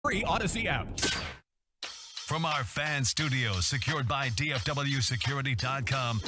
free Odyssey app. From our fan studio secured by DFWsecurity.com,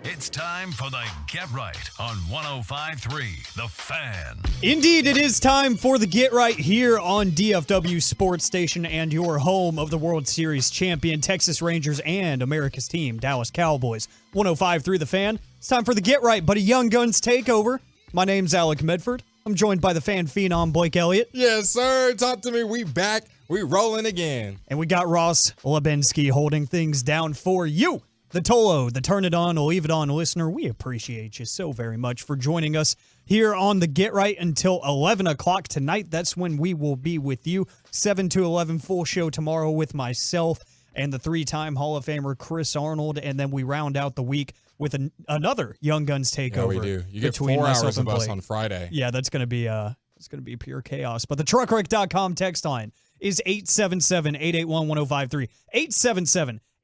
it's time for the Get Right on 105.3 The Fan. Indeed, it is time for the Get Right here on DFW Sports Station and your home of the World Series champion Texas Rangers and America's team, Dallas Cowboys. 105.3 The Fan. It's time for the Get Right, but a Young Guns takeover. My name's Alec Medford. I'm joined by the fan phenom, Blake Elliott. Yes, sir. Talk to me. We back. We rolling again. And we got Ross Lebensky holding things down for you. The Tolo, the Turn It On, Leave It On listener. We appreciate you so very much for joining us here on the Get Right until 11 o'clock tonight. That's when we will be with you. 7 to 11 full show tomorrow with myself and the three-time Hall of Famer Chris Arnold. And then we round out the week with another Young Guns takeover. Yeah, we do. You get 4 hours of us on Friday. Yeah, that's going to be pure chaos. But the truckwreck.com text line is 877-881-1053.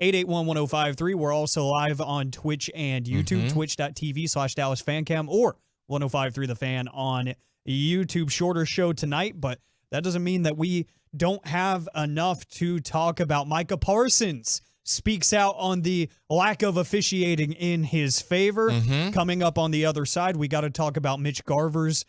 877-881-1053. We're also live on Twitch and YouTube, twitch.tv/DallasFanCam or 105.3 The Fan on YouTube. Shorter show tonight, but that doesn't mean that we don't have enough to talk about. Micah Parsons speaks out on the lack of officiating in his favor. Coming up on the other side, we got to talk about Mitch Garver's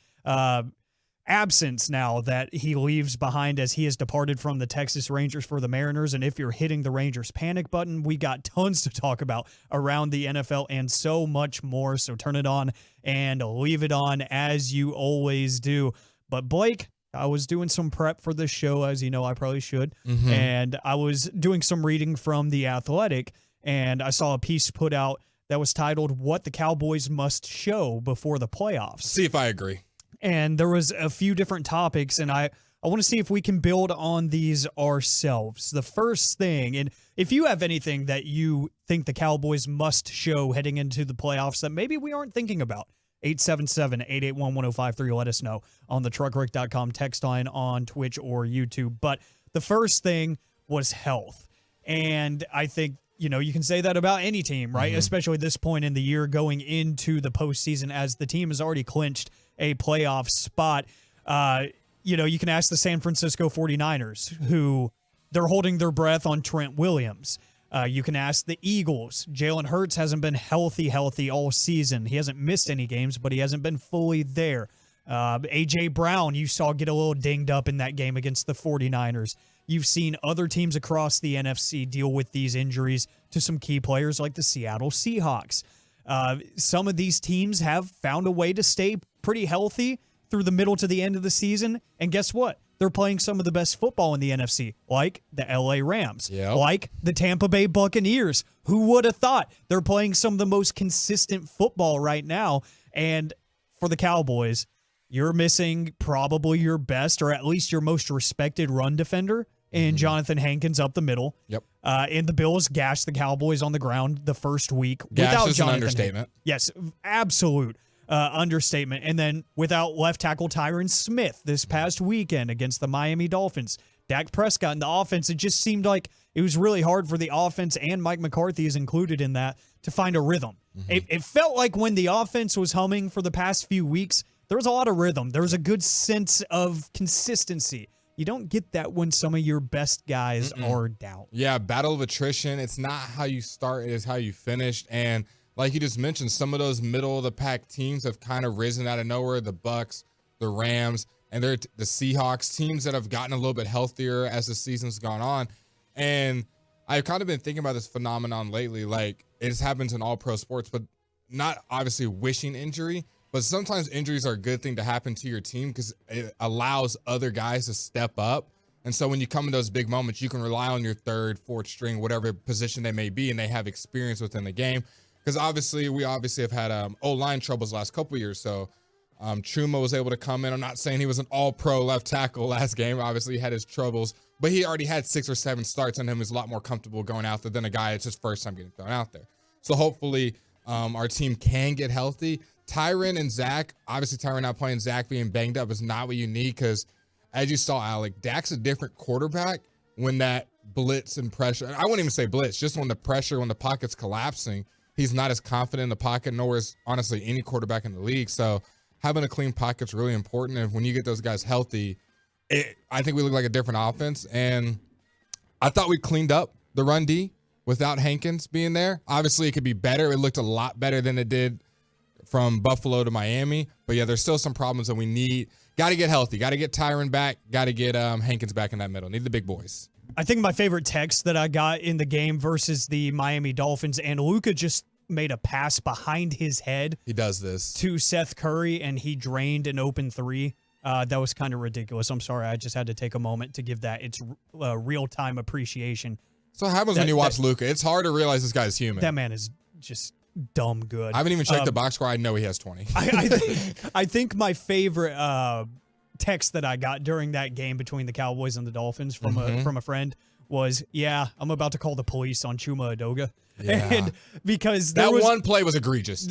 absence now that he leaves behind as he has departed from the Texas Rangers for the Mariners. And if you're hitting the Rangers panic button, we got tons to talk about around the NFL and so much more. So turn it on and leave it on as you always do. But Blake, I was doing some prep for this show, as you know I probably should, and I was doing some reading from The Athletic, and I saw a piece put out that was titled, What the Cowboys Must Show Before the Playoffs. See if I agree. And there was a few different topics, and I want to see if we can build on these ourselves. The first thing, and if you have anything that you think the Cowboys must show heading into the playoffs that maybe we aren't thinking about, 877-881-1053. Let us know on the truckwreck.com text line on Twitch or YouTube. But the first thing was health. And I think, you can say that about any team, right? Especially at this point in the year going into the postseason as the team has already clinched a playoff spot. You can ask the San Francisco 49ers, who they're holding their breath on Trent Williams. You can ask the Eagles. Jalen Hurts hasn't been healthy all season. He hasn't missed any games, but he hasn't been fully there. A.J. Brown, you saw get a little dinged up in that game against the 49ers. You've seen other teams across the NFC deal with these injuries to some key players like the Seattle Seahawks. Some of these teams have found a way to stay pretty healthy through the middle to the end of the season. And guess what? They're playing some of the best football in the NFC, like the LA Rams, like the Tampa Bay Buccaneers. Who would have thought? They're playing some of the most consistent football right now. And for the Cowboys, you're missing probably your best or at least your most respected run defender in Jonathan Hankins up the middle. And the Bills gashed the Cowboys on the ground the first week. Gash is an understatement. Yes, absolute understatement. And then without left tackle Tyron Smith this past weekend against the Miami Dolphins, Dak Prescott in the offense, it just seemed like it was really hard for the offense, and Mike McCarthy is included in that, to find a rhythm. It felt like when the offense was humming for the past few weeks, there was a lot of rhythm. There was a good sense of consistency. You don't get that when some of your best guys are down. Yeah, battle of attrition. It's not how you start, it is how you finish. And like you just mentioned, some of those middle-of-the-pack teams have kind of risen out of nowhere. The Bucks, the Rams, and the Seahawks, teams that have gotten a little bit healthier as the season's gone on. And I've kind of been thinking about this phenomenon lately. Like, it happens in all pro sports, but not obviously wishing injury. But sometimes injuries are a good thing to happen to your team because it allows other guys to step up. And so when you come in those big moments, you can rely on your third, fourth string, whatever position they may be, and they have experience within the game. Because we obviously have had O-line troubles the last couple of years. So Chuma was able to come in. I'm not saying he was an all-pro left tackle last game. Obviously, he had his troubles. But he already had 6 or 7 starts on him. He's a lot more comfortable going out there than a guy that's his first time getting thrown out there. So hopefully our team can get healthy. Tyron and Zach, obviously Tyron not playing, Zach being banged up is not what you need because, as you saw, Alec, Dak's a different quarterback when that blitz and pressure. I wouldn't even say blitz, just when the pressure, when the pocket's collapsing, he's not as confident in the pocket, nor is honestly any quarterback in the league. So having a clean pocket's really important. And when you get those guys healthy, I think we look like a different offense. And I thought we cleaned up the run D without Hankins being there. Obviously, it could be better. It looked a lot better than it did from Buffalo to Miami. But yeah, there's still some problems that we need. Got to get healthy. Got to get Tyron back. Got to get Hankins back in that middle. Need the big boys. I think my favorite text that I got in the game versus the Miami Dolphins, and Luka just made a pass behind his head. He does this. To Seth Curry, and he drained an open three. That was kind of ridiculous. I'm sorry. I just had to take a moment to give that its real-time appreciation. So what happens when you watch Luka? It's hard to realize this guy's human. That man is just dumb good. I haven't even checked the box score. I know he has 20. I think my favorite text that I got during that game between the Cowboys and the Dolphins from a friend was, yeah, I'm about to call the police on Chuma Edoga. Yeah. And because that one play was egregious.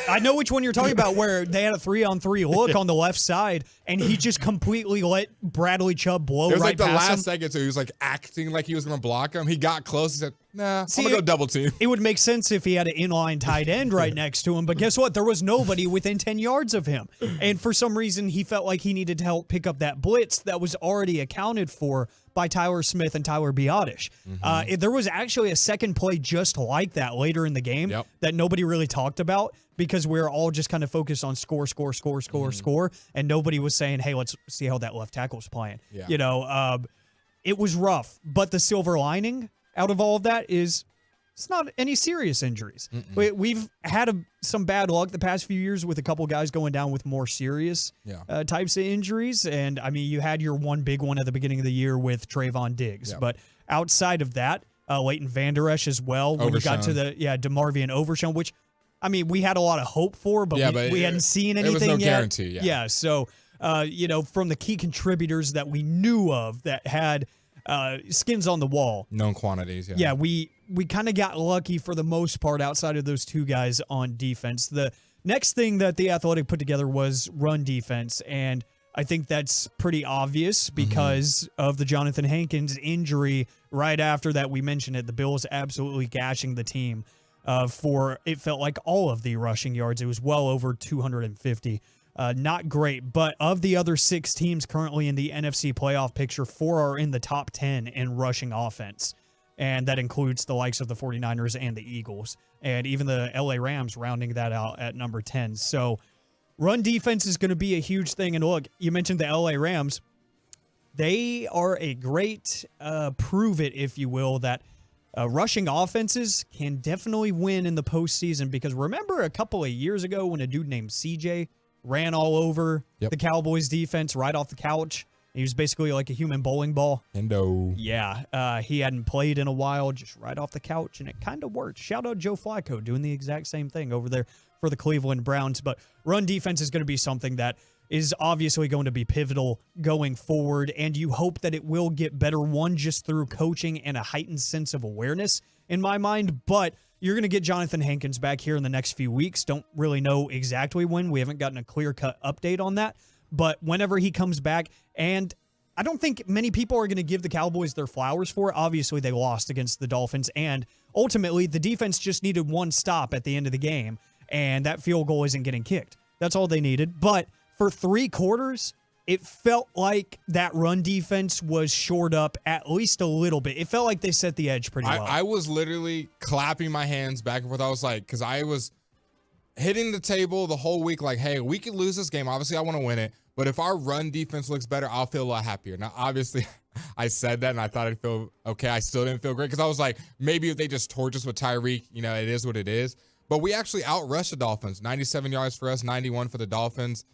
I know which one you're talking about, where they had a 3-on-3 look on the left side, and he just completely let Bradley Chubb blow right past him. It was like the last second, so he was like acting like he was going to block him. He got close. He said, nah, I'm going to go double team. It would make sense if he had an inline tight end right next to him, but guess what? There was nobody within 10 yards of him. And for some reason, he felt like he needed to help pick up that blitz that was already accounted for by Tyler Smith and Tyler Biotish. There was actually a second play just like that later in the game that nobody really talked about because we were all just kind of focused on score, and nobody was saying, hey, let's see how that left tackle's playing. Yeah. You know, it was rough, but the silver lining out of all of that is it's not any serious injuries. We've had some bad luck the past few years with a couple guys going down with more serious types of injuries. And, I mean, you had your one big one at the beginning of the year with Trayvon Diggs. But outside of that, Leighton Vander Esch as well. When you got to the DeMarvion Overshown, which, I mean, we had a lot of hope for, but we hadn't seen anything yet. It was no yet. guarantee, So, you know, from the key contributors that we knew of that had skins on the wall. Known quantities, Yeah, we kind of got lucky for the most part outside of those two guys on defense. The next thing that the Athletic put together was run defense, and I think that's pretty obvious because of the Jonathan Hankins injury. Right after that, we mentioned it, the Bills absolutely gashing the team for, it felt like, all of the rushing yards. It was well over 250. Not great, but of the other 6 teams currently in the NFC playoff picture, 4 are in the top 10 in rushing offense. And that includes the likes of the 49ers and the Eagles, and even the LA Rams rounding that out at number 10. So run defense is going to be a huge thing. And look, you mentioned the LA Rams. They are a great prove it, if you will, that rushing offenses can definitely win in the postseason. Because remember a couple of years ago when a dude named CJ ran all over the Cowboys defense right off the couch? He was basically like a human bowling ball. Yeah, he hadn't played in a while, just right off the couch, and it kind of worked. Shout out Joe Flacco doing the exact same thing over there for the Cleveland Browns. But run defense is going to be something that is obviously going to be pivotal going forward, and you hope that it will get better, one, just through coaching and a heightened sense of awareness in my mind. But you're going to get Jonathan Hankins back here in the next few weeks. Don't really know exactly when. We haven't gotten a clear-cut update on that. But whenever he comes back, and I don't think many people are going to give the Cowboys their flowers for it. Obviously, they lost against the Dolphins, and ultimately, the defense just needed one stop at the end of the game, and that field goal isn't getting kicked. That's all they needed. But for 3 quarters, it felt like that run defense was shored up at least a little bit. It felt like they set the edge pretty well. I was literally clapping my hands back and forth. I was like, because I was hitting the table the whole week like, hey, we could lose this game. Obviously, I want to win it. But if our run defense looks better, I'll feel a lot happier. Now, obviously, I said that, and I thought I'd feel okay. I still didn't feel great because I was like, maybe if they just torch us with Tyreek, you know, it is what it is. But we actually outrushed the Dolphins. 97 yards for us, 91 for the Dolphins.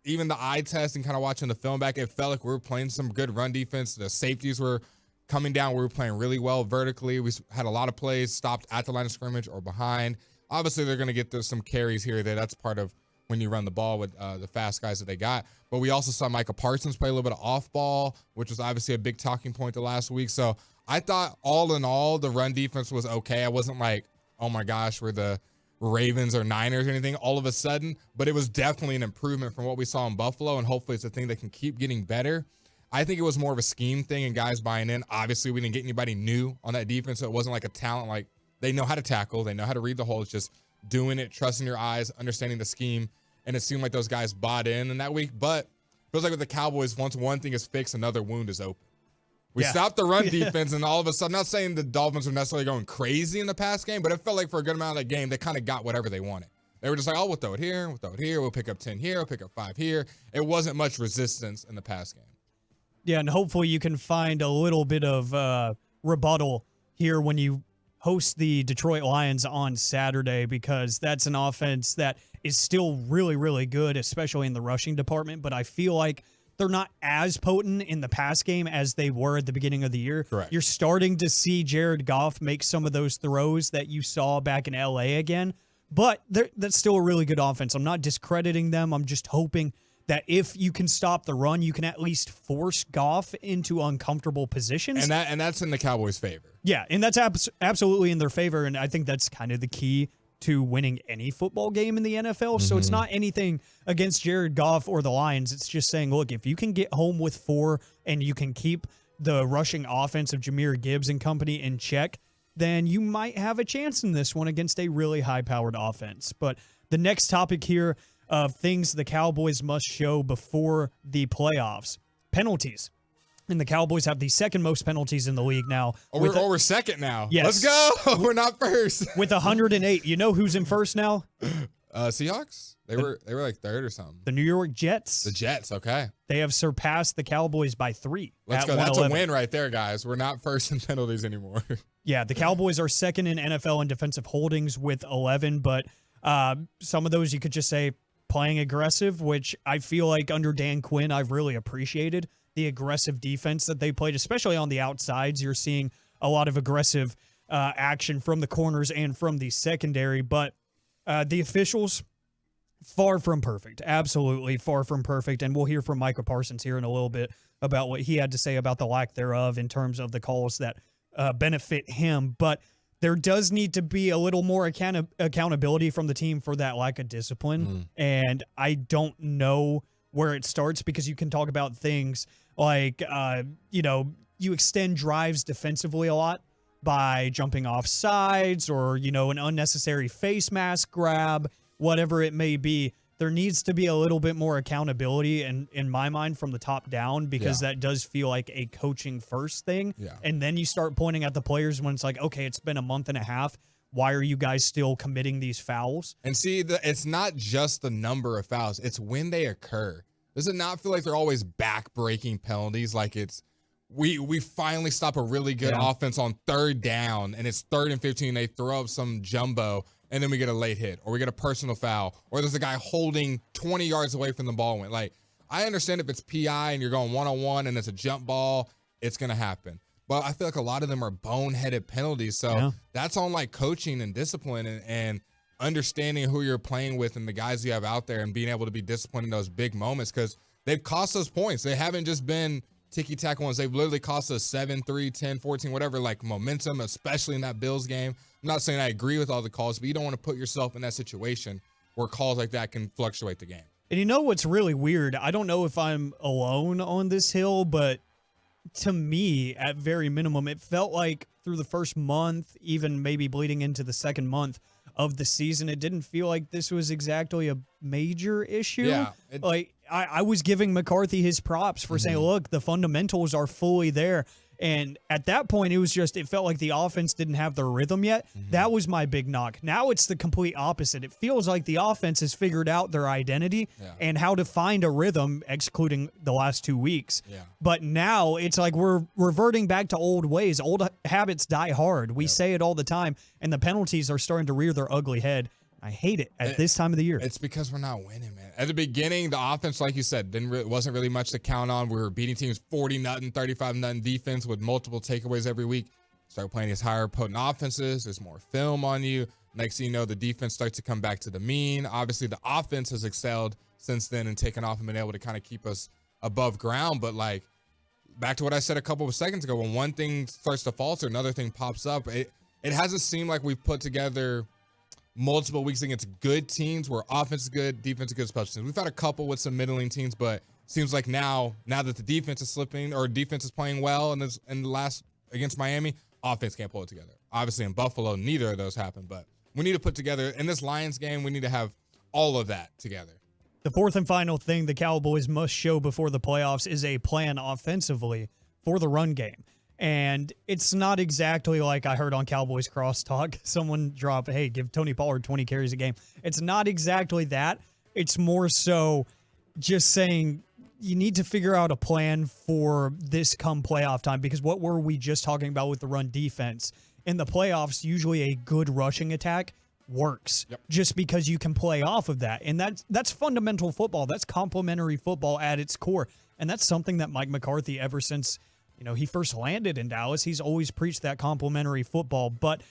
Even the eye test and kind of watching the film back, it felt like we were playing some good run defense. The safeties were coming down. We were playing really well vertically. We had a lot of plays stopped at the line of scrimmage or behind. Obviously, they're going to get some carries here or there. That's part of when you run the ball with the fast guys that they got. But we also saw Micah Parsons play a little bit of off ball, which was obviously a big talking point the last week. So I thought all in all, the run defense was okay. I wasn't like, oh my gosh, we're the Ravens or Niners or anything all of a sudden, but it was definitely an improvement from what we saw in Buffalo, and hopefully it's a thing that can keep getting better. I think it was more of a scheme thing and guys buying in. Obviously, we didn't get anybody new on that defense, so it wasn't like a talent. Like, they know how to tackle. They know how to read the hole. It's just doing it, trusting your eyes, understanding the scheme, and it seemed like those guys bought in that week. But Feels like with the Cowboys, once one thing is fixed, another wound is open. We Yeah. stopped the run defense, and all of a sudden, I'm not saying the Dolphins were necessarily going crazy in the pass game, but it felt like for a good amount of that game, they kind of got whatever they wanted. They were just like, oh, we'll throw it here, we'll pick up 10 here, we'll pick up 5 here. It wasn't much resistance in the pass game. Yeah, and hopefully you can find a little bit of rebuttal here when you host the Detroit Lions on Saturday, because that's an offense that is still really, really good, especially in the rushing department. But I feel like they're not as potent in the pass game as they were at the beginning of the year. Correct. You're starting to see Jared Goff make some of those throws that you saw back in LA again. But that's still a really good offense. I'm not discrediting them. I'm just hoping that if you can stop the run, you can at least force Goff into uncomfortable positions. And that's in the Cowboys' favor. Yeah, and that's absolutely in their favor, and I think that's kind of the key to winning any football game in the NFL. So it's not anything against Jared Goff or the Lions. It's just saying, look, if you can get home with 4 and you can keep the rushing offense of Jahmyr Gibbs and company in check, then you might have a chance in this one against a really high-powered offense. But the next topic here of things the Cowboys must show before the playoffs, penalties. And the Cowboys have the second most penalties in the league now. We're second now. Yes. Let's go. We're not first. With 108. You know who's in first now? Seahawks? They were like third or something. The New York Jets. The Jets, okay. They have surpassed the Cowboys by 3. Let's go. That's a win right there, guys. We're not first in penalties anymore. Yeah, the Cowboys are second in NFL in defensive holdings with 11, but some of those you could just say playing aggressive, which I feel like under Dan Quinn I've really appreciated the aggressive defense that they played, especially on the outsides. You're seeing a lot of aggressive action from the corners and from the secondary, but the officials, far from perfect. Absolutely far from perfect. And we'll hear from Micah Parsons here in a little bit about what he had to say about the lack thereof in terms of the calls that benefit him. But there does need to be a little more accountability from the team for that lack of discipline. And I don't know where it starts, because you can talk about things like, you extend drives defensively a lot by jumping off sides or, an unnecessary face mask grab, whatever it may be. There needs to be a little bit more accountability in my mind from the top down, because that does feel like a coaching first thing. Yeah. And then you start pointing at the players when it's like, okay, it's been a month and a half. Why are you guys still committing these fouls? And see, it's not just the number of fouls. It's when they occur. Does it not feel like they're always back-breaking penalties? Like it's we finally stop a really good offense on third down, and it's 3rd and 15. They throw up some jumbo, and then we get a late hit, or we get a personal foul, or there's a guy holding 20 yards away from the ball. Like, I understand if it's PI and you're going one-on-one and it's a jump ball, it's going to happen. But I feel like a lot of them are boneheaded penalties. So that's on like coaching and discipline and understanding who you're playing with and the guys you have out there and being able to be disciplined in those big moments, because they've cost us points. They haven't just been ticky-tack ones. They've literally cost us 7, 3, 10, 14, whatever, like momentum, especially in that Bills game. I'm not saying I agree with all the calls, but you don't want to put yourself in that situation where calls like that can fluctuate the game. And you know what's really weird? I don't know if I'm alone on this hill, but to me, at very minimum, it felt like through the first month, even maybe bleeding into the second month of the season, it didn't feel like this was exactly a major issue. Yeah. I was giving McCarthy his props for saying, look, the fundamentals are fully there. And at that point, it felt like the offense didn't have their rhythm yet. That was my big knock. Now it's the complete opposite. It feels like the offense has figured out their identity and how to find a rhythm, excluding the last 2 weeks. But now it's like we're reverting back to old ways. Old habits die hard. We say it all the time, and the penalties are starting to rear their ugly head. I hate it at this time of the year. It's because we're not winning, man. At the beginning, the offense, like you said, wasn't really much to count on. We were beating teams 40-0, 35-0 defense with multiple takeaways every week. Start playing these higher potent offenses. There's more film on you. Next thing you know, the defense starts to come back to the mean. Obviously, the offense has excelled since then and taken off and been able to kind of keep us above ground. But like back to what I said a couple of seconds ago, when one thing starts to falter, another thing pops up. It hasn't seemed like we've put together multiple weeks against good teams where offense is good, defense is good, special teams. We've had a couple with some middling teams, but seems like now that the defense is slipping or defense is playing well in the last against Miami, offense can't pull it together. Obviously in Buffalo, neither of those happened, but we need to put together in this Lions game, we need to have all of that together. The fourth and final thing the Cowboys must show before the playoffs is a plan offensively for the run game. And it's not exactly like I heard on Cowboys Crosstalk, someone drop, hey, give Tony Pollard 20 carries a game. It's not exactly that. It's more so just saying you need to figure out a plan for this come playoff time, because what were we just talking about with the run defense? In the playoffs, usually a good rushing attack works just because you can play off of that. And that's fundamental football. That's complementary football at its core. And that's something that Mike McCarthy, ever since he first landed in Dallas, he's always preached that complementary football. But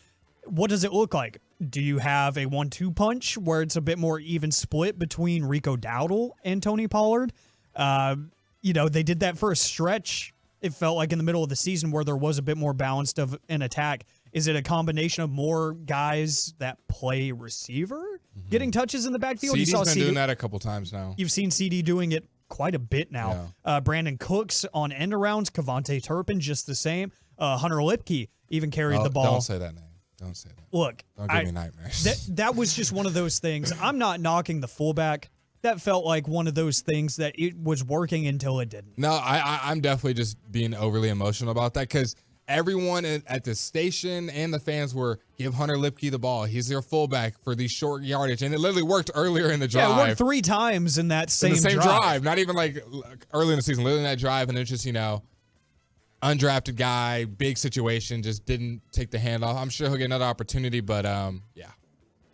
what does it look like? Do you have a 1-2 punch where it's a bit more even split between Rico Dowdle and Tony Pollard? They did that for a stretch. It felt like in the middle of the season where there was a bit more balanced of an attack. Is it a combination of more guys that play receiver getting touches in the backfield? CD's been doing that a couple times now. You've seen CD doing it quite a bit now. Yeah. Brandon Cooks on end arounds, Kavonte Turpin just the same. Hunter Lipke even carried the ball. Don't say that name. Don't say that. Look, don't give me nightmares. That was just one of those things. I'm not knocking the fullback. That felt like one of those things that it was working until it didn't. No, I'm definitely just being overly emotional about that, because everyone at the station and the fans were, give Hunter Lipke the ball. He's their fullback for these short yardage. And it literally worked earlier in the drive. Yeah, it worked 3 times in that same drive. Not even like early in the season, literally in that drive. And it's just, undrafted guy, big situation, just didn't take the handoff. I'm sure he'll get another opportunity, but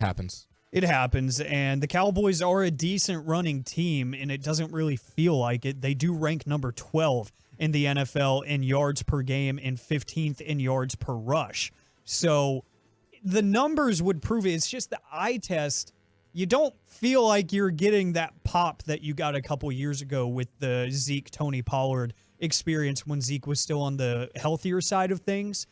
happens. It happens, and the Cowboys are a decent running team, and it doesn't really feel like it. They do rank number 12 in the NFL in yards per game and 15th in yards per rush. So the numbers would prove it. It's just the eye test. You don't feel like you're getting that pop that you got a couple years ago with the Zeke, Tony Pollard experience when Zeke was still on the healthier side of things.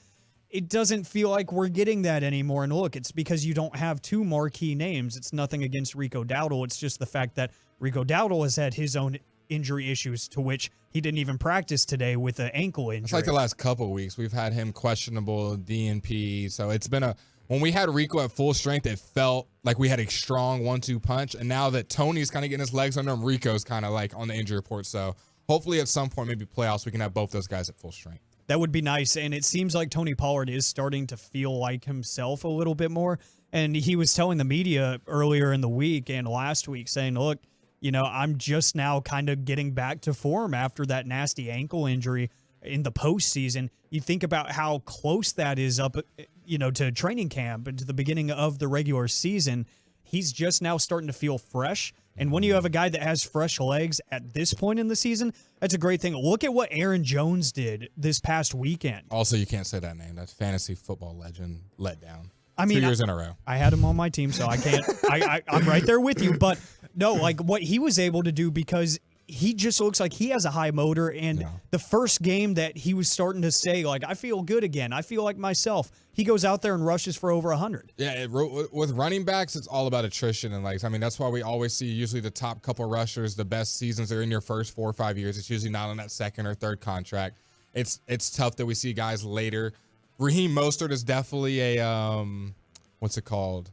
It doesn't feel like we're getting that anymore. And look, it's because you don't have 2 marquee names. It's nothing against Rico Dowdle. It's just the fact that Rico Dowdle has had his own injury issues, to which he didn't even practice today with an ankle injury. It's like the last couple of weeks. We've had him questionable DNP. So it's been when we had Rico at full strength, it felt like we had a strong 1-2 punch. And now that Tony's kind of getting his legs under him, Rico's kind of like on the injury report. So hopefully at some point, maybe playoffs, we can have both those guys at full strength. That would be nice, and it seems like Tony Pollard is starting to feel like himself a little bit more. And he was telling the media earlier in the week and last week saying, look, I'm just now kind of getting back to form after that nasty ankle injury in the postseason. You think about how close that is up, to training camp and to the beginning of the regular season. He's just now starting to feel fresh. And when you have a guy that has fresh legs at this point in the season, that's a great thing. Look at what Aaron Jones did this past weekend. Also, you can't say that name. That's fantasy football legend let down. 2 years in a row. I had him on my team, so I can't. I'm right there with you. But no, like what he was able to do, because he just looks like he has a high motor. And the first game that he was starting to say, like, I feel good again. I feel like myself. He goes out there and rushes for over 100. Yeah, with running backs, it's all about attrition and legs. I mean, that's why we always see usually the top couple rushers, the best seasons are in your first 4 or 5 years. It's usually not on that second or third contract. It's tough that we see guys later. Raheem Mostert is definitely a what's it called?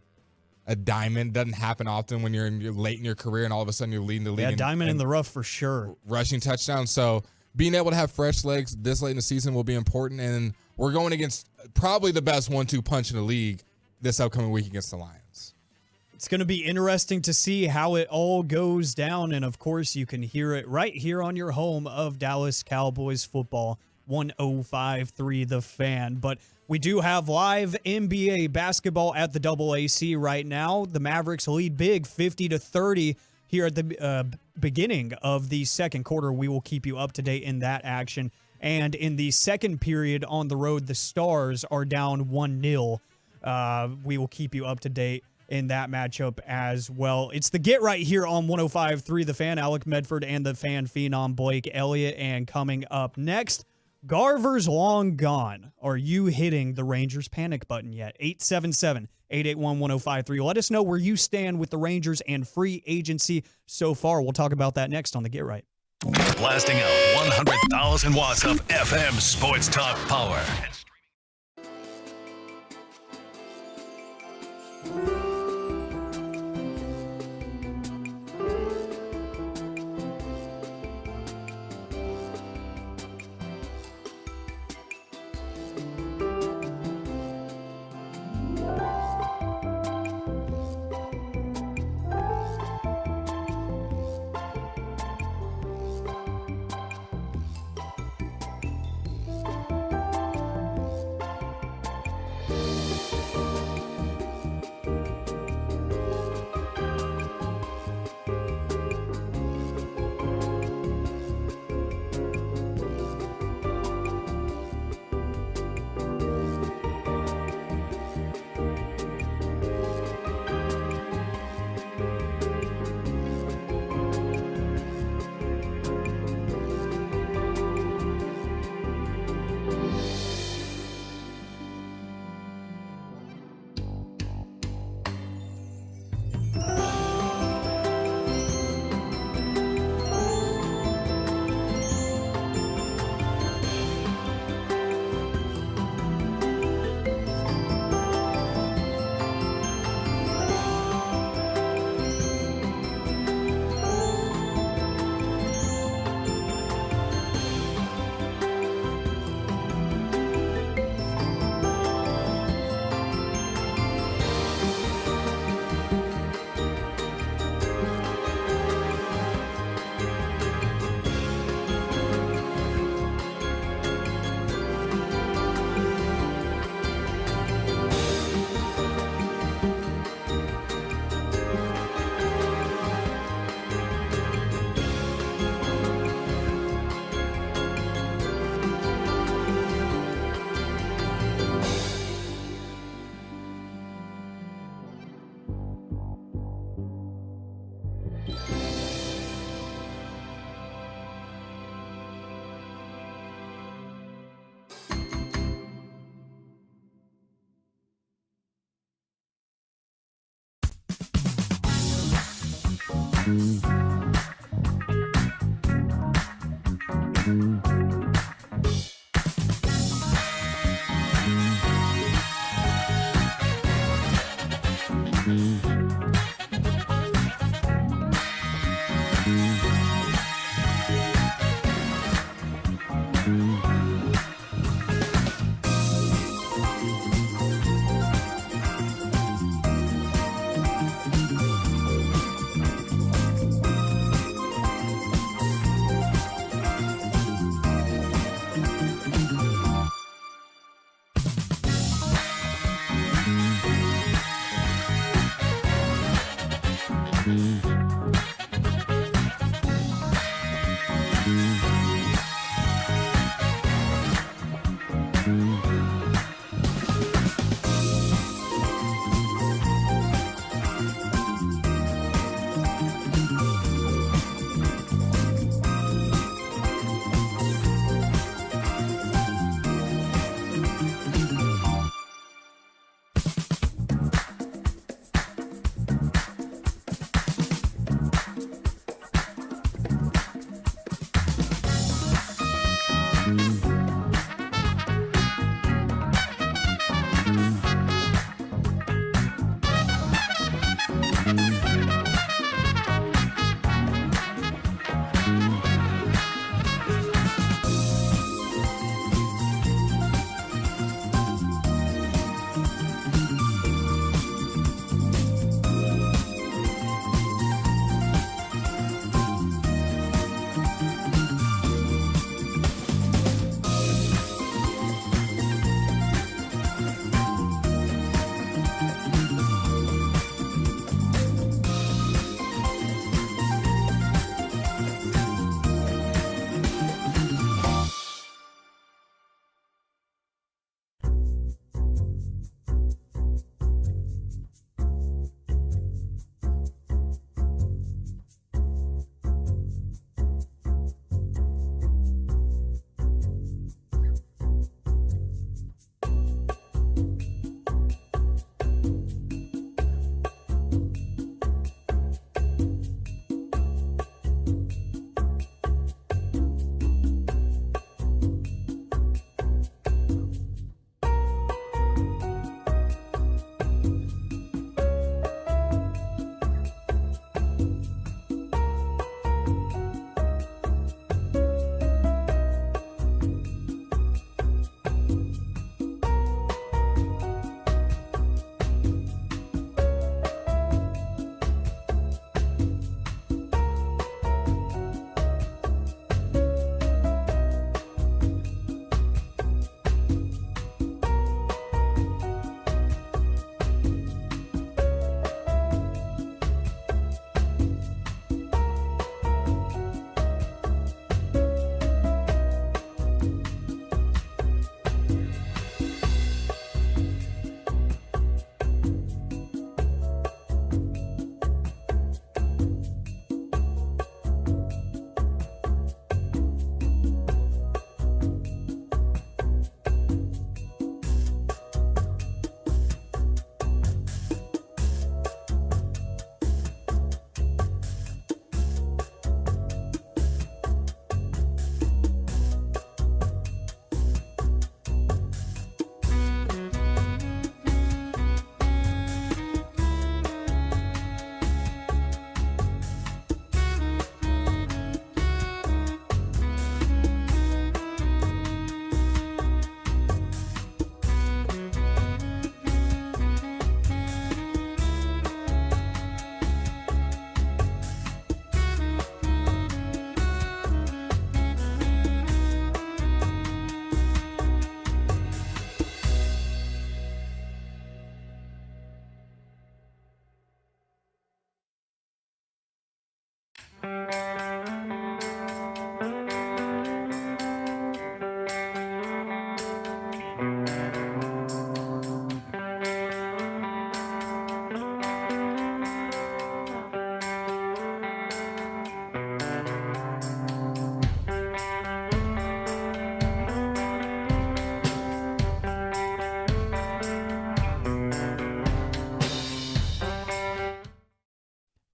A diamond. Doesn't happen often when you're late in your career and all of a sudden you're leading the league. Yeah, diamond in the rough for sure. Rushing touchdowns. So being able to have fresh legs this late in the season will be important. And we're going against probably the best 1-2 punch in the league this upcoming week against the Lions. It's going to be interesting to see how it all goes down. And of course, you can hear it right here on your home of Dallas Cowboys football, 105.3 The Fan. But we do have live NBA basketball at the AAC right now. The Mavericks lead big 50-30 here at the beginning of the second quarter. We will keep you up to date in that action. And in the second period on the road, the Stars are down 1-0. We will keep you up to date in that matchup as well. It's the Get Right here on 105.3 The Fan. Alec Medford and the fan phenom Blake Elliott. And coming up next, Garver's long gone. Are you hitting the Rangers panic button yet? 877-881-1053. Let us know where you stand with the Rangers and free agency so far. We'll talk about that next on the Get Right. Blasting out 100,000 watts of FM sports talk power.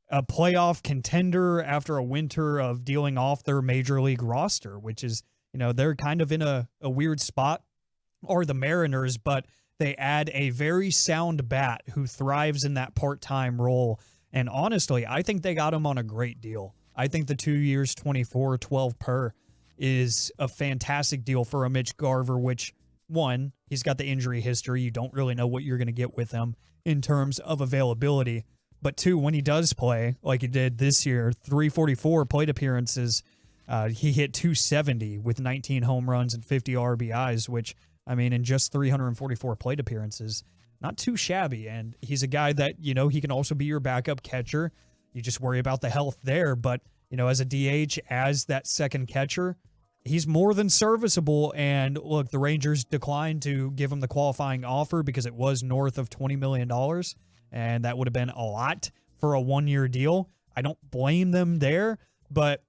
a playoff contender after a winter of dealing off their major league roster, which is, they're kind of in a weird spot, or the Mariners, but they add a very sound bat who thrives in that part-time role. And honestly, I think they got him on a great deal. I think the 2 years, 24, 12 per is a fantastic deal for a Mitch Garver, which, one, he's got the injury history. You don't really know what you're going to get with him in terms of availability. But two, when he does play, like he did this year, 344 plate appearances, he hit 270 with 19 home runs and 50 RBIs, which, in just 344 plate appearances, not too shabby. And he's a guy that, he can also be your backup catcher. You just worry about the health there. But, as a DH, as that second catcher, he's more than serviceable. And look, the Rangers declined to give him the qualifying offer because it was north of $20 million. And that would have been a lot for a one-year deal. I don't blame them there, but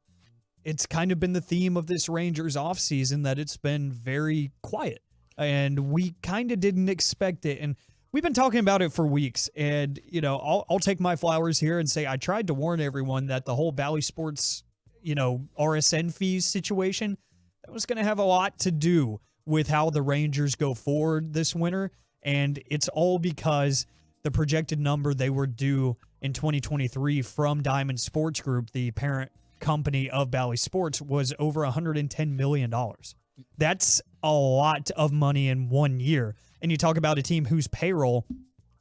it's kind of been the theme of this Rangers offseason that it's been very quiet. And we kind of didn't expect it. And we've been talking about it for weeks. And, I'll take my flowers here and say I tried to warn everyone that the whole Bally Sports, RSN fees situation, that was going to have a lot to do with how the Rangers go forward this winter. And it's all because the projected number they were due in 2023 from Diamond Sports Group, the parent company of Bally Sports, was over $110 million. That's a lot of money in 1 year. And you talk about a team whose payroll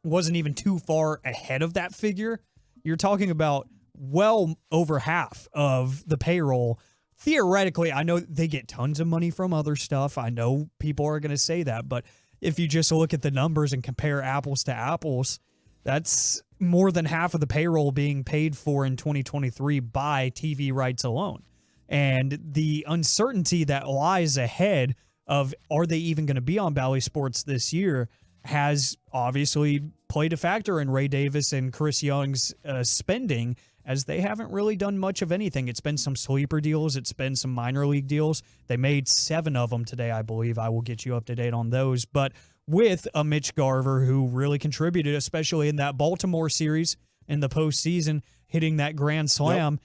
wasn't even too far ahead of that figure. You're talking about well over half of the payroll. Theoretically, I know they get tons of money from other stuff. I know people are going to say that, but if you just look at the numbers and compare apples to apples, that's more than half of the payroll being paid for in 2023 by TV rights alone. And the uncertainty that lies ahead of are they even going to be on Bally Sports this year has obviously played a factor in Ray Davis and Chris Young's spending, as they haven't really done much of anything. It's been some sleeper deals. It's been some minor league deals. They made 7 of them today, I believe. I will get you up to date on those. But with a Mitch Garver who really contributed, especially in that Baltimore series in the postseason, hitting that grand slam,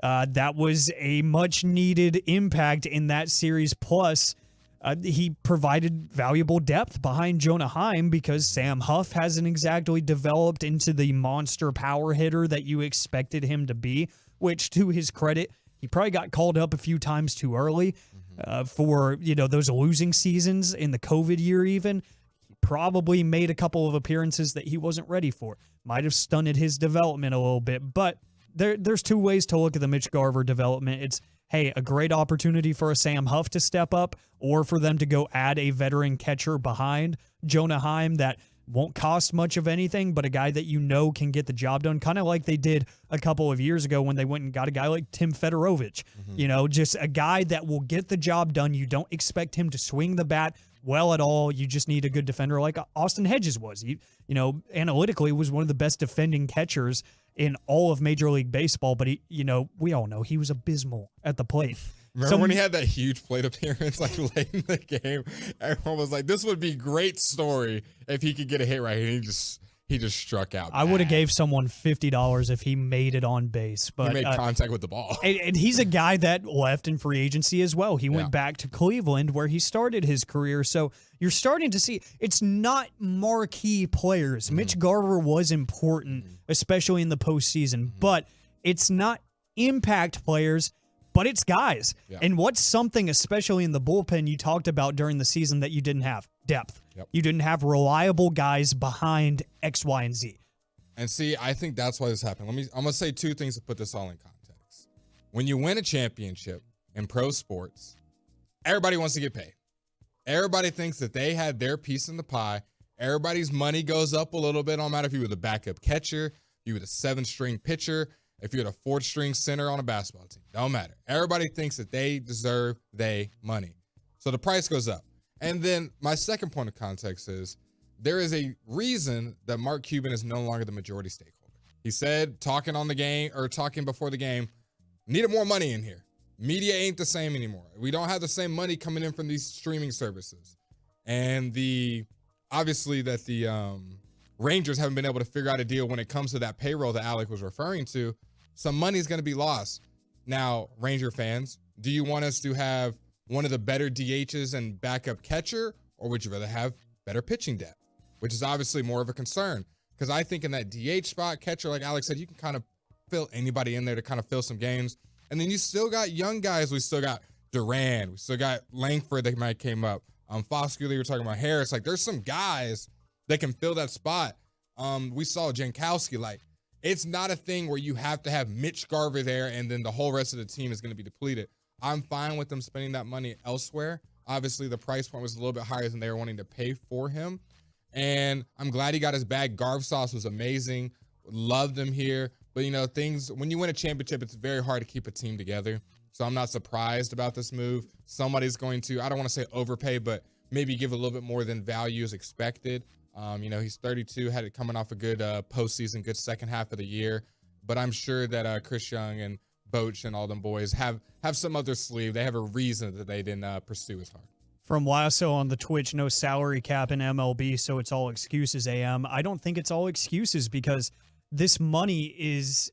that was a much-needed impact in that series. Plus, he provided valuable depth behind Jonah Heim because Sam Huff hasn't exactly developed into the monster power hitter that you expected him to be, which, to his credit, he probably got called up a few times too early for, those losing seasons in the COVID year even. He probably made a couple of appearances that he wasn't ready for. Might have stunted his development a little bit, but there's two ways to look at the Mitch Garver development. It's, hey, a great opportunity for a Sam Huff to step up, or for them to go add a veteran catcher behind Jonah Heim that won't cost much of anything, but a guy that can get the job done, kind of like they did a couple of years ago when they went and got a guy like Tim Fedorovich. Just a guy that will get the job done. You don't expect him to swing the bat well at all. You just need a good defender like Austin Hedges was. He, analytically was one of the best defending catchers in all of Major League Baseball, but he, we all know he was abysmal at the plate. Remember when he had that huge plate appearance like late in the game? Everyone was like, "This would be great story if he could get a hit right here." He just struck out. I would have gave someone $50 if he made it on base, but he made contact with the ball. And he's a guy that left in free agency as well. He went back to Cleveland where he started his career. So you're starting to see it's not marquee players. Mitch Garver was important, especially in the postseason, but it's not impact players. But it's guys. And what's something, especially in the bullpen, you talked about during the season that you didn't have? Depth. You didn't have reliable guys behind X, Y, and Z. And see, I think that's why this happened. I'm going to say two things to put this all in context. When you win a championship in pro sports, everybody wants to get paid. Everybody thinks that they had their piece in the pie. Everybody's money goes up a little bit. No matter if you were the backup catcher, if you were the 7th-string pitcher, if you're the 4th-string center on a basketball team. Don't matter. Everybody thinks that they deserve their money. So the price goes up. And then my second point of context is there is a reason that Mark Cuban is no longer the majority stakeholder. He said, talking before the game, needed more money in here. Media ain't the same anymore. We don't have the same money coming in from these streaming services. And obviously that the Rangers haven't been able to figure out a deal when it comes to that payroll that Alec was referring to. Some money is going to be lost. Now, Ranger fans, do you want us to have one of the better DHs and backup catcher, or would you rather have better pitching depth, which is obviously more of a concern? Because I think in that DH spot, catcher, like Alex said, you can kind of fill anybody in there to kind of fill some games. And then you still got young guys. We still got Duran. We still got Langford that might came up. Foscule, you were talking about Harris. Like, there's some guys that can fill that spot. We saw Jankowski. Like, it's not a thing where you have to have Mitch Garver there and then the whole rest of the team is going to be depleted. I'm fine with them spending that money elsewhere. Obviously, the price point was a little bit higher than they were wanting to pay for him. And I'm glad he got his bag. Garv Sauce was amazing. Loved him here. But, you know, things, when you win a championship, it's very hard to keep a team together. So I'm not surprised about this move. Somebody's going to, I don't want to say overpay, but maybe give a little bit more than value is expected. You know, he's 32, had it coming off a good postseason, good second half of the year. But I'm sure that Chris Young and Boach and all them boys have some other sleeve. They have a reason that they didn't pursue as hard. From Lasso on the Twitch, no salary cap in MLB, so it's all excuses, AM. I don't think it's all excuses because this money is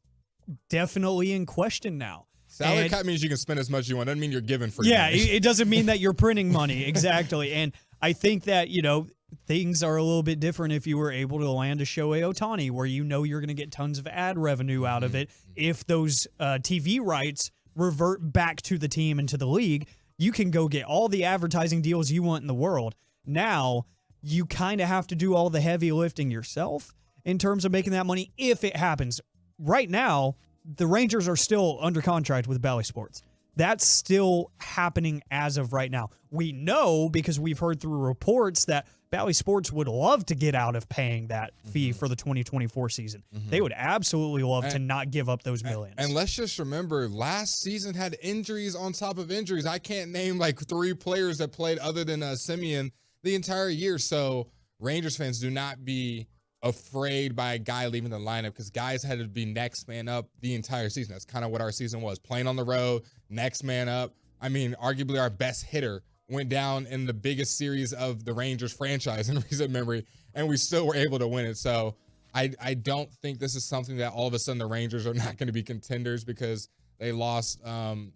definitely in question now. Salary cap means you can spend as much as you want. Doesn't mean you're giving free money. Yeah, it doesn't mean that you're printing money. Exactly. And I think that, you know, things are a little bit different if you were able to land a Shohei Ohtani, where you know you're going to get tons of ad revenue out of it. If those TV rights revert back to the team and to the league, you can go get all the advertising deals you want in the world. Now, you kind of have to do all the heavy lifting yourself in terms of making that money if it happens. Right now, the Rangers are still under contract with Bally Sports. That's still happening as of right now. We know because we've heard through reports that Bally Sports would love to get out of paying that fee for the 2024 season. They would absolutely love to not give up those millions. And let's just remember, last season had injuries on top of injuries. I can't name like 3 players that played other than Simeon the entire year. So Rangers fans, do not be afraid by a guy leaving the lineup, because guys had to be next man up the entire season. That's kind of what our season was. Playing on the road, next man up. I mean, arguably our best hitter went down in the biggest series of the Rangers franchise in recent memory, and we still were able to win it. So I don't think this is something that all of a sudden the Rangers are not going to be contenders because they lost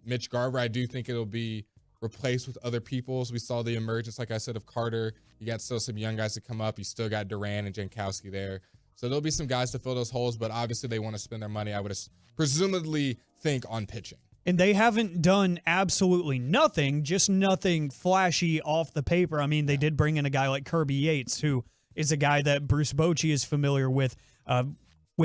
Mitch Garver. I do think it'll be replaced with other people. So we saw the emergence, like I said, of Carter. You got still some young guys to come up. You still got Duran and Jankowski there. So there'll be some guys to fill those holes, but obviously they want to spend their money, I would presumably think, on pitching. And they haven't done absolutely nothing, just nothing flashy off the paper. I mean, they did bring in a guy like Kirby Yates, who is a guy that Bruce Bochy is familiar with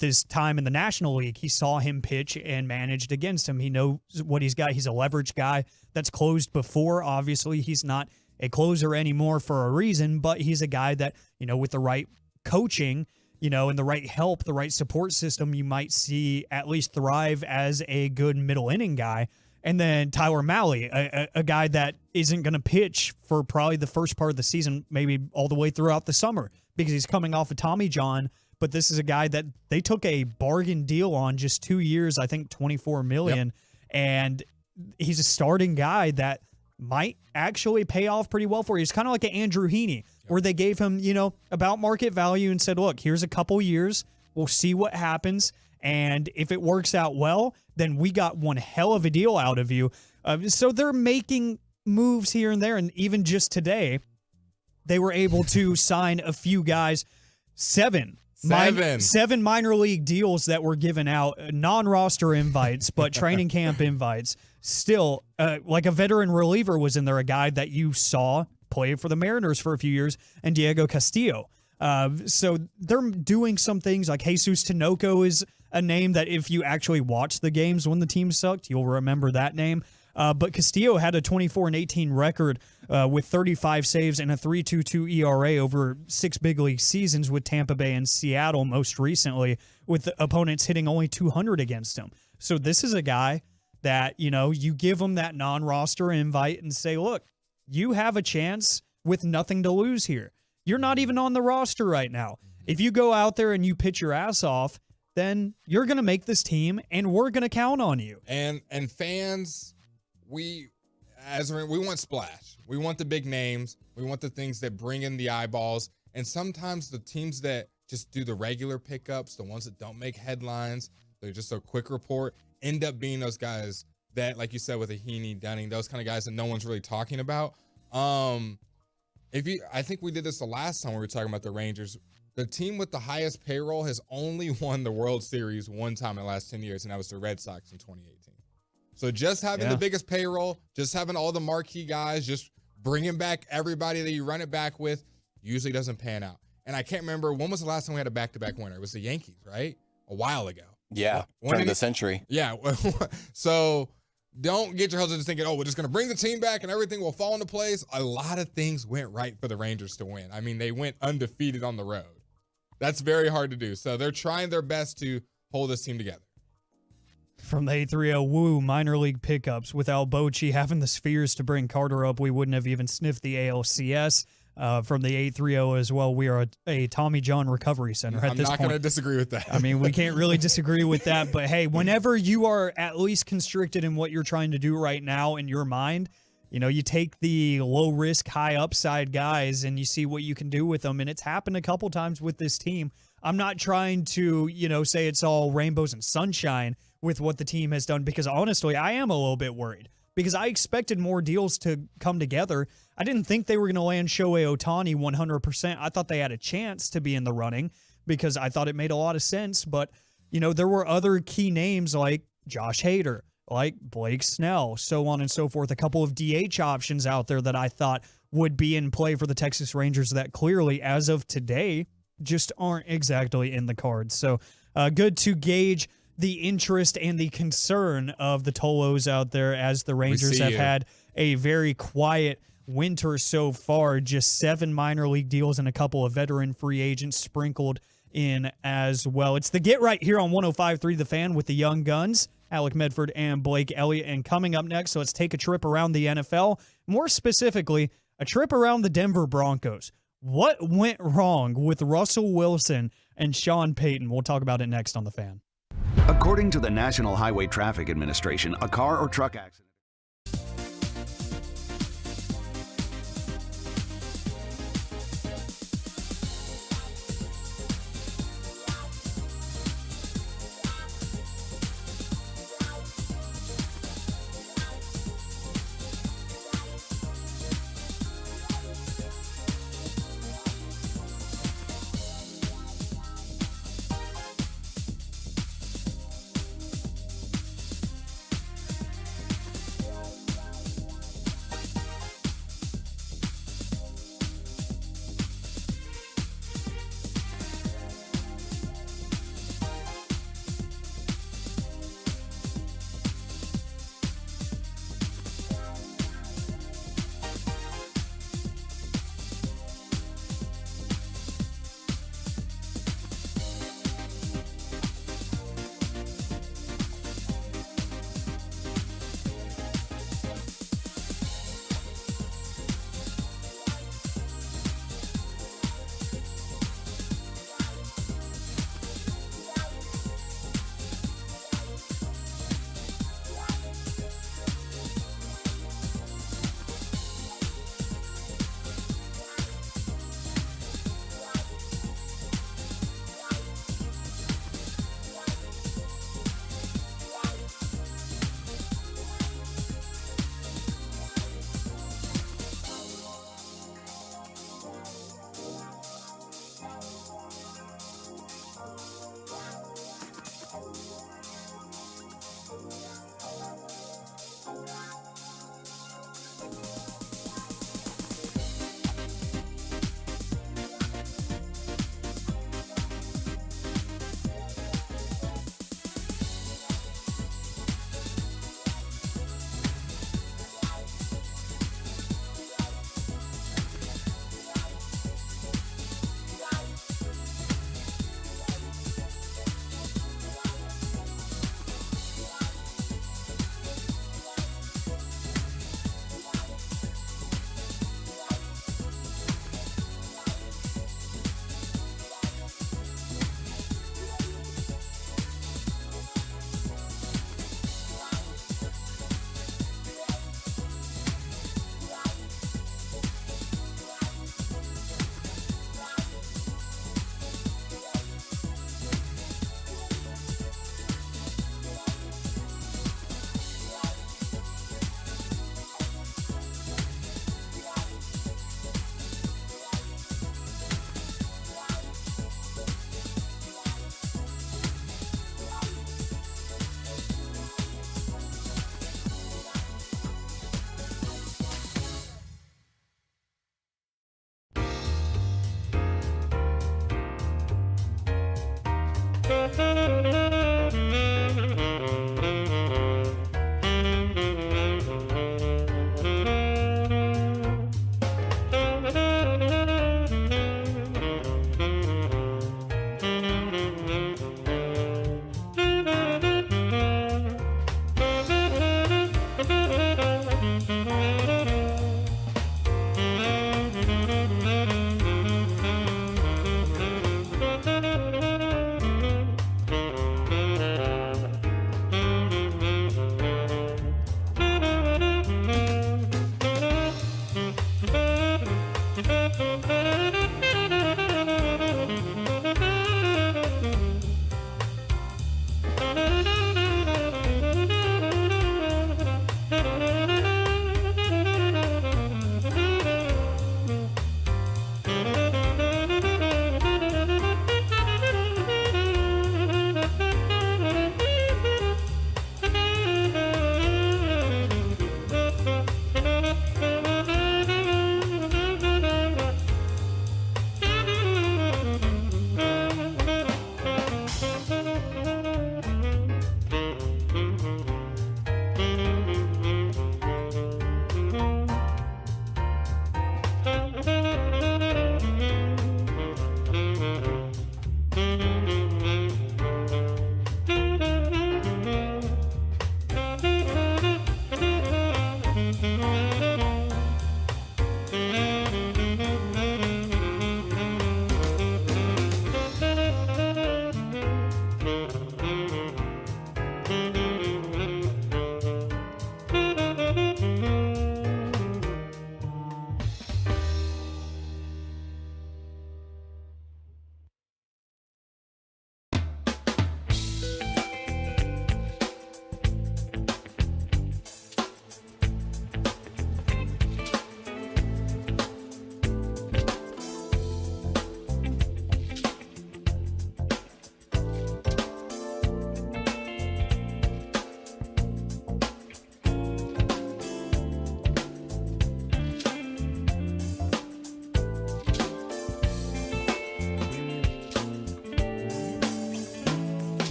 his time in the National League. He saw him pitch and managed against him. He knows what he's got. He's a leverage guy that's closed before. Obviously, he's not a closer anymore for a reason, but he's a guy that, you know, with the right coaching, you know, and the right help, the right support system, you might see at least thrive as a good middle inning guy. And then Tyler Mahle, a guy that isn't going to pitch for probably the first part of the season, maybe all the way throughout the summer, because he's coming off of Tommy John. But this is a guy that they took a bargain deal on, just 2 years, I think $24 million. Yep. And he's a starting guy that might actually pay off pretty well for you. He's kind of like an Andrew Heaney, where they gave him, you know, about market value and said, look, here's a couple years. We'll see what happens. And if it works out well, then we got one hell of a deal out of you. So they're making moves here and there. And even just today, they were able to sign a few guys, seven minor league deals that were given out, non-roster invites, but training camp invites. Still, like a veteran reliever was in there, a guy that you saw play for the Mariners for a few years, and Diego Castillo. So they're doing some things, like Jesus Tinoco is a name that if you actually watch the games when the team sucked, you'll remember that name. But Castillo had a 24-18 record with 35 saves and a 3.22 ERA over 6 big league seasons with Tampa Bay and Seattle most recently, with the opponents hitting only 200 against him. So this is a guy that, you know, you give him that non-roster invite and say, look, you have a chance with nothing to lose here. You're not even on the roster right now. If you go out there and you pitch your ass off, then you're going to make this team, and we're going to count on you. And fans, we want splash. We want the big names. We want the things that bring in the eyeballs. And sometimes the teams that just do the regular pickups, the ones that don't make headlines, they're just a quick report, end up being those guys that, like you said, with a Heaney, Dunning, those kind of guys that no one's really talking about. I think we did this the last time we were talking about the Rangers. The team with the highest payroll has only won the World Series one time in the last 10 years, and that was the Red Sox in 2018. So just having the biggest payroll, just having all the marquee guys, just bringing back everybody that you run it back with usually doesn't pan out. And I can't remember, when was the last time we had a back-to-back winner? It was the Yankees, right? A while ago. Yeah, turn of the century. Yeah. So don't get your hopes up just thinking, oh, we're just going to bring the team back and everything will fall into place. A lot of things went right for the Rangers to win. I mean, they went undefeated on the road. That's very hard to do. So they're trying their best to hold this team together. From the 830 Woo minor league pickups, without Bochy having the spheres to bring Carter up, we wouldn't have even sniffed the ALCS. From the 830 as well, we are a Tommy John recovery center at this point. I'm not going to disagree with that. I mean, we can't really disagree with that. But hey, whenever you are at least constricted in what you're trying to do right now in your mind, you know, you take the low risk, high upside guys and you see what you can do with them. And it's happened a couple times with this team. I'm not trying to, say it's all rainbows and sunshine with what the team has done, because honestly, I am a little bit worried because I expected more deals to come together. I didn't think they were going to land Shohei Ohtani 100%. I thought they had a chance to be in the running because I thought it made a lot of sense. But, there were other key names like Josh Hader, like Blake Snell, so on and so forth. A couple of DH options out there that I thought would be in play for the Texas Rangers that clearly, as of today, just aren't exactly in the cards. So good to gauge the interest and the concern of the Tolos out there, as the Rangers have had a very quiet winter so far. Just 7 minor league deals and a couple of veteran free agents sprinkled in as well. It's the Get Right here on 105.3 The Fan with the Young Guns, Alec Medford and Blake Elliott. And coming up next, so let's take a trip around the NFL, more specifically, a trip around the Denver Broncos. What went wrong with Russell Wilson and Sean Payton? We'll talk about it next on The Fan. According to the National Highway Traffic Administration, a car or truck accident.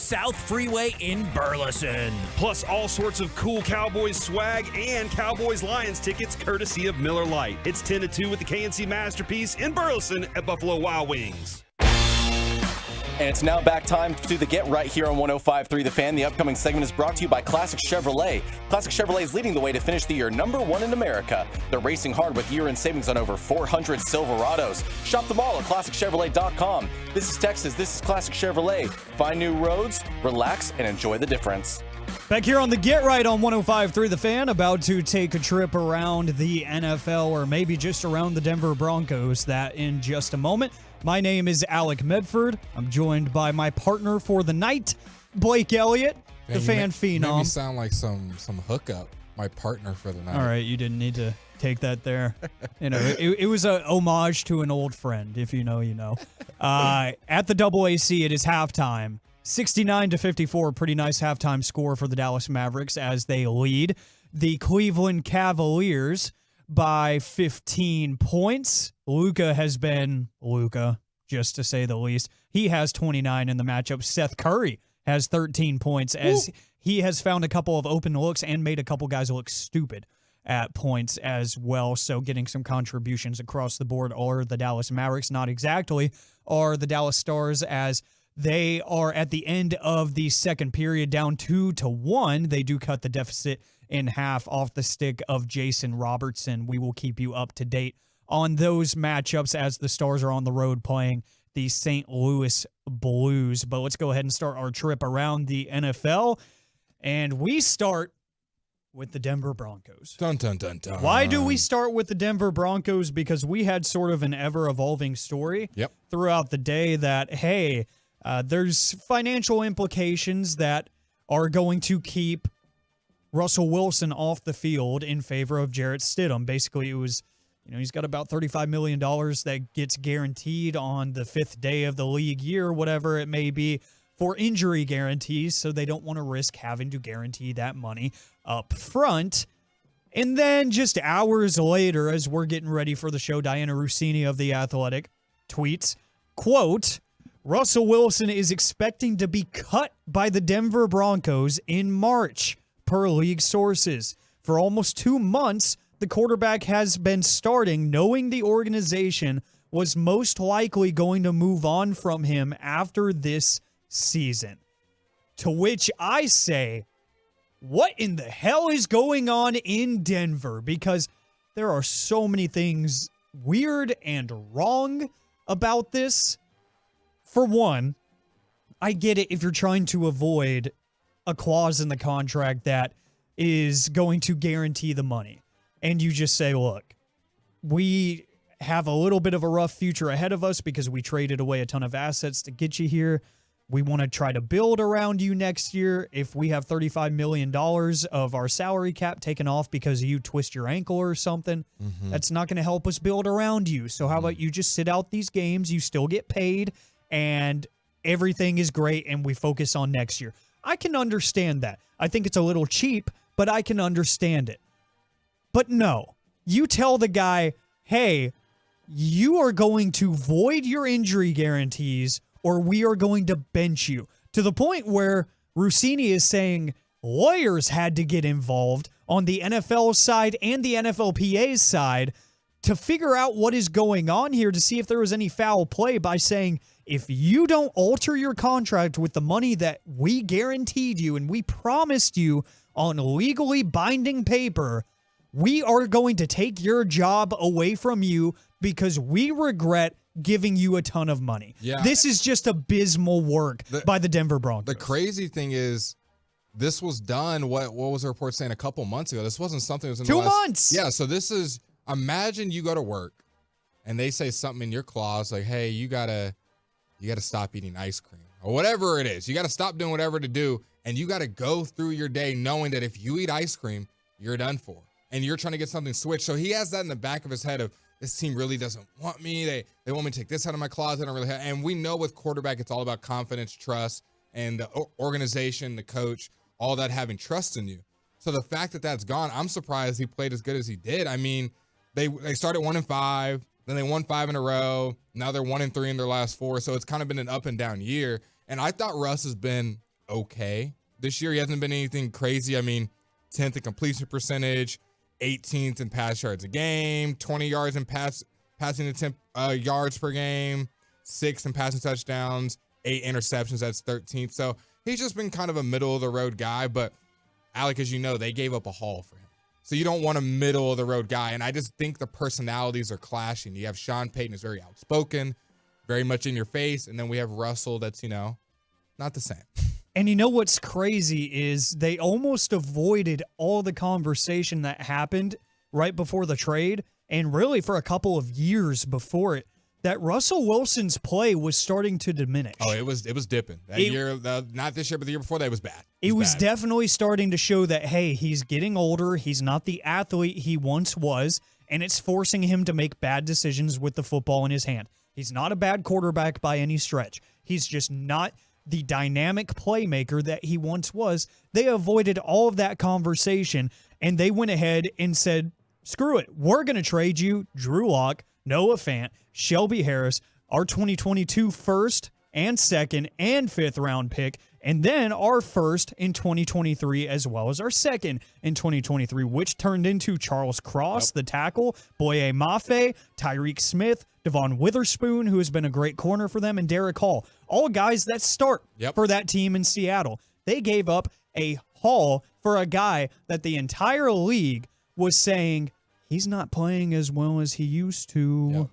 South Freeway in Burleson. Plus all sorts of cool Cowboys swag and Cowboys-Lions tickets courtesy of Miller Lite. It's 10-2 with the KNC Masterpiece in Burleson at Buffalo Wild Wings. And it's now back time to the Get Right here on 105.3 The Fan. The upcoming segment is brought to you by Classic Chevrolet. Classic Chevrolet is leading the way to finish the year #1 in America. They're racing hard with year-end savings on over 400 Silverados. Shop them all at ClassicChevrolet.com. This is Texas. This is Classic Chevrolet. Find new roads, relax, and enjoy the difference. Back here on the Get Right on 105.3 The Fan, about to take a trip around the NFL or maybe just around the Denver Broncos. That in just a moment. My name is Alec Medford. I'm joined by my partner for the night, Blake Elliott, the fan phenom. Made me sound like some hookup. My partner for the night. All right, you didn't need to take that there. You know, it was a homage to an old friend. If you know, you know. At the AAC, it is halftime. 69-54, pretty nice halftime score for the Dallas Mavericks as they lead the Cleveland Cavaliers by 15 points. Luka has been Luka, just to say the least. He has 29 in the matchup. Seth Curry has 13 points as he has found a couple of open looks and made a couple guys look stupid at points as well. So getting some contributions across the board are the Dallas Mavericks. Not exactly are the Dallas Stars, as they are at the end of the second period down 2-1. They do cut the deficit in half off the stick of Jason Robertson. We will keep you up to date on those matchups as the Stars are on the road playing the St. Louis Blues. But let's go ahead and start our trip around the NFL. And we start with the Denver Broncos. Dun, dun, dun, dun. Why do we start with the Denver Broncos? Because we had sort of an ever-evolving story throughout the day that, hey, there's financial implications that are going to keep Russell Wilson off the field in favor of Jarrett Stidham. Basically, it was, he's got about $35 million that gets guaranteed on the 5th day of the league year, whatever it may be, for injury guarantees, so they don't want to risk having to guarantee that money up front. And then just hours later, as we're getting ready for the show, Diana Rossini of The Athletic tweets, quote, Russell Wilson is expecting to be cut by the Denver Broncos in March, per league sources. For almost 2 months, the quarterback has been starting, knowing the organization was most likely going to move on from him after this season. To which I say, what in the hell is going on in Denver? Because there are so many things weird and wrong about this. For one, I get it if you're trying to avoid a clause in the contract that is going to guarantee the money. And you just say, look, we have a little bit of a rough future ahead of us because we traded away a ton of assets to get you here. We want to try to build around you next year. If we have $35 million of our salary cap taken off because you twist your ankle or something, that's not going to help us build around you. So how about you just sit out these games, you still get paid, and everything is great, and we focus on next year. I can understand that. I think it's a little cheap, but I can understand it. But no, you tell the guy, hey, you are going to void your injury guarantees or we are going to bench you. To the point where Rossini is saying lawyers had to get involved on the NFL side and the NFLPA's side to figure out what is going on here, to see if there was any foul play, by saying, if you don't alter your contract with the money that we guaranteed you and we promised you on legally binding paper, we are going to take your job away from you because we regret giving you a ton of money. Yeah. This is just abysmal work by the Denver Broncos. The crazy thing is, this was done, what was the report saying, a couple months ago? This wasn't something that was in 2 months. Yeah, so this is, imagine you go to work and they say something in your clause like, hey, you gotta stop eating ice cream or whatever it is. You gotta stop doing whatever to do, and you gotta go through your day knowing that if you eat ice cream, you're done for. And you're trying to get something switched. So he has that in the back of his head of, this team really doesn't want me. They want me to take this out of my closet. I don't really have. And we know with quarterback, it's all about confidence, trust, and the organization, the coach, all that having trust in you. So the fact that that's gone, I'm surprised he played as good as he did. I mean, they started 1-5, then they won 5 in a row. Now they're 1-3 in their last 4. So it's kind of been an up and down year. And I thought Russ has been okay this year. He hasn't been anything crazy. I mean, 10th in completion percentage, 18th in pass yards a game, 20 yards in passing attempt yards per game, 6th in passing touchdowns, 8 interceptions. That's 13th. So he's just been kind of a middle of the road guy. But Alec, as you know, they gave up a haul for him. So you don't want a middle of the road guy. And I just think the personalities are clashing. You have Sean Payton is very outspoken, very much in your face. And then we have Russell that's, not the same. And you know what's crazy is they almost avoided all the conversation that happened right before the trade, and really for a couple of years before it, that Russell Wilson's play was starting to diminish. Oh, it was dipping. That year, not this year, but the year before that, it was bad. It was definitely starting to show that, hey, he's getting older, he's not the athlete he once was, and it's forcing him to make bad decisions with the football in his hand. He's not a bad quarterback by any stretch. He's just not the dynamic playmaker that he once was. They avoided all of that conversation, and they went ahead and said, screw it. We're going to trade you Drew Lock, Noah Fant, Shelby Harris, our 2022 first and second and fifth round pick, and then our first in 2023 as well as our second in 2023, which turned into Charles Cross, the tackle, Boye Mafe, Tyreek Smith, Devon Witherspoon, who has been a great corner for them, and Derek Hall. All guys that start for that team in Seattle. They gave up a haul for a guy that the entire league was saying he's not playing as well as he used to.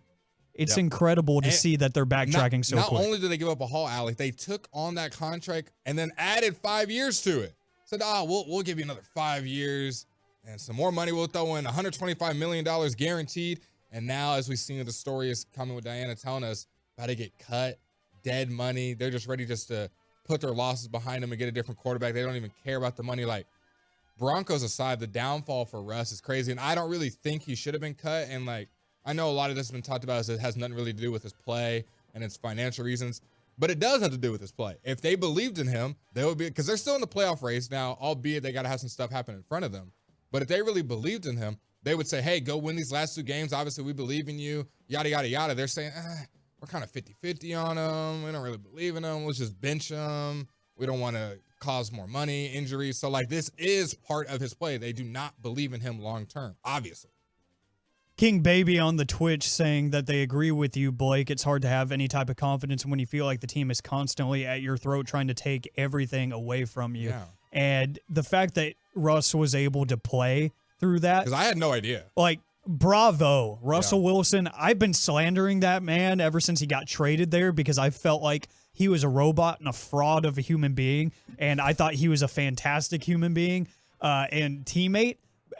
It's incredible to see that they're backtracking so quick. Not only did they give up a haul, Alec, they took on that contract and then added 5 years to it. Said, we'll give you another 5 years and some more money. We'll throw in $125 million guaranteed. And now, as we've seen, the story is coming with Diana telling us about to get cut, dead money. They're just ready to put their losses behind them and get a different quarterback. They don't even care about the money. Like, Broncos aside, the downfall for Russ is crazy. And I don't really think he should have been cut. And, I know a lot of this has been talked about as it has nothing really to do with his play and it's financial reasons, but it does have to do with his play. If they believed in him, they would be, because they're still in the playoff race now, albeit they got to have some stuff happen in front of them. But if they really believed in him, they would say, hey, go win these last 2 games. Obviously, we believe in you, yada, yada, yada. They're saying, we're kind of 50-50 on him. We don't really believe in him. Let's just bench him. We don't want to cause more money, injuries. So, this is part of his play. They do not believe in him long-term, obviously. King Baby on the Twitch saying that they agree with you, Blake. It's hard to have any type of confidence when you feel like the team is constantly at your throat trying to take everything away from you. Yeah. And the fact that Russ was able to play through that. Because I had no idea. Bravo, Russell Wilson. I've been slandering that man ever since he got traded there because I felt like he was a robot and a fraud of a human being. And I thought he was a fantastic human being and teammate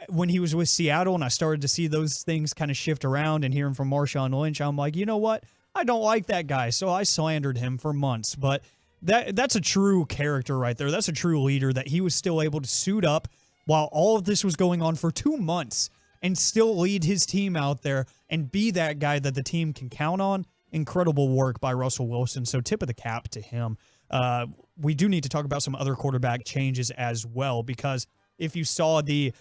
when he was with Seattle, and I started to see those things kind of shift around and hearing from Marshawn Lynch. I'm like, you know what? I don't like that guy. So I slandered him for months. But that's a true character right there. That's a true leader that he was still able to suit up while all of this was going on for 2 months and still lead his team out there and be that guy that the team can count on. Incredible work by Russell Wilson. So tip of the cap to him. We do need to talk about some other quarterback changes as well, because if you saw the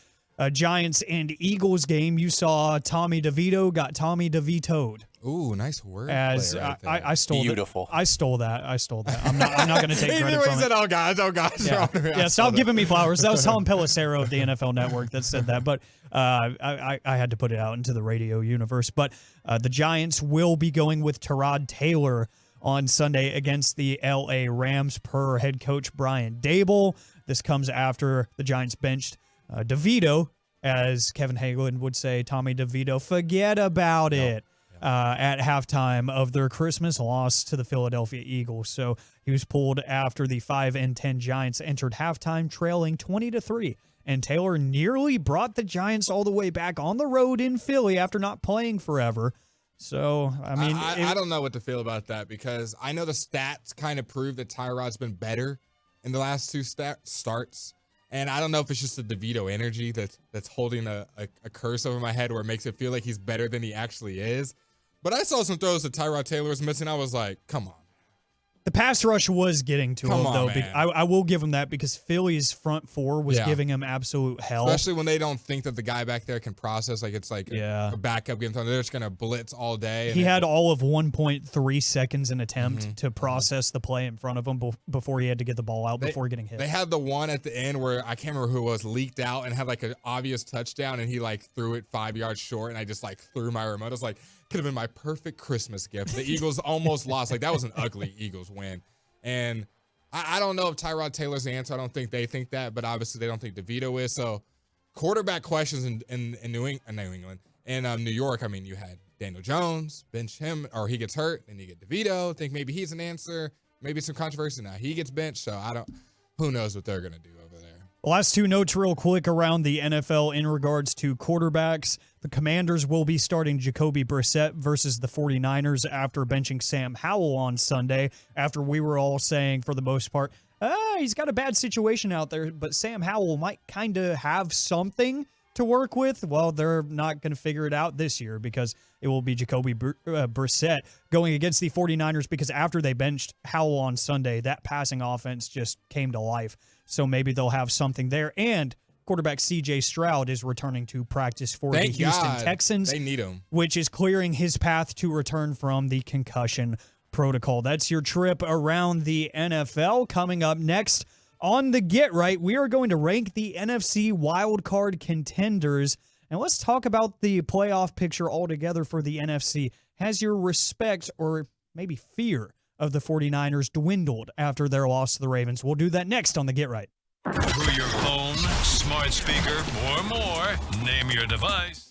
Giants and Eagles game, you saw Tommy DeVito got Tommy DeVito'd. Ooh, nice word. As I stole Beautiful. I stole that. I'm not going to take credit from it. Said, oh gosh. Yeah, stop giving me flowers. That was Tom Pelissero of the NFL Network that said that, but I had to put it out into the radio universe. But the Giants will be going with Tyrod Taylor on Sunday against the LA Rams per head coach Brian Dable. This comes after the Giants benched DeVito, as Kevin Hagelin would say, Tommy DeVito, forget about it, at halftime of their Christmas loss to the Philadelphia Eagles. So he was pulled after the 5-10 Giants entered halftime trailing 20-3. And Taylor nearly brought the Giants all the way back on the road in Philly after not playing forever. So, I mean, I don't know what to feel about that, because I know the stats kind of prove that Tyrod's been better in the last 2 starts. And I don't know if it's just the DeVito energy that's holding a curse over my head where it makes it feel like he's better than he actually is. But I saw some throws that Tyrod Taylor was missing. I was like, come on. The pass rush was getting to him, though. man. I will give him that because Philly's front four was giving him absolute hell. Especially when they don't think that the guy back there can process. Like, it's like a backup getting thrown. They're just going to blitz all day. He had all of 1.3 seconds an attempt to process the play in front of him before he had to get the ball out before getting hit. They had the one at the end where I can't remember who it was, leaked out and had like an obvious touchdown, and he like threw it 5 yards short, and I just like threw my remote. I was like, could have been my perfect Christmas gift. The Eagles almost lost. Like, that was an ugly Eagles win. And I don't know if Tyrod Taylor's the answer. I don't think they think that, but obviously they don't think DeVito is. So quarterback questions in New England and New York. I mean, you had Daniel Jones, bench him, or he gets hurt, then you get DeVito. Think maybe he's an answer. Maybe some controversy now. He gets benched, so who knows what they're gonna do over there. Last two notes real quick around the NFL in regards to quarterbacks. The Commanders will be starting Jacoby Brissett versus the 49ers after benching Sam Howell on Sunday, after we were all saying, for the most part, he's got a bad situation out there, but Sam Howell might kind of have something to work with. Well, they're not going to figure it out this year because it will be Jacoby Brissett going against the 49ers, because after they benched Howell on Sunday, that passing offense just came to life. So maybe they'll have something there. And quarterback C.J. Stroud is returning to practice for the Houston Texans. They need him. Which is clearing his path to return from the concussion protocol. That's your trip around the NFL. Coming up next on the Get Right, we are going to rank the NFC wildcard contenders. And let's talk about the playoff picture altogether for the NFC. Has your respect or maybe fear of the 49ers dwindled after their loss to the Ravens? We'll do that next on the Get Right. Through your phone, smart speaker, or more, name your device.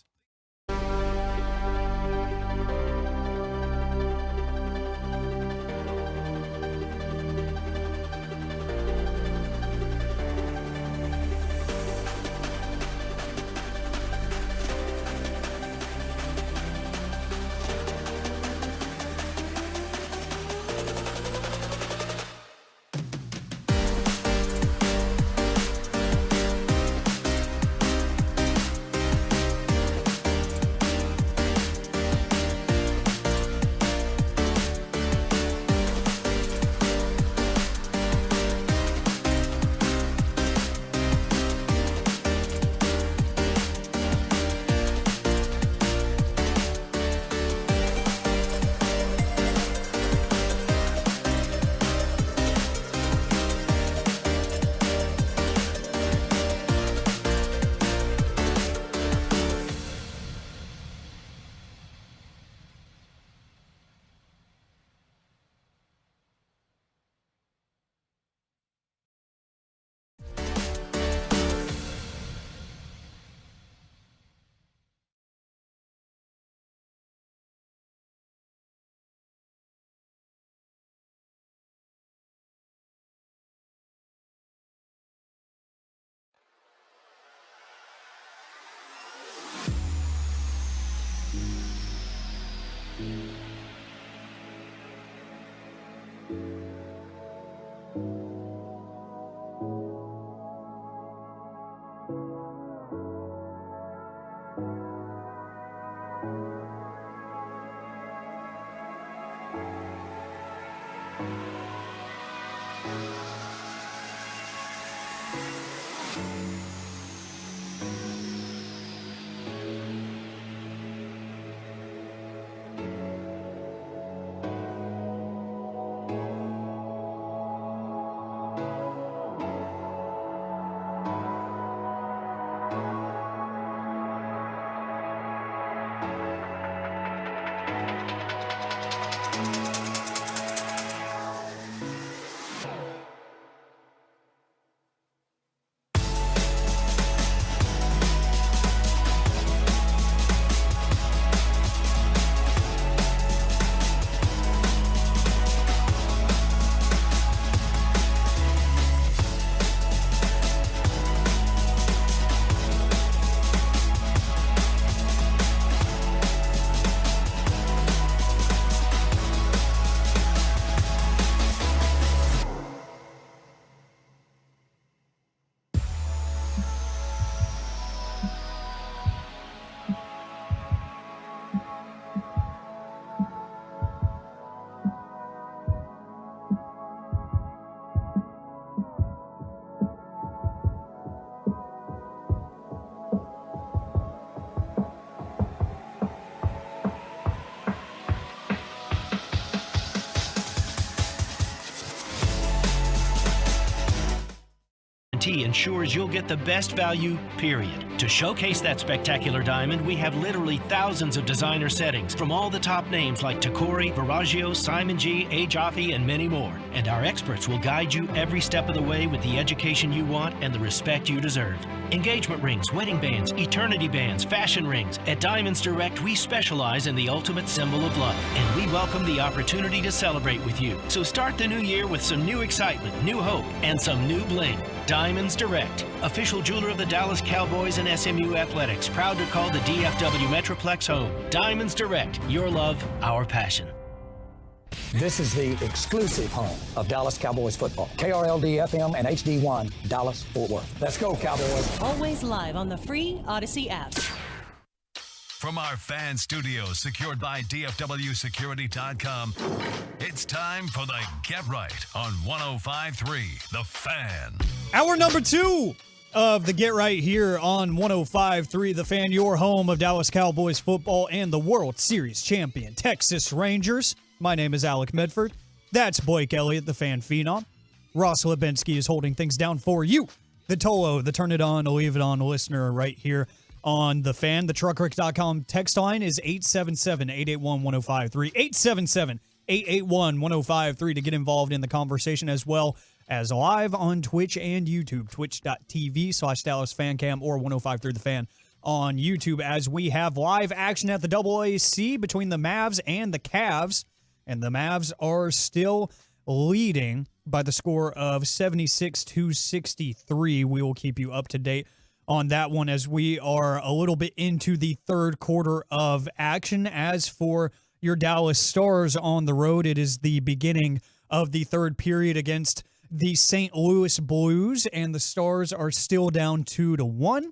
ensures you'll get the best value, period. To showcase that spectacular diamond, we have literally thousands of designer settings from all the top names like Tacori, Verragio, Simon G, A. Jaffe, and many more. And our experts will guide you every step of the way with the education you want and the respect you deserve. Engagement rings, wedding bands, eternity bands, fashion rings. At Diamonds Direct, we specialize in the ultimate symbol of love, and we welcome the opportunity to celebrate with you. So start the new year with some new excitement, new hope, and some new bling. Diamonds Direct, official jeweler of the Dallas Cowboys and SMU Athletics, proud to call the DFW Metroplex home. Diamonds Direct, your love, our passion. This is the exclusive home of Dallas Cowboys football. KRLD FM and HD1, Dallas, Fort Worth. Let's go, Cowboys. Always live on the free Odyssey app. From our fan studio secured by DFWsecurity.com, it's time for the Get Right on 105.3 The Fan. Hour number 2 of the Get Right here on 105.3 The Fan, your home of Dallas Cowboys football and the World Series champion Texas Rangers. My name is Alec Medford. That's Blake Elliott, the Fan Phenom. Ross Lebinski is holding things down for you. The Tolo, the Turn It On, Leave It On listener right here on The Fan. The truckrick.com text line is 877-881-1053. 877-881-1053 to get involved in the conversation, as well as live on Twitch and YouTube. Twitch.tv/DallasFanCam or 105.3 The Fan on YouTube, as we have live action at the AAC between the Mavs and the Cavs. And the Mavs are still leading by the score of 76-63. We will keep you up to date on that one as we are a little bit into the third quarter of action. As for your Dallas Stars on the road, it is the beginning of the third period against the St. Louis Blues, and the Stars are still down 2-1,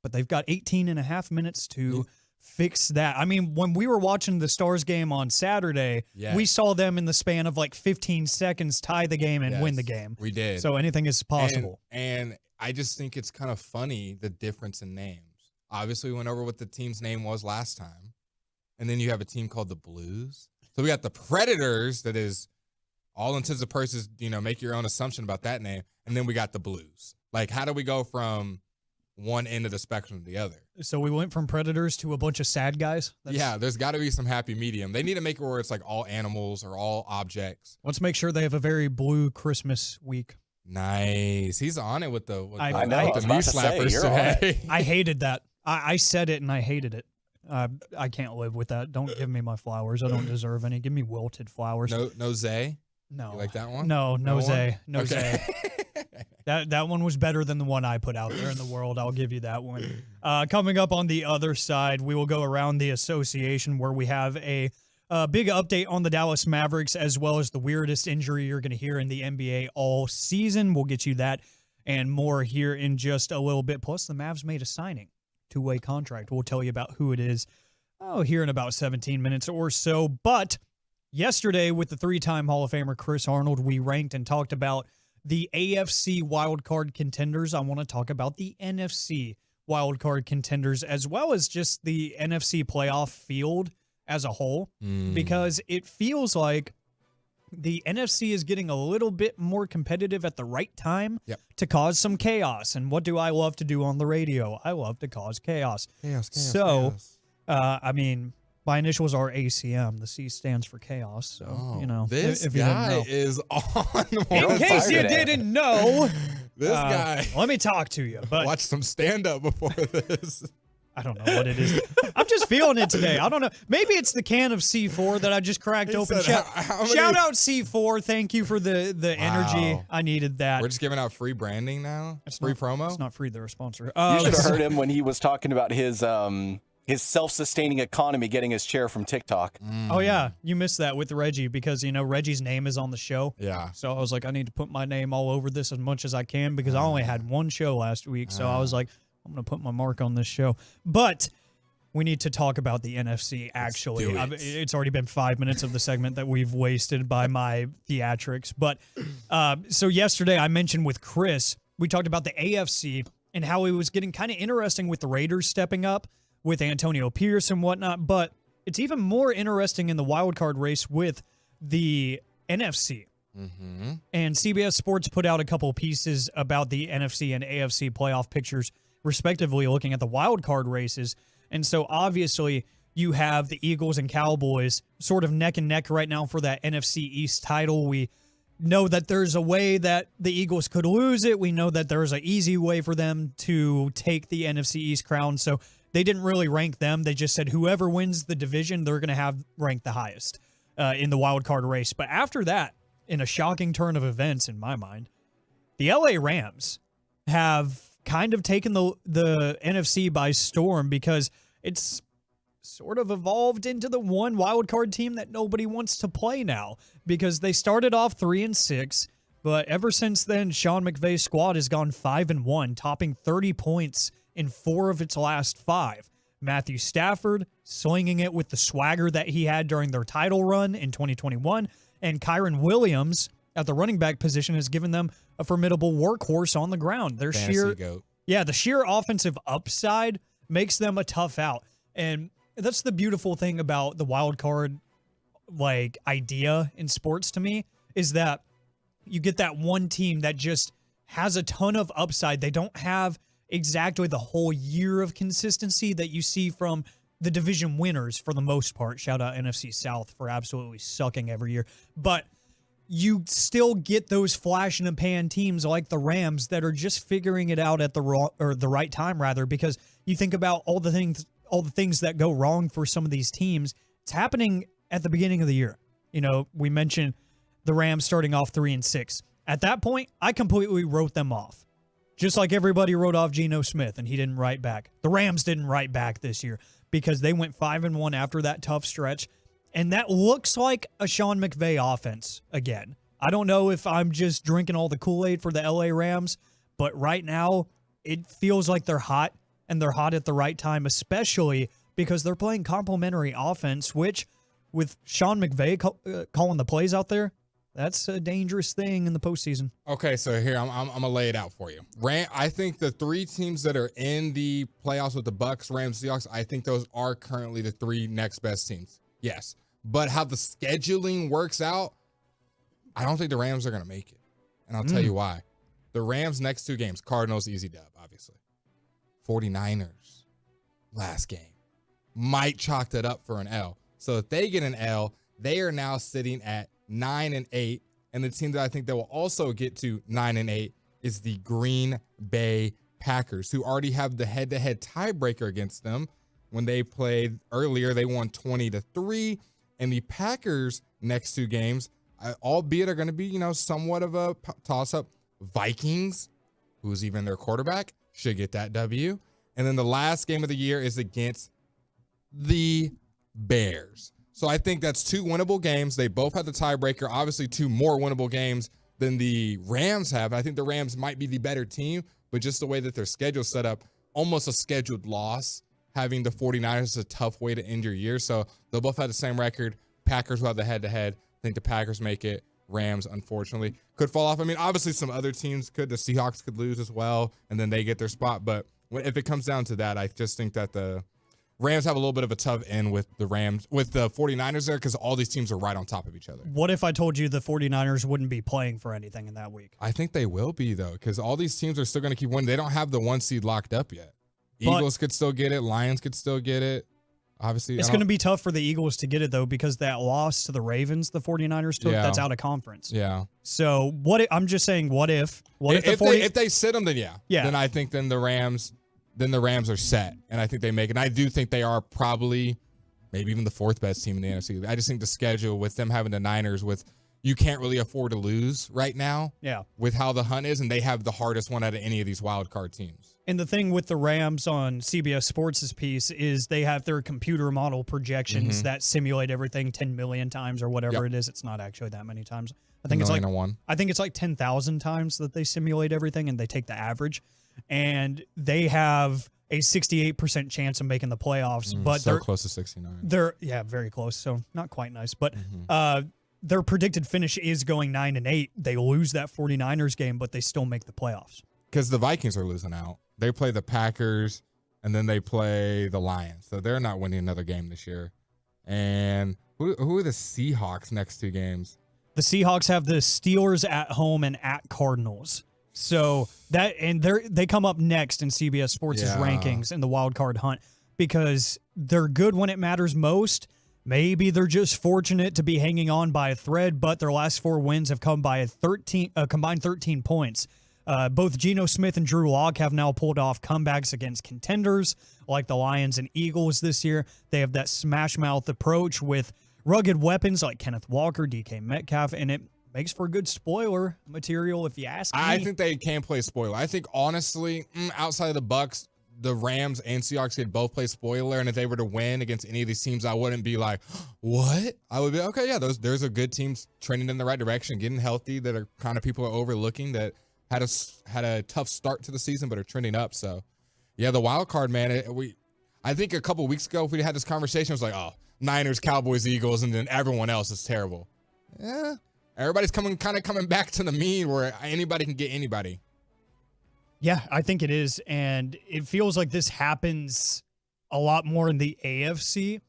but they've got 18 and a half minutes to fix that. I mean, when we were watching the Stars game on Saturday, we saw them in the span of like 15 seconds tie the game and win the game. We did. So anything is possible. And I just think it's kind of funny, the difference in names. Obviously, we went over what the team's name was last time. And then you have a team called the Blues. So we got the Predators, that is, all intents and purposes, make your own assumption about that name. And then we got the Blues. Like, how do we go from one end of the spectrum to the other? So we went from Predators to a bunch of sad guys? There's got to be some happy medium. They need to make it where it's like all animals or all objects. Let's make sure they have a very blue Christmas week. Nice. He's on it with the knee slappers today. I hated that. I said it and I hated it. I can't live with that. Don't give me my flowers. I don't deserve any. Give me wilted flowers. No Zay? No. You like that one? No Zay. No okay. Zay. That one was better than the one I put out there in the world. I'll give you that one. Coming up on the other side, we will go around the association where we have a big update on the Dallas Mavericks, as well as the weirdest injury you're going to hear in the NBA all season. We'll get you that and more here in just a little bit. Plus, the Mavs made a signing, two-way contract. We'll tell you about who it is here in about 17 minutes or so. But yesterday, with the three-time Hall of Famer Chris Arnold, we ranked and talked about the AFC wildcard contenders. I want to talk about the NFC wildcard contenders, as well as just the NFC playoff field as a whole, because it feels like the NFC is getting a little bit more competitive at the right time to cause some chaos. And what do I love to do on the radio? I love to cause chaos. Chaos. I mean, my initials are ACM. The C stands for chaos. So, this if you guy didn't know. is on. In case you didn't know, this guy. Let me talk to you. But watch some stand up before this. I don't know what it is. I'm just feeling it today. I don't know. Maybe it's the can of C4 that I just cracked open. Shout out C4. Thank you for the energy. I needed that. We're just giving out free branding now. It's free promo. It's not free. They're a sponsor. You should have heard him when he was talking about his self-sustaining economy, getting his chair from TikTok. Oh, yeah. You missed that with Reggie because, Reggie's name is on the show. Yeah. So I was like, I need to put my name all over this as much as I can because I only had one show last week. So I was like, I'm going to put my mark on this show. But we need to talk about the NFC, actually. It's already been 5 minutes of the segment that we've wasted by my theatrics. But so yesterday I mentioned with Chris, we talked about the AFC and how it was getting kind of interesting with the Raiders stepping up with Antonio Pierce and whatnot. But it's even more interesting in the wild card race with the NFC. And CBS Sports put out a couple pieces about the NFC and AFC playoff pictures, respectively, looking at the wild card races. And so obviously you have the Eagles and Cowboys sort of neck and neck right now for that NFC East title. We know that there's a way that the Eagles could lose it. We know that there's an easy way for them to take the NFC East crown. So they didn't really rank them. They just said whoever wins the division, they're going to have ranked the highest in the wild card race. But after that, in a shocking turn of events in my mind, the LA Rams have kind of taken the NFC by storm because it's sort of evolved into the one wild card team that nobody wants to play now, because they started off 3-6, but ever since then, Sean McVay's squad has gone 5-1, topping 30 points in 4 of its last 5. Matthew Stafford slinging it with the swagger that he had during their title run in 2021, and Kyron Williams at the running back position has given them a formidable workhorse on the ground. Their the sheer offensive upside makes them a tough out. And that's the beautiful thing about the wild card idea in sports to me, is that you get that one team that just has a ton of upside. They don't have exactly the whole year of consistency that you see from the division winners for the most part. Shout out NFC South for absolutely sucking every year. But you still get those flash in the pan teams like the Rams that are just figuring it out at the right time, rather, because you think about all the things that go wrong for some of these teams. It's happening at the beginning of the year. You know, we mentioned the Rams starting off 3-6. At that point, I completely wrote them off. Just like everybody wrote off Geno Smith and he didn't write back. The Rams didn't write back this year because they went 5-1 after that tough stretch. And that looks like a Sean McVay offense again. I don't know if I'm just drinking all the Kool-Aid for the LA Rams, but right now it feels like they're hot, and they're hot at the right time, especially because they're playing complementary offense, which with Sean McVay calling the plays out there, that's a dangerous thing in the postseason. Okay, so here, I'm going to lay it out for you. I think the 3 teams that are in the playoffs with the Bucks, Rams, Seahawks, I think those are currently the 3 next best teams. Yes. But how the scheduling works out, I don't think the Rams are going to make it. And I'll tell you why. The Rams' next 2 games, Cardinals, easy dub, obviously. 49ers, last game. Might chalk that up for an L. So if they get an L, they are now sitting at 9-8. And the team that I think that will also get to 9-8 is the Green Bay Packers, who already have the head-to-head tiebreaker against them. When they played earlier, they won 20-3. And the Packers' next 2 games, albeit are going to be, somewhat of a toss-up. Vikings, who's even their quarterback, should get that W. And then the last game of the year is against the Bears. So I think that's 2 winnable games. They both have the tiebreaker. Obviously, 2 more winnable games than the Rams have. I think the Rams might be the better team, but just the way that their schedule's set up, almost a scheduled loss. Having the 49ers is a tough way to end your year. So they'll both have the same record. Packers will have the head-to-head. I think the Packers make it. Rams, unfortunately, could fall off. I mean, obviously some other teams could. The Seahawks could lose as well, and then they get their spot. But if it comes down to that, I just think that the Rams have a little bit of a tough end with the 49ers there, because all these teams are right on top of each other. What if I told you the 49ers wouldn't be playing for anything in that week? I think they will be, though, because all these teams are still going to keep winning. They don't have the 1 seed locked up yet. Eagles could still get it. Lions could still get it. Obviously, it's going to be tough for the Eagles to get it, though, because that loss to the Ravens the 49ers took, that's out of conference. Yeah. So I'm just saying, what if they sit them, then then I think then the Rams are set, and I think they make it. And I do think they are probably maybe even the 4th best team in the NFC. I just think the schedule with them having the Niners, you can't really afford to lose right now. Yeah. With how the hunt is, and they have the hardest one out of any of these wild card teams. And the thing with the Rams on CBS Sports' piece is they have their computer model projections that simulate everything 10 million times or whatever it is. It's not actually that many times. I think it's like 10,000 times that they simulate everything, and they take the average. And they have a 68% chance of making the playoffs, but they're close to 69. They're very close. So not quite nice, but their predicted finish is going 9-8. They lose that 49ers game, but they still make the playoffs. Because the Vikings are losing out. They play the Packers, and then they play the Lions. So they're not winning another game this year. And who are the Seahawks next 2 games? The Seahawks have the Steelers at home and at Cardinals. So they come up next in CBS Sports' rankings in the wild card hunt because they're good when it matters most. Maybe they're just fortunate to be hanging on by a thread, but their last 4 wins have come by a combined 13 points. Both Geno Smith and Drew Lock have now pulled off comebacks against contenders like the Lions and Eagles this year. They have that smash mouth approach with rugged weapons like Kenneth Walker, DK Metcalf, and it makes for good spoiler material if you ask me. I think they can play spoiler. I think, honestly, outside of the Bucks, the Rams and Seahawks could both play spoiler, and if they were to win against any of these teams, I wouldn't be like, what? I would be, okay, yeah, there's a good teams trending in the right direction, getting healthy, that are kind of people are overlooking that had a tough start to the season but are trending up. So, yeah, the wild card, man, I think a couple weeks ago, if we had this conversation, it was like, oh, Niners, Cowboys, Eagles, and then everyone else is terrible. Yeah. Everybody's coming back to the mean where anybody can get anybody. Yeah, I think it is. And it feels like this happens a lot more in the AFC,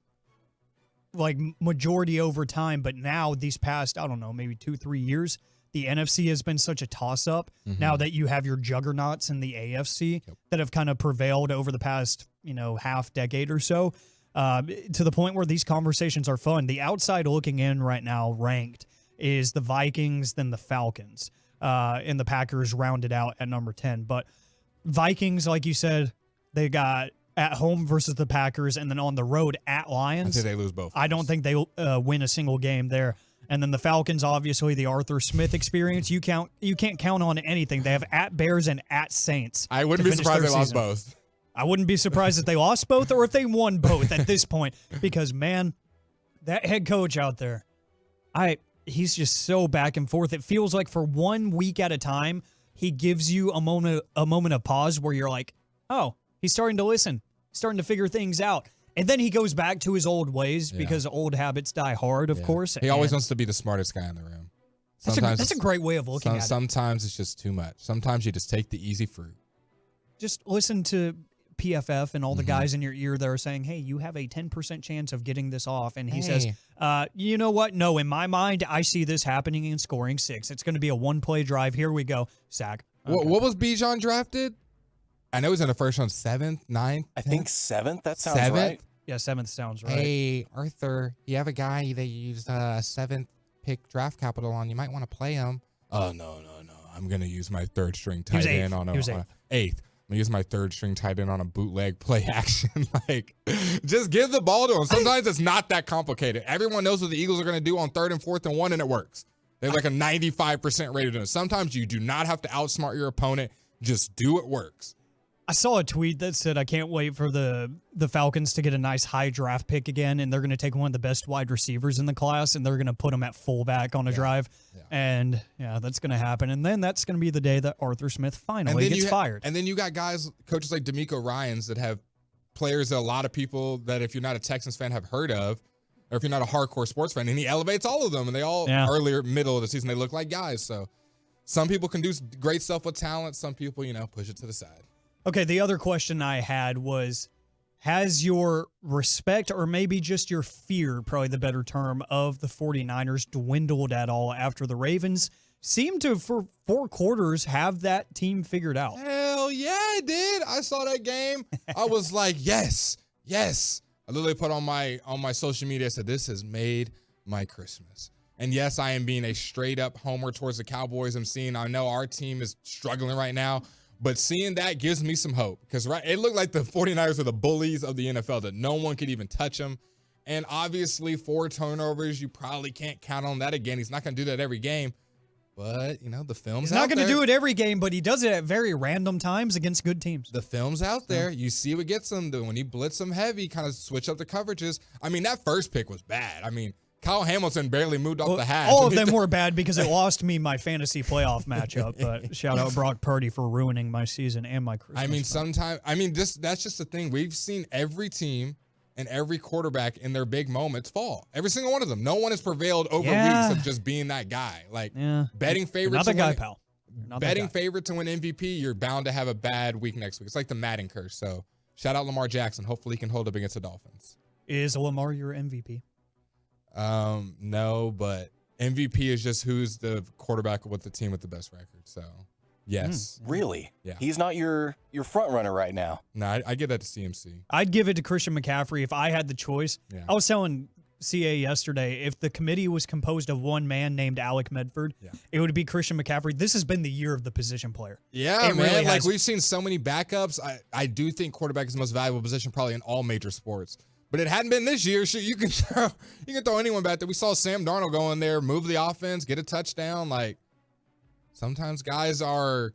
like majority over time. But now these past, I don't know, maybe 2-3 years, the NFC has been such a toss-up. Now that you have your juggernauts in the AFC that have kind of prevailed over the past, half decade or so, to the point where these conversations are fun. The outside looking in right now ranked is the Vikings, then the Falcons, and the Packers rounded out at number 10. But Vikings, like you said, they got at home versus the Packers and then on the road at Lions. I say they lose both. I don't think they win a single game there. And then the Falcons, obviously, the Arthur Smith experience. You can't count on anything. They have at Bears and at Saints. I wouldn't be surprised they lost both. I wouldn't be surprised if they lost both or if they won both at this point. Because, man, that head coach out there, he's just so back and forth. It feels like for 1 week at a time, he gives you a moment of pause where you're like, oh, he's starting to listen, starting to figure things out. And then he goes back to his old ways because old habits die hard, of course. He always wants to be the smartest guy in the room. That's a great way of looking at it. Sometimes it's just too much. Sometimes you just take the easy fruit. Just listen to PFF and all the guys in your ear that are saying, hey, you have a 10% chance of getting this off. And he says, you know what? No, in my mind, I see this happening and scoring 6. It's going to be a one-play drive. Here we go. Sack. Okay. What was Bijan drafted? I know he's in the first round, 7th, 9th. I think 7th. That sounds right. Yeah, 7th sounds right. Hey, Arthur, you have a guy that used 7th pick draft capital on. You might want to play him. Oh, no. I'm going to use my 3rd string tight end on 8th. I'm going to use my 3rd string tight end on a bootleg play action. Just give the ball to him. Sometimes it's not that complicated. Everyone knows what the Eagles are going to do on 3rd and 4th and 1, and it works. They have like a 95% rate of doing it. Sometimes you do not have to outsmart your opponent. Just do what works. I saw a tweet that said, I can't wait for the Falcons to get a nice high draft pick again, and they're going to take one of the best wide receivers in the class, and they're going to put him at fullback on a drive. Yeah. And, that's going to happen. And then that's going to be the day that Arthur Smith finally gets fired. And then you got coaches like DeMeco Ryans that have players that a lot of people that if you're not a Texans fan have heard of, or if you're not a hardcore sports fan, and he elevates all of them, and they all earlier, middle of the season, they look like guys. So some people can do great stuff with talent. Some people, push it to the side. Okay, the other question I had was, has your respect or maybe just your fear, probably the better term, of the 49ers dwindled at all after the Ravens seemed to, for 4 quarters, have that team figured out? Hell yeah, it did. I saw that game. I was like, yes. I literally put on my social media, I said, this has made my Christmas. And yes, I am being a straight up homer towards the Cowboys. I know our team is struggling right now. But seeing that gives me some hope because it looked like the 49ers are the bullies of the NFL, that no one could even touch them. And obviously 4 turnovers, you probably can't count on that again. He's not going to do that every game. But, the film's out there. He's not going to do it every game, but he does it at very random times against good teams. The film's out there. You see what gets him. When he blitz them heavy, kind of switch up the coverages. That first pick was bad. Kyle Hamilton barely moved off the hash. All of them were bad because it lost me my fantasy playoff matchup. But shout out Brock Purdy for ruining my season and my Christmas. That's just the thing. We've seen every team and every quarterback in their big moments fall. Every single one of them. No one has prevailed over weeks of just being that guy. Betting favorite. Not the guy, pal. Betting favorite to win MVP, you're bound to have a bad week next week. It's like the Madden curse. So shout out Lamar Jackson. Hopefully he can hold up against the Dolphins. Is Lamar your MVP? No, but MVP is just who's the quarterback with the team with the best record. So, yes. Really? Yeah. He's not your front runner right now. No, I give that to CMC. I'd give it to Christian McCaffrey if I had the choice. Yeah. I was telling CA yesterday, if the committee was composed of one man named Alec Medford, it would be Christian McCaffrey. This has been the year of the position player. Yeah, It man. really Like, has. we've seen so many backups. I do think quarterback is the most valuable position probably in all major sports. But it hadn't been this year. Shit, you can throw anyone back there. We saw Sam Darnold go in there, move the offense, get a touchdown. Like, sometimes guys are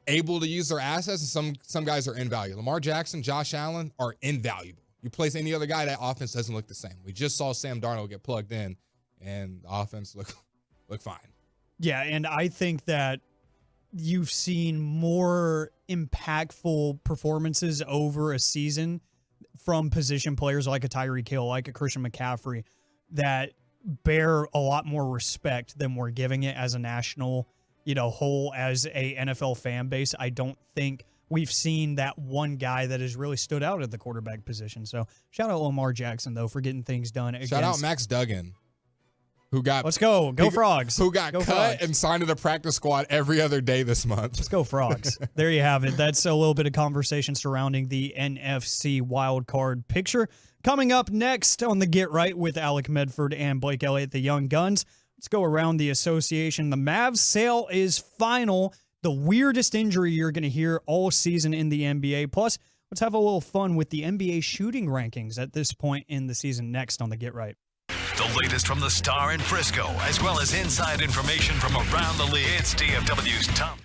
able to use their assets, and some guys are invaluable. Lamar Jackson, Josh Allen are invaluable. You place any other guy, that offense doesn't look the same. We just saw Sam Darnold get plugged in, and the offense look fine. Yeah, and I think that you've seen more impactful performances over a season from position players like a Tyreek Hill, like a Christian McCaffrey, that bear a lot more respect than we're giving it as a national, whole, as a NFL fan base. I don't think we've seen that one guy that has really stood out at the quarterback position. So shout out Lamar Jackson, though, for getting things done. Shout out Max Duggan, who got Let's go Frogs, who got Go cut Frogs. and signed to the practice squad every other day this month. Let's go Frogs. There you have it. That's a little bit of conversation surrounding the NFC wildcard picture. Coming up next on the Get Right with Alec Medford and Blake Elliott, the Young Guns. Let's go around the association. The Mavs sale is final. The weirdest injury you're going to hear all season in the NBA. Plus, let's have a little fun with the NBA shooting rankings at this point in the season next on the Get Right. The latest from the Star in Frisco, as well as inside information from around the league. It's DFW's Top.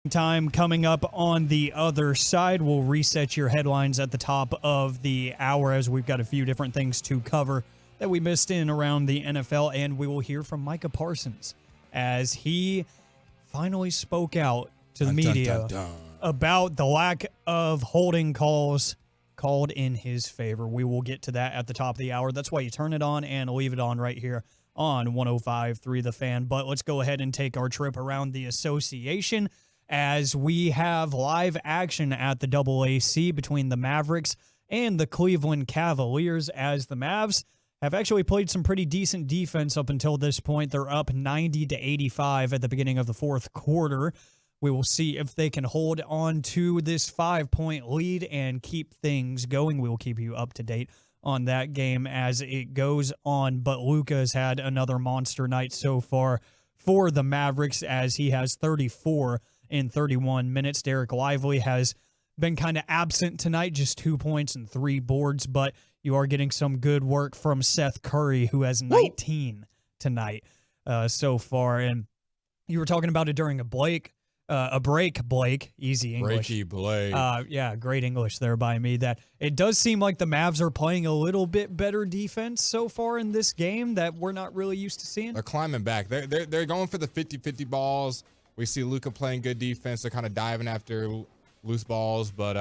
Time coming up on the other side. We'll reset your headlines at the top of the hour as we've got a few different things to cover that we missed in around the NFL, and we will hear from Micah Parsons as he finally spoke out to the media about the lack of holding calls called in his favor. We will get to that at the top of the hour. That's why you turn it on and leave it on right here on 105.3 The Fan. But let's go ahead and take our trip around the association as we have live action at the AAC between the Mavericks and the Cleveland Cavaliers, as the Mavs have actually played some pretty decent defense up until this point. They're up 90-85 at the beginning of the fourth quarter. We will see if they can hold on to this 5-point lead and keep things going. We will keep you up to date on that game as it goes on. But Luka has had another monster night so far for the Mavericks as he has 34 in 31 minutes. Derek Lively has been kind of absent tonight, just 2 points and 3 boards, but you are getting some good work from Seth Curry, who has 19 tonight so far. And you were talking about it during a break, Blake. Easy English. Breaky Blake. Yeah, great English there by me. That it does seem like the Mavs are playing a little bit better defense so far in this game that we're not really used to seeing. They're climbing back. They're going for the 50-50 balls. We see Luka playing good defense. They're kind of diving after loose balls, but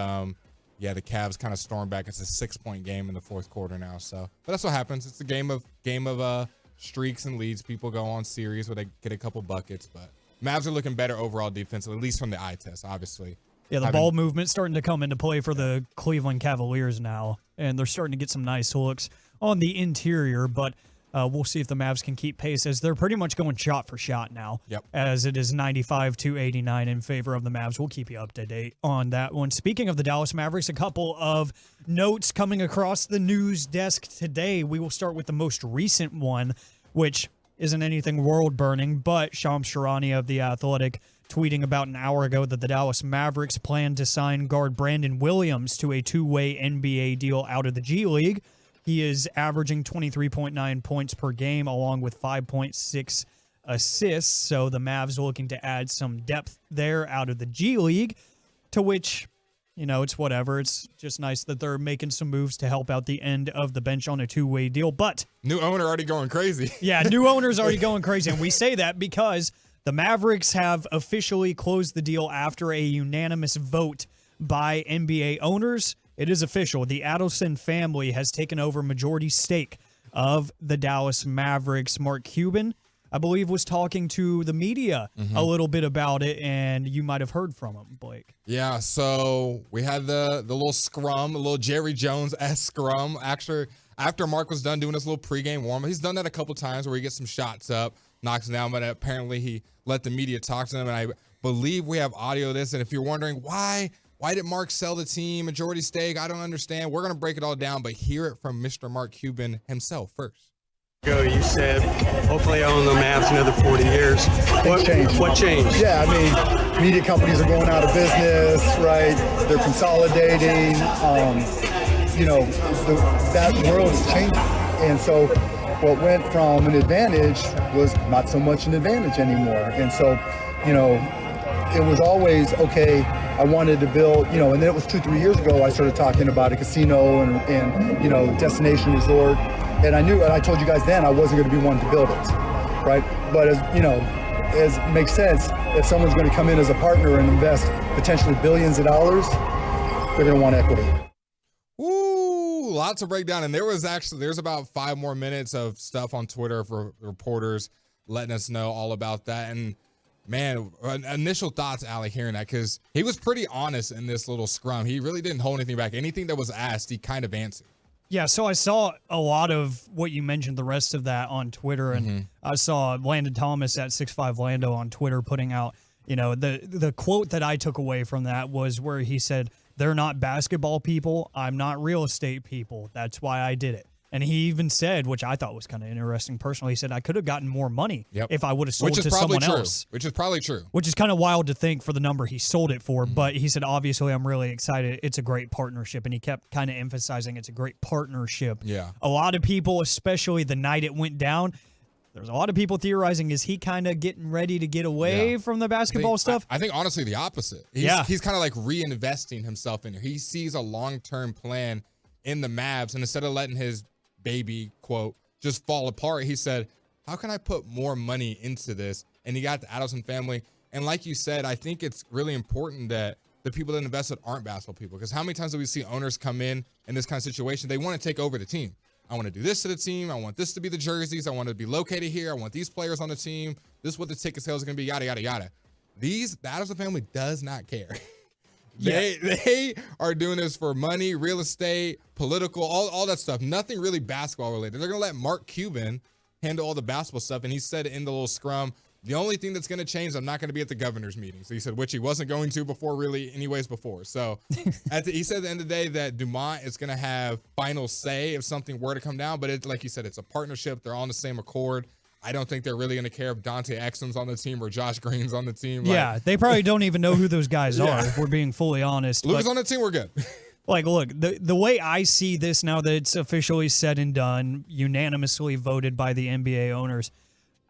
yeah, the Cavs kind of storm back. It's a 6-point game in the fourth quarter now. So, but that's what happens. It's a game of streaks and leads. People go on series where they get a couple buckets, but Mavs are looking better overall defensive, at least from the eye test, obviously. Yeah, the ball movement's starting to come into play for the Cleveland Cavaliers now, and they're starting to get some nice looks on the interior, but we'll see if the Mavs can keep pace as they're pretty much going shot for shot now. Yep. As it is 95-89 in favor of the Mavs. We'll keep you up to date on that one. Speaking of the Dallas Mavericks, a couple of notes coming across the news desk today. We will start with the most recent one, which isn't anything world-burning, but Shams Charania of The Athletic tweeting about an hour ago that the Dallas Mavericks plan to sign guard Brandon Williams to a two-way NBA deal out of the G League. He is averaging 23.9 points per game along with 5.6 assists. So the Mavs are looking to add some depth there out of the G League, to which it's whatever. It's just nice that they're making some moves to help out the end of the bench on a two-way deal. But new owner already going crazy. Yeah, new owner's already going crazy. And we say that because the Mavericks have officially closed the deal after a unanimous vote by NBA owners. It is official. The Adelson family has taken over majority stake of the Dallas Mavericks. Mark Cuban, I believe, was talking to the media a little bit about it, and you might have heard from him, Blake. Yeah, so we had the little scrum, the little Jerry Jones-esque scrum. After Mark was done doing his little pregame warm-up, he's done that a couple times where he gets some shots up, knocks them down, but apparently he let the media talk to him, and I believe we have audio of this. And if you're wondering why did Mark sell the team, majority stake, I don't understand. We're going to break it all down, but hear it from Mr. Mark Cuban himself first. You said, hopefully I own the Mavs another 40 years. What changed? Yeah, I mean, media companies are going out of business, right? They're consolidating. That world is changing. And so what went from an advantage was not so much an advantage anymore. And so, it was always, okay, I wanted to build, and then it was 2-3 years ago, I started talking about a casino and destination resort. And I told you guys then I wasn't going to be one to build it, right? But as it makes sense, if someone's going to come in as a partner and invest potentially billions of dollars, they're going to want equity. Ooh, lots to break down. And there's about 5 more minutes of stuff on Twitter for reporters letting us know all about that. And man, initial thoughts, Allie, hearing that, because he was pretty honest in this little scrum. He really didn't hold anything back. Anything that was asked, he kind of answered. Yeah, so I saw a lot of what you mentioned, the rest of that on Twitter, and I saw Landon Thomas at 6'5 Lando on Twitter putting out, the quote that I took away from that was where he said, "They're not basketball people. I'm not real estate people. That's why I did it." And he even said, which I thought was kind of interesting personally, he said, I could have gotten more money if I would have sold it to someone else. Which is probably true. Which is kind of wild to think for the number he sold it for. But he said, obviously, I'm really excited. It's a great partnership. And he kept kind of emphasizing it's a great partnership. Yeah. A lot of people, especially the night it went down, there's a lot of people theorizing, is he kind of getting ready to get away from the basketball stuff? I think, honestly, the opposite. He's kind of like reinvesting himself in here. He sees a long-term plan in the Mavs, and instead of letting his baby, quote, just fall apart, he said, how can I put more money into this? And he got the Adelson family. And like you said, I think it's really important that the people that invested aren't basketball people, because how many times do we see owners come in this kind of situation? They want to take over the team. I want to do this to the team. I want this to be the jerseys. I want to be located here. I want these players on the team. This is what the ticket sales are going to be, yada, yada, yada. The Adelson family does not care. They are doing this for money, real estate, political, all that stuff. Nothing really basketball related. They're going to let Mark Cuban handle all the basketball stuff. And he said in the little scrum, the only thing that's going to change, I'm not going to be at the governor's meeting. So he said, which he wasn't going to before, really, anyways, before. So he said at the end of the day that Dumont is going to have final say if something were to come down. But like you said, it's a partnership. They're all on the same accord. I don't think they're really going to care if Dante Exum's on the team or Josh Green's on the team. Yeah, they probably don't even know who those guys are, if we're being fully honest. Luka's on the team, we're good. Look, the way I see this now that it's officially said and done, unanimously voted by the NBA owners,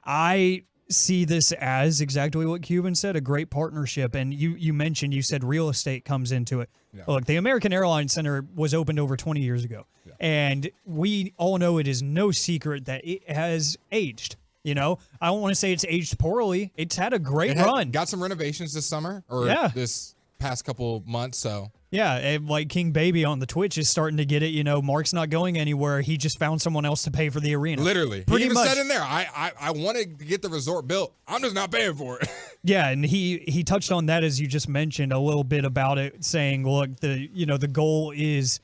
I see this as exactly what Cuban said, a great partnership. And you said real estate comes into it. Yeah. Look, the American Airlines Center was opened over 20 years ago. Yeah. And we all know it is no secret that it has aged. I don't want to say it's aged poorly. It's had a great run. Got some renovations this summer or this past couple months. So yeah, and like King Baby on the Twitch is starting to get it. Mark's not going anywhere. He just found someone else to pay for the arena. Literally, pretty he even much said in there, I wanted to get the resort built. I'm just not paying for it. Yeah, and he touched on that, as you just mentioned, a little bit about it, saying, look, the goal is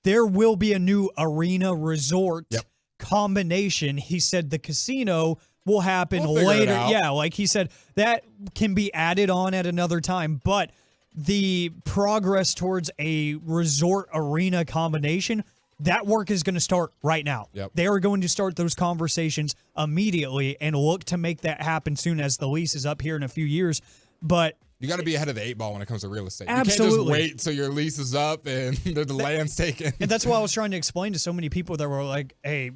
there will be a new arena resort. Yep. Combination. He said the casino will happen later. Yeah, like he said, that can be added on at another time, but the progress towards a resort arena combination, that work is going to start right now. Yep. They are going to start those conversations immediately and look to make that happen soon as the lease is up here in a few years. But You got to be ahead of the 8 ball when it comes to real estate. Absolutely. You can't just wait till your lease is up and the land's taken. And that's why I was trying to explain to so many people that were like, hey,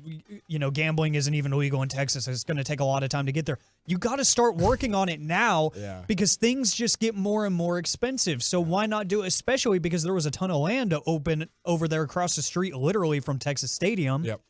gambling isn't even illegal in Texas. It's going to take a lot of time to get there. You got to start working on it now because things just get more and more expensive. So why not do it, especially because there was a ton of land to open over there across the street, literally from Texas Stadium. Yep.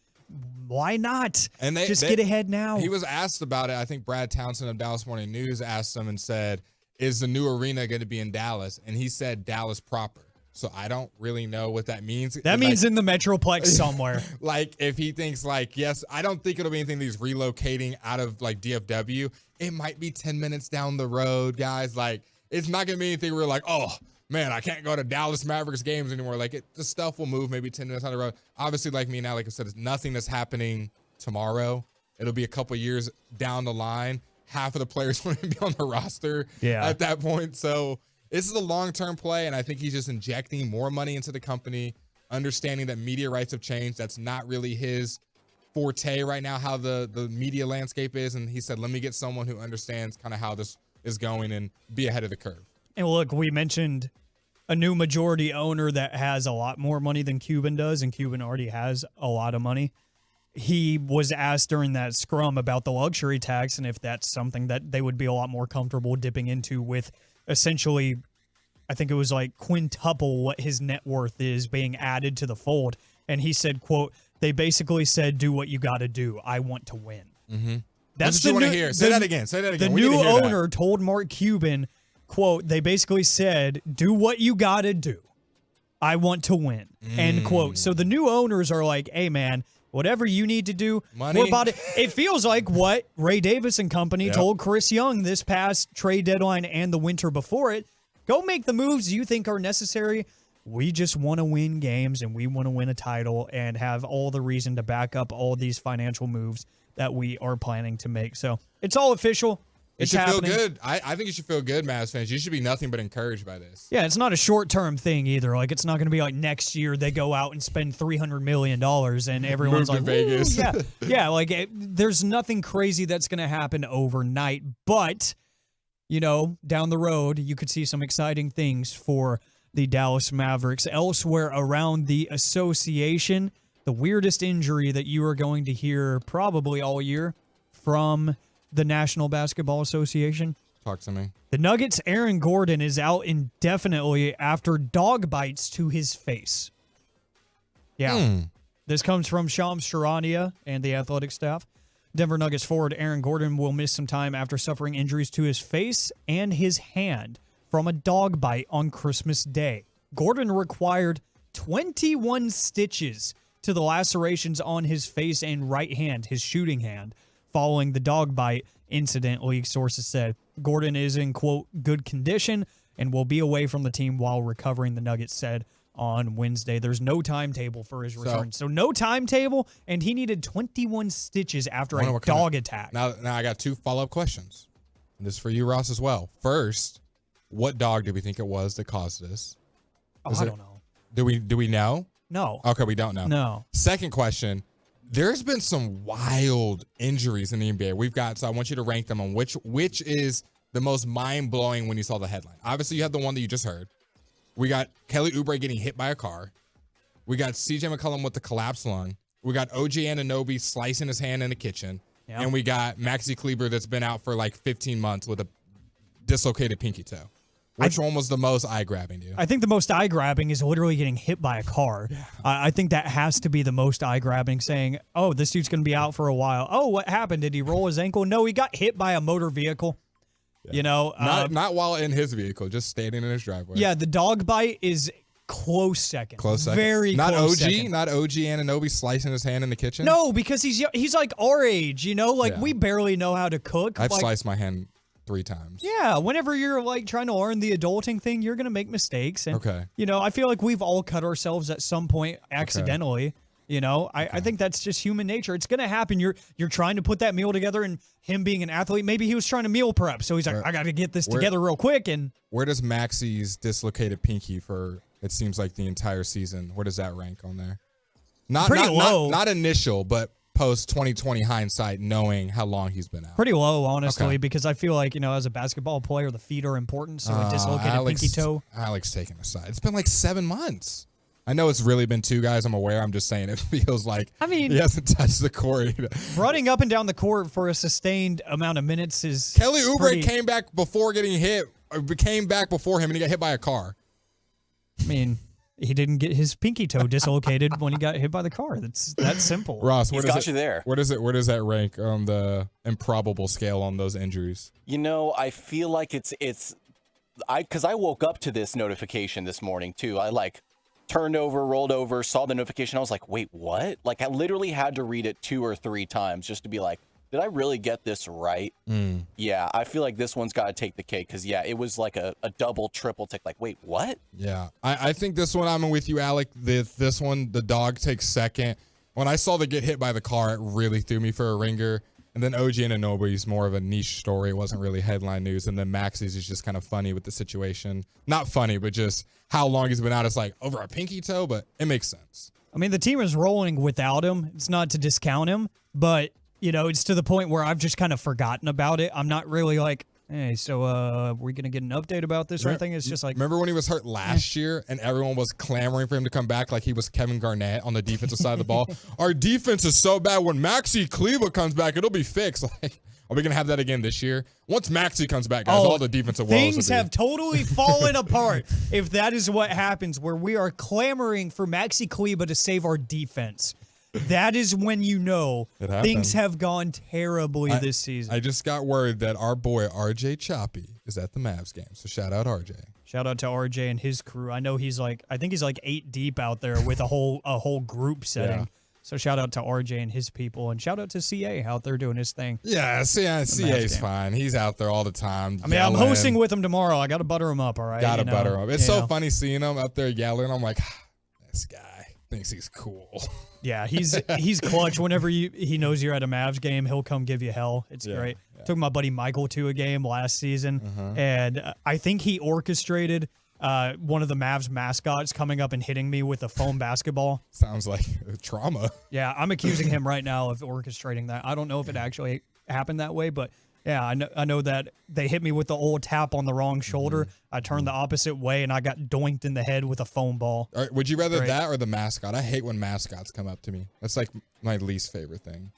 Why not? And just get ahead now. He was asked about it. I think Brad Townsend of Dallas Morning News asked him and said, is the new arena going to be in Dallas? And he said Dallas proper. So I don't really know what that means. That means in the Metroplex somewhere. Like if he thinks like, yes, I don't think it'll be anything that he's relocating out of like DFW. It might be 10 minutes down the road, guys. Like it's not going to be anything where we're like, oh, man, I can't go to Dallas Mavericks games anymore. Like the stuff will move maybe 10 minutes down the road. Obviously, like me now, like I said, it's nothing that's happening tomorrow. It'll be a couple years down the line. Half of the players want to be on the roster at that point. So this is a long-term play, and I think he's just injecting more money into the company, understanding that media rights have changed. That's not really his forte right now, how the media landscape is. And he said, let me get someone who understands kind of how this is going and be ahead of the curve. And look, we mentioned a new majority owner that has a lot more money than Cuban does, and Cuban already has a lot of money. He was asked during that scrum about the luxury tax and if that's something that they would be a lot more comfortable dipping into with essentially, I think it was like quintuple what his net worth is being added to the fold. And he said, quote, they basically said, do what you got to do. I want to win. Mm-hmm. That's what you want to hear. Say that again. Say that again. The new owner told Mark Cuban, quote, they basically said, do what you got to do. I want to win. End quote. So the new owners are like, hey, man, whatever you need to do, money. We're about it. It feels like what Ray Davis and company told Chris Young this past trade deadline and the winter before it. Go make the moves you think are necessary. We just want to win games and we want to win a title and have all the reason to back up all these financial moves that we are planning to make. So it's all official. It should feel good. I think you should feel good, Mavs fans. You should be nothing but encouraged by this. Yeah, it's not a short-term thing either. Like, it's not going to be like next year they go out and spend $300 million and everyone's Move to like, Vegas. Yeah, like there's nothing crazy that's going to happen overnight. But, down the road, you could see some exciting things for the Dallas Mavericks. Elsewhere around the association, the weirdest injury that you are going to hear probably all year from the National Basketball Association. Talk to me. The Nuggets' Aaron Gordon is out indefinitely after dog bites to his face. Yeah. This comes from Shams Charania and the athletic staff. Denver Nuggets forward Aaron Gordon will miss some time after suffering injuries to his face and his hand from a dog bite on Christmas Day. Gordon required 21 stitches to the lacerations on his face and right hand, his shooting hand, following the dog bite incident, league sources said. Gordon is in, quote, good condition and will be away from the team while recovering, the Nuggets said on Wednesday. There's no timetable for his return. So no timetable, and he needed 21 stitches after a dog attack. Now I got 2 follow-up questions. And this is for you, Ross, as well. First, what dog do we think it was that caused this? I don't know. Do we know? No. Okay, we don't know. No. Second question. There's been some wild injuries in the NBA. So I want you to rank them on which is the most mind-blowing when you saw the headline. Obviously, you have the one that you just heard. We got Kelly Oubre getting hit by a car. We got CJ McCollum with the collapsed lung. We got OG Anunoby slicing his hand in the kitchen. Yep. And we got Maxi Kleber that's been out for like 15 months with a dislocated pinky toe. Which one was the most eye-grabbing to you? I think the most eye-grabbing is literally getting hit by a car. Yeah. I think that has to be the most eye-grabbing, saying, oh, this dude's going to be out for a while. Oh, what happened? Did he roll his ankle? No, he got hit by a motor vehicle. Yeah. Not while in his vehicle, just standing in his driveway. Yeah, the dog bite is close second. Very not close OG, second. Not OG Anunoby slicing his hand in the kitchen? No, because he's like our age, we barely know how to cook. I've sliced my hand 3 times. Yeah, whenever you're like trying to learn the adulting thing, you're going to make mistakes. And, I feel like we've all cut ourselves at some point accidentally. I think that's just human nature. It's going to happen. You're trying to put that meal together, and him being an athlete, maybe he was trying to meal prep. So he's like, I got to get this together real quick. And where does Maxi's dislocated pinky for, it seems like the entire season, where does that rank on there? Pretty low. Not initial, but post 2020 hindsight, knowing how long he's been out? Pretty low, honestly, Okay. because I feel like, as a basketball player, the feet are important. So a dislocated pinky toe. Alex taking a side. It's been like 7 months. I know it's really been 2 guys. I'm aware. I'm just saying it feels like he hasn't touched the court. Running up and down the court for a sustained amount of minutes is Kelly Oubre came back before getting hit. Came back before him, and he got hit by a car. I mean, he didn't get his pinky toe dislocated when he got hit by the car. That's that simple. Ross, He's got you there. Where does that rank on the improbable scale on those injuries? I feel like because I woke up to this notification this morning too. I turned over, rolled over, saw the notification. I was like, wait, what? I literally had to read it 2 or 3 times just to be like, did I really get this right? Yeah, I feel like this one's got to take the cake because, it was like a double, triple tick. Wait, what? Yeah, I think this one, I'm with you, Alec. This one, the dog takes second. When I saw the get hit by the car, it really threw me for a ringer. And then OG Anunoby's more of a niche story. It wasn't really headline news. And then Maxey's is just kind of funny with the situation. Not funny, but just how long he's been out. It's like over a pinky toe, but it makes sense. I mean, the team is rolling without him. It's not to discount him, but, it's to the point where I've just kind of forgotten about it. I'm not really like, hey, so we're going to get an update about this or anything? It's just like... Remember when he was hurt last year and everyone was clamoring for him to come back like he was Kevin Garnett on the defensive side of the ball? Our defense is so bad. When Maxey Kleber comes back, it'll be fixed. Are we going to have that again this year? Once Maxey comes back, guys, all the defensive woes things have totally fallen apart if that is what happens, where we are clamoring for Maxey Kleber to save our defense. That is when things have gone terribly this season. I just got word that our boy RJ Choppy is at the Mavs game. So shout out RJ. Shout out to RJ and his crew. I know I think he's 8 deep out there with a whole group setting. Yeah. So shout out to RJ and his people, and shout out to CA out there doing his thing. Yeah, CA's fine. He's out there all the time. I mean, I'm hosting with him tomorrow. I got to butter him up, all right? Gotta butter him up. It's so funny seeing him up there yelling. I'm like, this guy thinks he's cool. Yeah, he's clutch. Whenever he knows you're at a Mavs game, he'll come give you hell. It's great. Yeah. Took my buddy Michael to a game last season, and I think he orchestrated one of the Mavs mascots coming up and hitting me with a foam basketball. Sounds like trauma. Yeah, I'm accusing him right now of orchestrating that. I don't know if it actually happened that way, but yeah, I know that they hit me with the old tap on the wrong shoulder. I turned the opposite way, and I got doinked in the head with a foam ball. All right, would you rather that or the mascot? I hate when mascots come up to me. That's like my least favorite thing.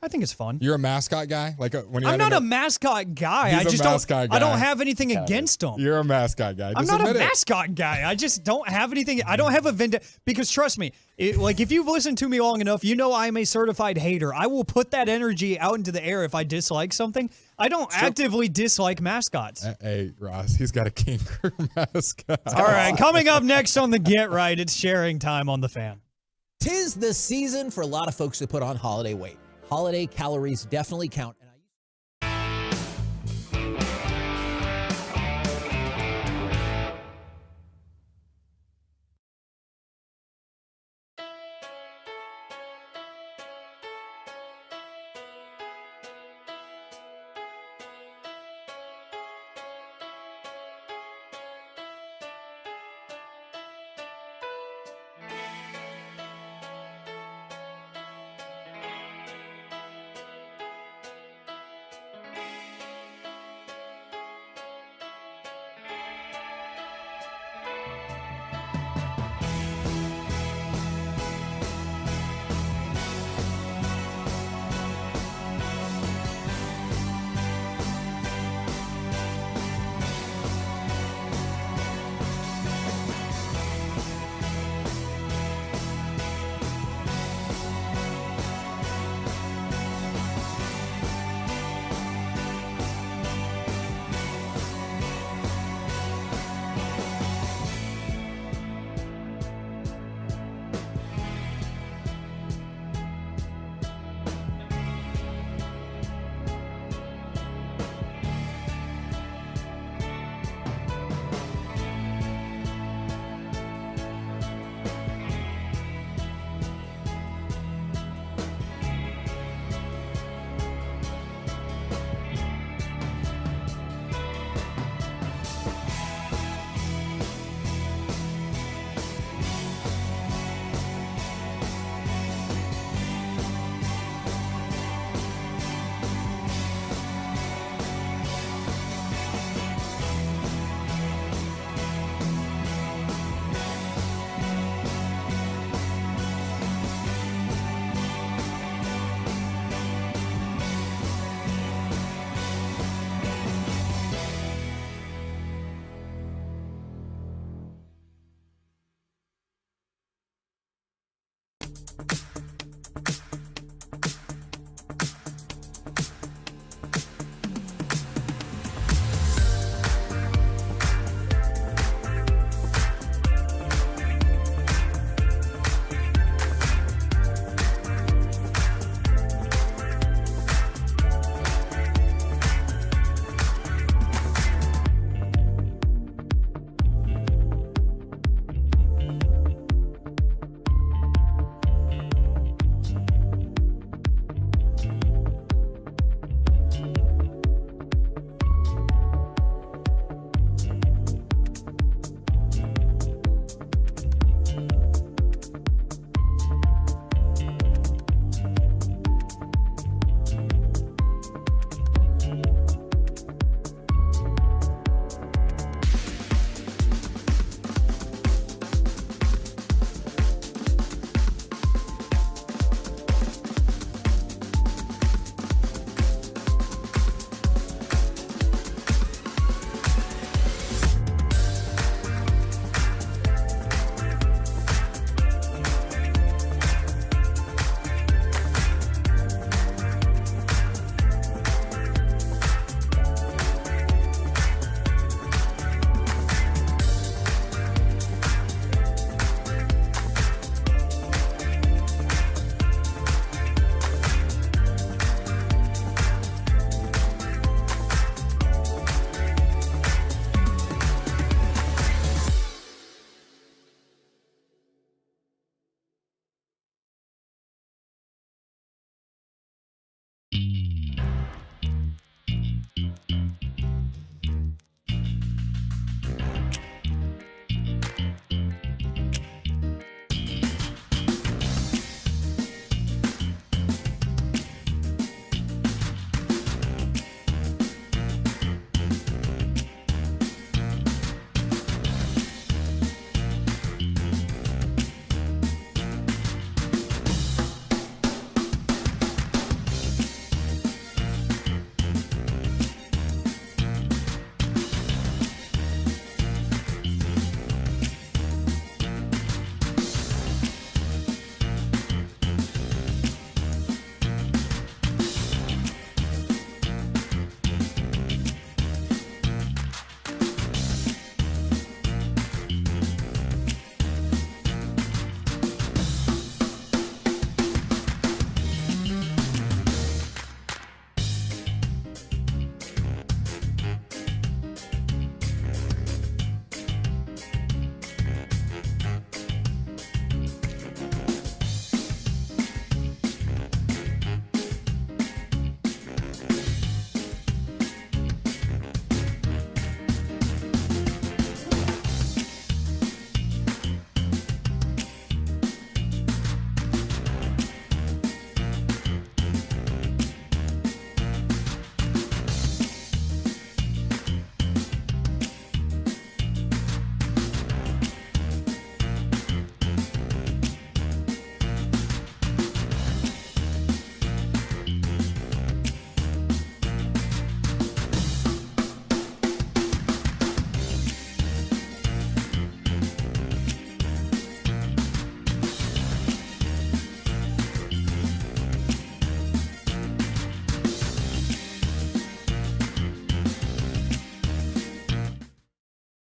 I think it's fun. You're a mascot guy? I'm not a mascot guy. I don't have anything against them. You're a mascot guy. I'm not a mascot guy. I just don't have anything. I don't have a vendetta. Because trust me, if you've listened to me long enough, I'm a certified hater. I will put that energy out into the air if I dislike something. I don't actively dislike mascots. Hey, Ross, he's got a king mascot. All right, coming up next on the Get Right, it's sharing time on the Fan. 'Tis the season for a lot of folks to put on holiday weight. Holiday calories definitely count.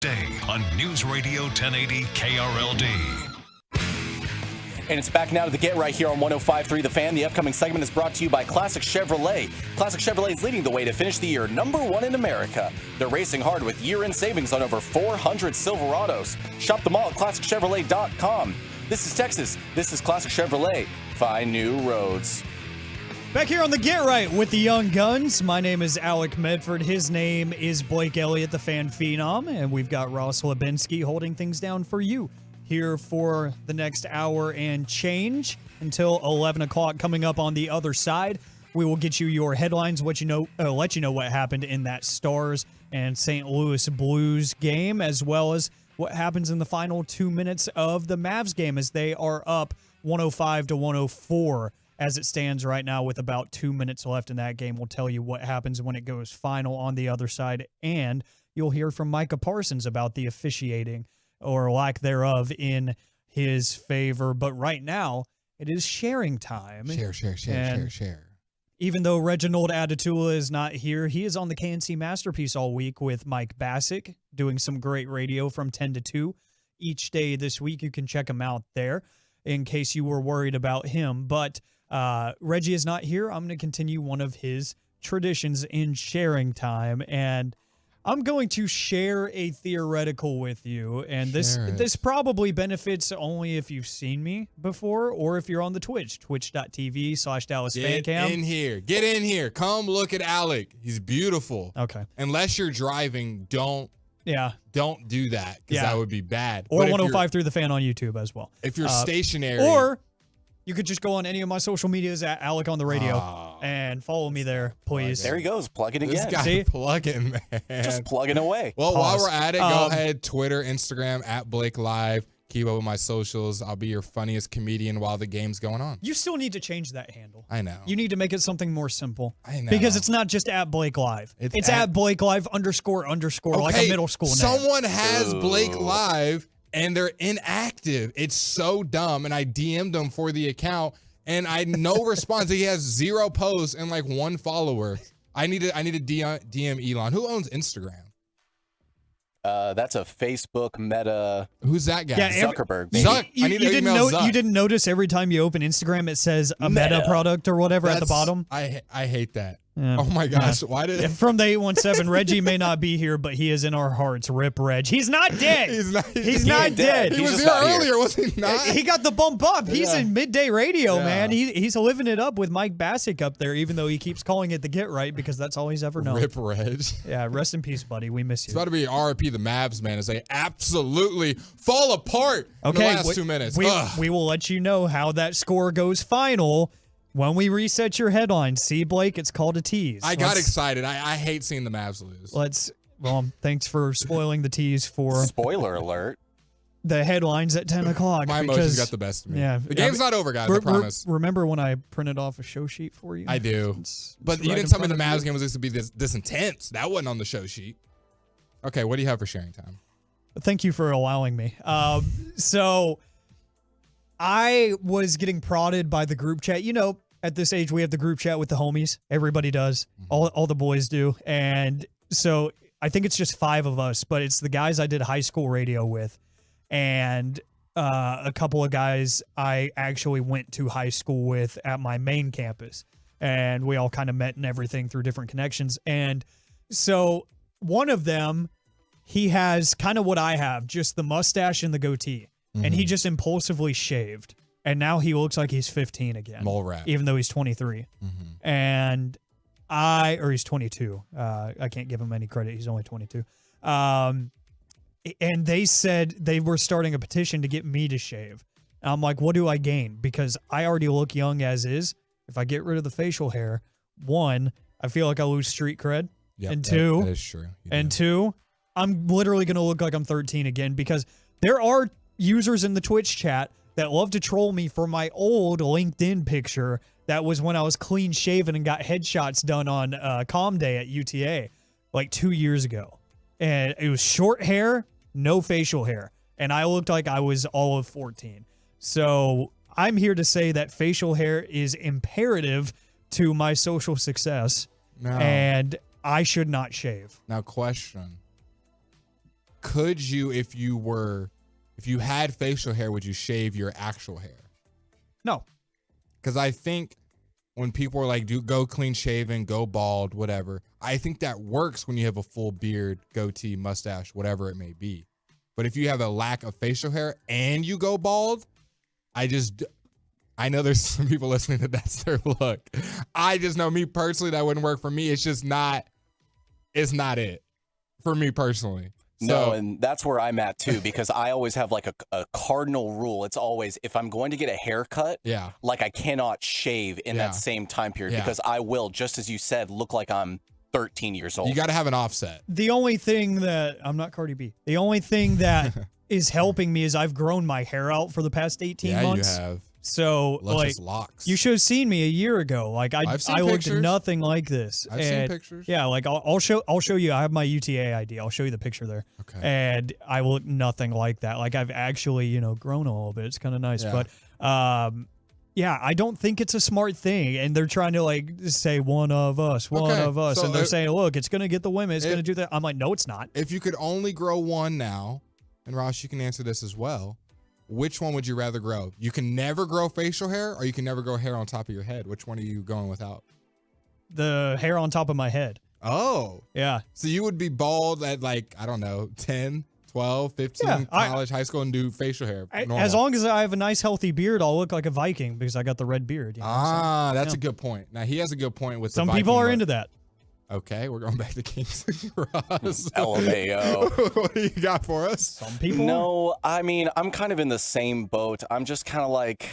weekday on News Radio 1080 KRLD. And it's back now to the Get Right here on 105.3 The Fan. The upcoming segment is brought to you by Classic Chevrolet. Classic Chevrolet is leading the way to finish the year #1 in America. They're racing hard with year-end savings on over 400 Silverados. Shop them all at ClassicChevrolet.com. This is Texas. This is Classic Chevrolet. Find new roads. Back here on the Get Right with the Young Guns. My name is Alec Medford. His name is Blake Elliott, the fan phenom. And we've got Ross Lebinsky holding things down for you here for the next hour and change until 11 o'clock. Coming up on the other side, we will get you your headlines, let you know what happened in that Stars and St. Louis Blues game, as well as what happens in the final 2 minutes of the Mavs game as they are up 105-104 as it stands right now with about 2 minutes left in that game. We'll tell you what happens when it goes final on the other side, and you'll hear from Micah Parsons about the officiating or lack thereof in his favor. But right now, it is sharing time. Share. Even though Reginald Adatula is not here, he is on the KNC Masterpiece all week with Mike Bassick, doing some great radio from 10 to 2 each day this week. You can check him out there in case you were worried about him. But Reggie is not here. I'm going to continue one of his traditions in sharing time, and I'm going to share a theoretical with you, and this probably benefits only if you've seen me before or if you're on the twitch.tv/DallasFanCam. Get in here. Come look at Alec. He's beautiful. Okay. Unless you're driving, don't do that because that would be bad. Or 105.3 The Fan on YouTube as well. If you're stationary. Or you could just go on any of my social medias at Alec on the radio and follow me there, please. There he goes, plugging again. This guy plugging, man. Just plugging away. Well, while we're at it, go ahead, Twitter, Instagram, at Blake Live. Keep up with my socials. I'll be your funniest comedian while the game's going on. You still need to change that handle. I know. You need to make it something more simple. I know. Because it's not just at Blake Live. It's at Blake Live _ like a middle school name. Someone has Blake Live and they're inactive. It's so dumb. And I DM'd him for the account and I no response. He has 0 posts and like 1 follower. I need to DM Elon. Who owns Instagram? That's a Facebook Meta. Who's that guy? Yeah, Zuckerberg. You didn't notice every time you open Instagram, it says a Meta product or whatever at the bottom? I hate that. Yeah. Oh my gosh. Why did From the 817, Reggie may not be here, but he is in our hearts. Rip Reg. He's not dead. He's not dead. He was here earlier, was he not? He got the bump up. He's in midday radio, man. He's living it up with Mike Bassick up there, even though he keeps calling it the Get Right because that's all he's ever known. Rip Reg. Yeah, rest in peace, buddy. We miss you. It's about to be RIP the Mavs, man, as they absolutely fall apart in the last 2 minutes. We will let you know how that score goes final when we reset your headline. See, Blake, it's called a tease. I got excited. I hate seeing the Mavs lose. Thanks for spoiling the tease for... Spoiler alert. The headlines at 10 o'clock. My emotions got the best of me. Yeah. The game's not over, guys, I promise. Remember when I printed off a show sheet for you? I do. But you didn't tell me the Mavs game was going to be this intense. That wasn't on the show sheet. Okay, what do you have for sharing time? Thank you for allowing me. So I was getting prodded by the group chat. You know, at this age, we have the group chat with the homies. Everybody does. All the boys do. And so I think it's just 5 of us, but it's the guys I did high school radio with and a couple of guys I actually went to high school with at my main campus. And we all kind of met and everything through different connections. And so one of them, he has kind of what I have, just the mustache and the goatee. And he just impulsively shaved. And now he looks like he's 15 again. Mole rat. Even though he's 23. And he's 22. I can't give him any credit. He's only 22. And they said they were starting a petition to get me to shave. And I'm like, what do I gain? Because I already look young as is. If I get rid of the facial hair, 1, I feel like I lose street cred. Yep, and 2, that is true. And 2, I'm literally going to look like I'm 13 again because there are users in the Twitch chat that love to troll me for my old LinkedIn picture. That was when I was clean shaven and got headshots done on Com Day at UTA like 2 years ago. And it was short hair, no facial hair. And I looked like I was all of 14. So I'm here to say that facial hair is imperative to my social success. And I should not shave. Now, question. could you, if you had facial hair, would you shave your actual hair? No. Because I think when people are like, go clean shaven, go bald, whatever, I think that works when you have a full beard, goatee, mustache, whatever it may be. But if you have a lack of facial hair and you go bald, I know there's some people listening that's their look. I just know, me personally, that wouldn't work for me. It's just not it for me personally. No, and that's where I'm at too, because I always have like a cardinal rule. It's always, if I'm going to get a haircut, like I cannot shave in that same time period, because I will, just as you said, look like I'm 13 years old. You got to have an offset. The only thing that, I'm not Cardi B, the only thing that is helping me is I've grown my hair out for the past 18 months. Yeah, you have. So, luscious locks. You should have seen me a year ago. Like I looked nothing like this. I've seen pictures. Yeah, like I'll show you. I have my UTA ID. I'll show you the picture there. Okay. And I look nothing like that. Like I've actually, grown a little bit. It's kind of nice. Yeah. But yeah, I don't think it's a smart thing. And they're trying to like say one of us. So and they're saying, look, it's gonna get the women. It's gonna do that. I'm like, no, it's not. If you could only grow one now, and Ross, you can answer this as well. Which one would you rather grow? You can never grow facial hair, or you can never grow hair on top of your head. Which one are you going without? The hair on top of my head. Oh. Yeah. So you would be bald at like, I don't know, 10, 12, 15, college, high school, and do facial hair. As long as I have a nice, healthy beard, I'll look like a Viking because I got the red beard. That's a good point. Now, he has a good point with some the Viking people are look. into that. Okay, we're going back to Kings. Ross. LMAO. What do you got for us? Some people. No, I mean, I'm kind of in the same boat. I'm just kind of like,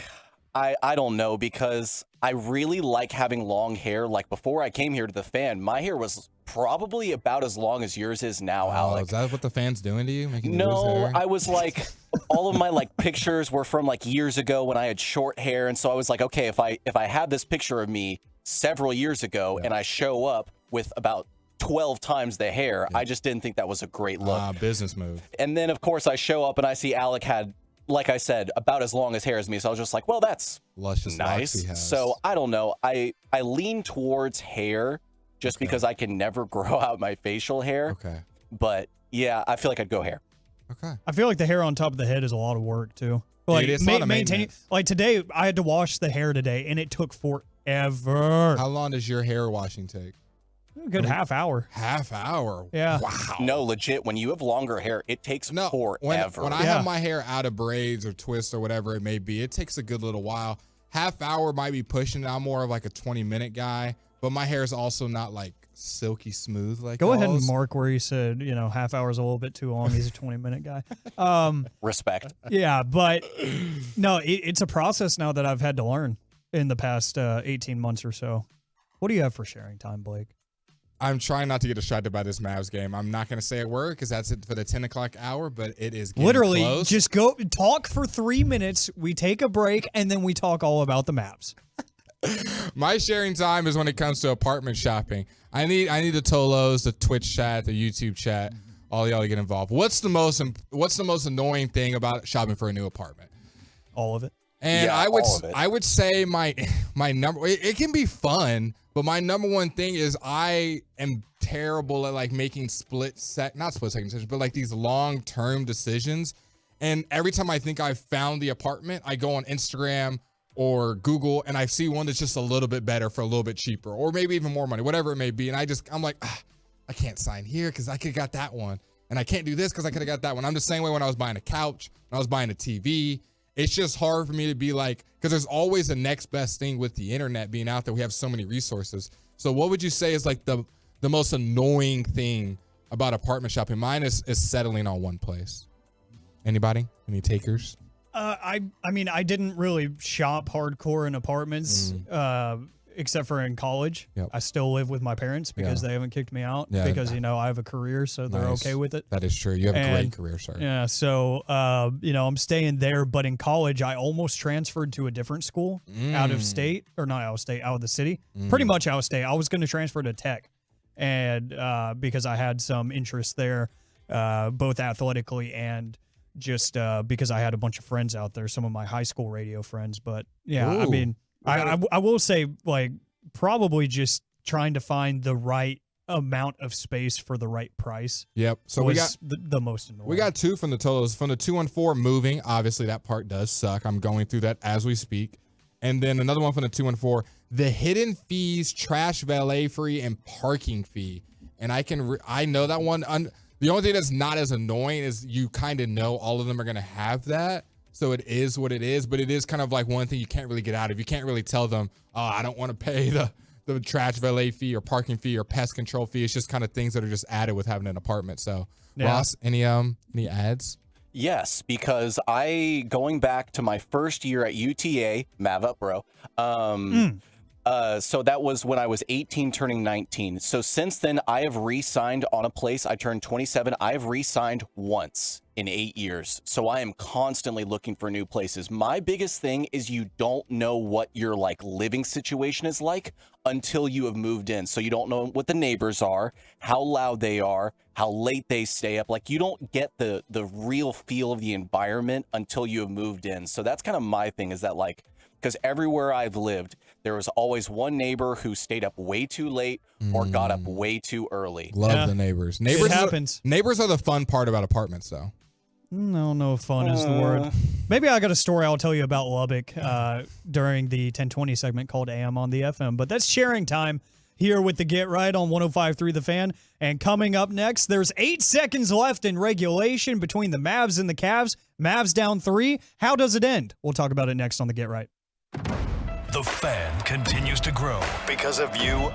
I don't know, because I really like having long hair. Like before I came here to the fan, my hair was probably about as long as yours is now, Alec. Is that what the fan's doing to you? Making you lose hair? I was like, all of my like pictures were from like years ago when I had short hair. And so I was like, okay, if I have this picture of me several years ago and I show up with about 12 times the hair, I just didn't think that was a great look. Business move. And then, of course, I show up and I see Alec had, like I said, about as long as hair as me. So I was just like, well, that's luscious locks he has. So I don't know. I lean towards hair just because I can never grow out my facial hair. Okay. But yeah, I feel like I'd go hair. Okay. I feel like the hair on top of the head is a lot of work too. Like it's a lot of maintenance. Like today, I had to wash the hair today, and it took forever. How long does your hair washing take? A good half hour. Half hour? Yeah. Wow. No, legit. When you have longer hair, it takes forever. When I have my hair out of braids or twists or whatever it may be, it takes a good little while. Half hour might be pushing it. I'm more of like a 20-minute guy, but my hair is also not like silky smooth like Go ahead and y'all's. mark where you said, half hour's a little bit too long. He's a 20-minute guy. Respect. Yeah, but no, it's a process now that I've had to learn in the past 18 months or so. What do you have for sharing time, Blake? I'm trying not to get distracted by this Mavs game. I'm not going to say a word because that's it for the 10 o'clock hour, but it is getting literally close. Just go talk for 3 minutes. We take a break, and then we talk all about the Mavs. My sharing time is when it comes to apartment shopping. I need the Tolos, the Twitch chat, the YouTube chat, all y'all to get involved. What's the most annoying thing about shopping for a new apartment? All of it. And yeah, I would say my number, it can be fun, but my number one thing is I am terrible at like making not split second decisions, but like these long-term decisions. And every time I think I've found the apartment, I go on Instagram or Google and I see one that's just a little bit better for a little bit cheaper, or maybe even more money, whatever it may be. And I'm like, I can't sign here because I could have got that one. And I can't do this because I could have got that one. I'm the same way when I was buying a couch, when I was buying a TV. It's just hard for me to be like, because there's always the next best thing with the internet being out there. We have so many resources. So what would you say is like the most annoying thing about apartment shopping? Mine is settling on one place. Anybody? Any takers? I mean, I didn't really shop hardcore in apartments, except for in college. Yep. I still live with my parents because they haven't kicked me out because, I have a career, so they're okay with it. That is true. You have a great career, sir. Yeah. So, I'm staying there, but in college, I almost transferred to a different school out of state, or not out of state, out of the city, pretty much out of state. I was going to transfer to Tech, and because I had some interest there, both athletically and just because I had a bunch of friends out there, some of my high school radio friends. But yeah, Ooh. I mean, I will say, like, probably just trying to find the right amount of space for the right price. Yep. So was we got the most annoying. We got 2 from the totals. From the 2-4 moving, obviously that part does suck. I'm going through that as we speak. And then another one from the 2-4, the hidden fees, trash valet fee, and parking fee. And I know that one. The only thing that's not as annoying is you kind of know all of them are going to have that. So it is what it is, but it is kind of like one thing you can't really get out of. You can't really tell them, oh, I don't want to pay the trash valet fee or parking fee or pest control fee. It's just kind of things that are just added with having an apartment. So yeah. Ross, any ads? Yes, because going back to my first year at UTA, Mav up, bro. So that was when I was 18 turning 19. So since then, I have re-signed on a place. I turned 27. I have re-signed once in 8 years. So I am constantly looking for new places. My biggest thing is you don't know what your living situation is like until you have moved in. So you don't know what the neighbors are, how loud they are, how late they stay up. You don't get the real feel of the environment until you have moved in. So that's kind of my thing, is that because everywhere I've lived, there was always one neighbor who stayed up way too late or got up way too early. Love the neighbors. It happens. Neighbors are the fun part about apartments, though. No, fun is the word. Maybe I got a story I'll tell you about Lubbock during the 1020 segment called AM on the FM. But that's sharing time here with the Get Right on 105.3 The Fan. And coming up next, there's 8 seconds left in regulation between the Mavs and the Cavs. Mavs down 3. How does it end? We'll talk about it next on the Get Right. The Fan continues to grow because of you.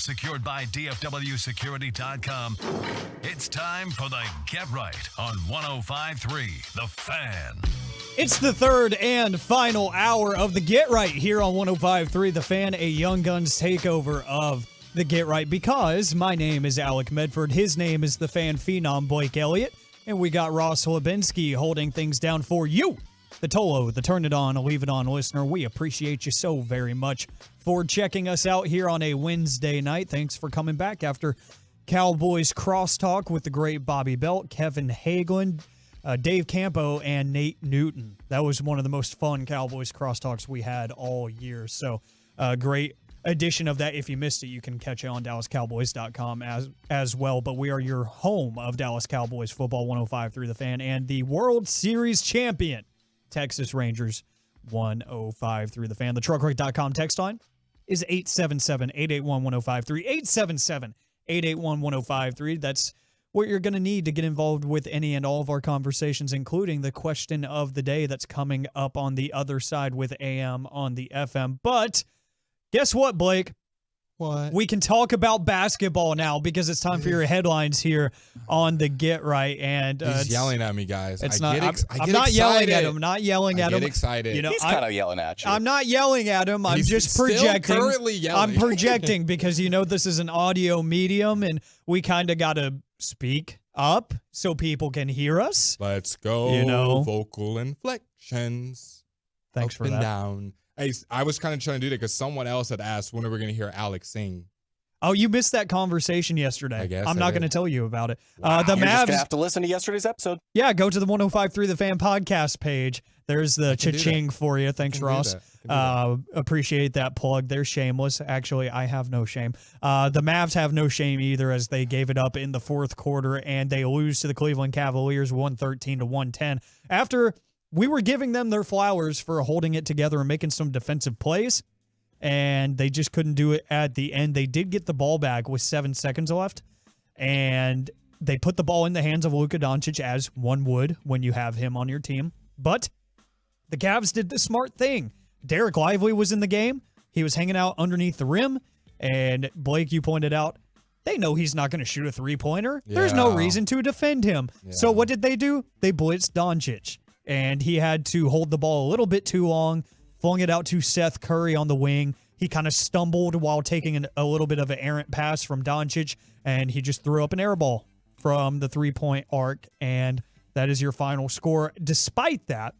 Studios, secured by DFWsecurity.com. It's time for the Get Right on 105.3 The Fan. It's the third and final hour of the Get Right here on 105.3 The Fan, a Young Guns takeover of the Get Right, because my name is Alec Medford, his name is the fan phenom Blake Elliott, and we got Ross Lebinski holding things down for you, the Tolo, the Turn It On, Leave It On listener. We appreciate you so very much for checking us out here on a Wednesday night. Thanks for coming back after Cowboys Crosstalk with the great Bobby Belt, Kevin Hagelin, Dave Campo, and Nate Newton. That was one of the most fun Cowboys Crosstalks we had all year. So great edition of that. If you missed it, you can catch it on DallasCowboys.com as well. But we are your home of Dallas Cowboys football, 105.3 The Fan, and the World Series champion, Texas Rangers, 105.3 The Fan. The truckwreck.com text line is 877-881-1053, 877-881-1053. That's what you're going to need to get involved with any and all of our conversations, including the question of the day that's coming up on the other side with AM on the FM. But guess what, Blake? What? We can talk about basketball now because it's time for your headlines here on the Get Right. And he's yelling at me, guys. I'm not yelling at him. Not yelling at him. I get excited. You know, he's kind of yelling at you. I'm not yelling at him. I'm He's just still projecting. currently yelling. I'm projecting because this is an audio medium, and we kind of got to speak up so people can hear us. Let's go. Vocal inflections. Thanks up for and that. Down. Hey, I was kind of trying to do that because someone else had asked when are we going to hear Alex sing. Oh, you missed that conversation yesterday. I guess I'm not going to tell you about it. Wow. The You're just Mavs. gonna have to listen to yesterday's episode. Yeah, go to the 105.3 The Fan podcast page. There's the cha-ching for you. Thanks, Ross. Appreciate that plug. They're shameless. Actually, I have no shame. The Mavs have no shame either, as they gave it up in the fourth quarter, and they lose to the Cleveland Cavaliers 113-110. After we were giving them their flowers for holding it together and making some defensive plays, and they just couldn't do it at the end. They did get the ball back with 7 seconds left, and they put the ball in the hands of Luka Doncic, as one would when you have him on your team. But the Cavs did the smart thing. Derek Lively was in the game. He was hanging out underneath the rim, and Blake, you pointed out, they know he's not going to shoot a three-pointer. Yeah. There's no reason to defend him. Yeah. So what did they do? They blitzed Doncic, and he had to hold the ball a little bit too long, flung it out to Seth Curry on the wing. He kind of stumbled while taking a little bit of an errant pass from Doncic, and he just threw up an air ball from the three-point arc, and that is your final score. Despite that,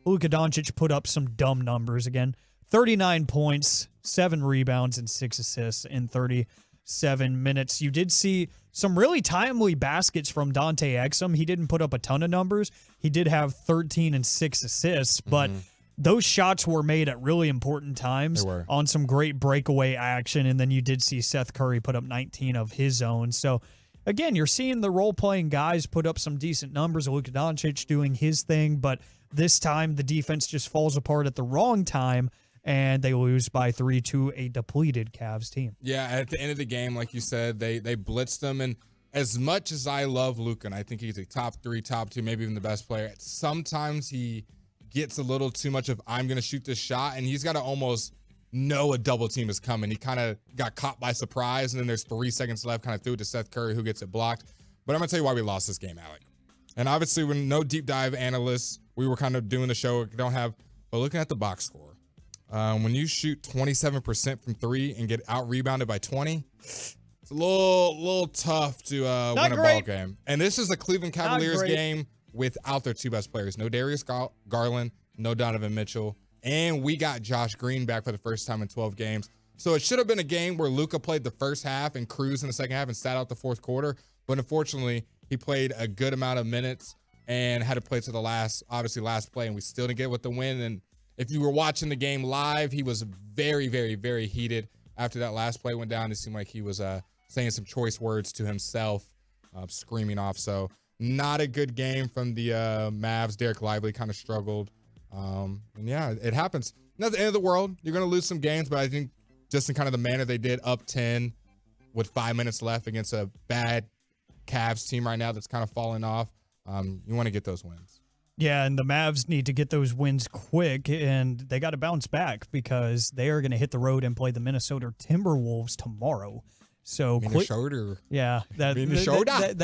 Luka Doncic put up some dumb numbers again. 39 points, 7 rebounds, and 6 assists in 37 minutes. You did see some really timely baskets from Dante Exum. He didn't put up a ton of numbers. He did have 13 and 6 assists, but those shots were made at really important times on some great breakaway action, and then you did see Seth Curry put up 19 of his own. So, again, you're seeing the role-playing guys put up some decent numbers. Luka Doncic doing his thing, but this time the defense just falls apart at the wrong time, and they lose by 3 to a depleted Cavs team. Yeah, at the end of the game, like you said, they blitzed them, and as much as I love Luka, and I think he's a top 3, top 2, maybe even the best player, sometimes he gets a little too much of I'm going to shoot this shot, and he's got to almost know a double team is coming. He kind of got caught by surprise, and then there's 3 seconds left, kind of threw it to Seth Curry, who gets it blocked. But I'm going to tell you why we lost this game, Alec. And obviously, we're no deep dive analysts. We were kind of doing the show. We don't have, but looking at the box score, when you shoot 27% from 3 and get out rebounded by 20, it's a little tough to win a ball game. And this is a Cleveland Cavaliers game without their 2 best players. No Darius Garland, no Donovan Mitchell. And we got Josh Green back for the first time in 12 games. So it should have been a game where Luka played the first half and cruised in the second half and sat out the fourth quarter. But unfortunately, he played a good amount of minutes and had to play to the last play, and we still didn't get with the win. And if you were watching the game live, he was very, very, very heated after that last play went down. It seemed like he was saying some choice words to himself, screaming off. So not a good game from the Mavs. Derek Lively kind of struggled. And yeah, it happens. Not the end of the world. You're going to lose some games, but I think just in kind of the manner they did, up 10 with 5 minutes left against a bad Cavs team right now that's kind of falling off. You want to get those wins. Yeah, and the Mavs need to get those wins quick, and they got to bounce back because they are going to hit the road and play the Minnesota Timberwolves tomorrow So Minnesota. Yeah, that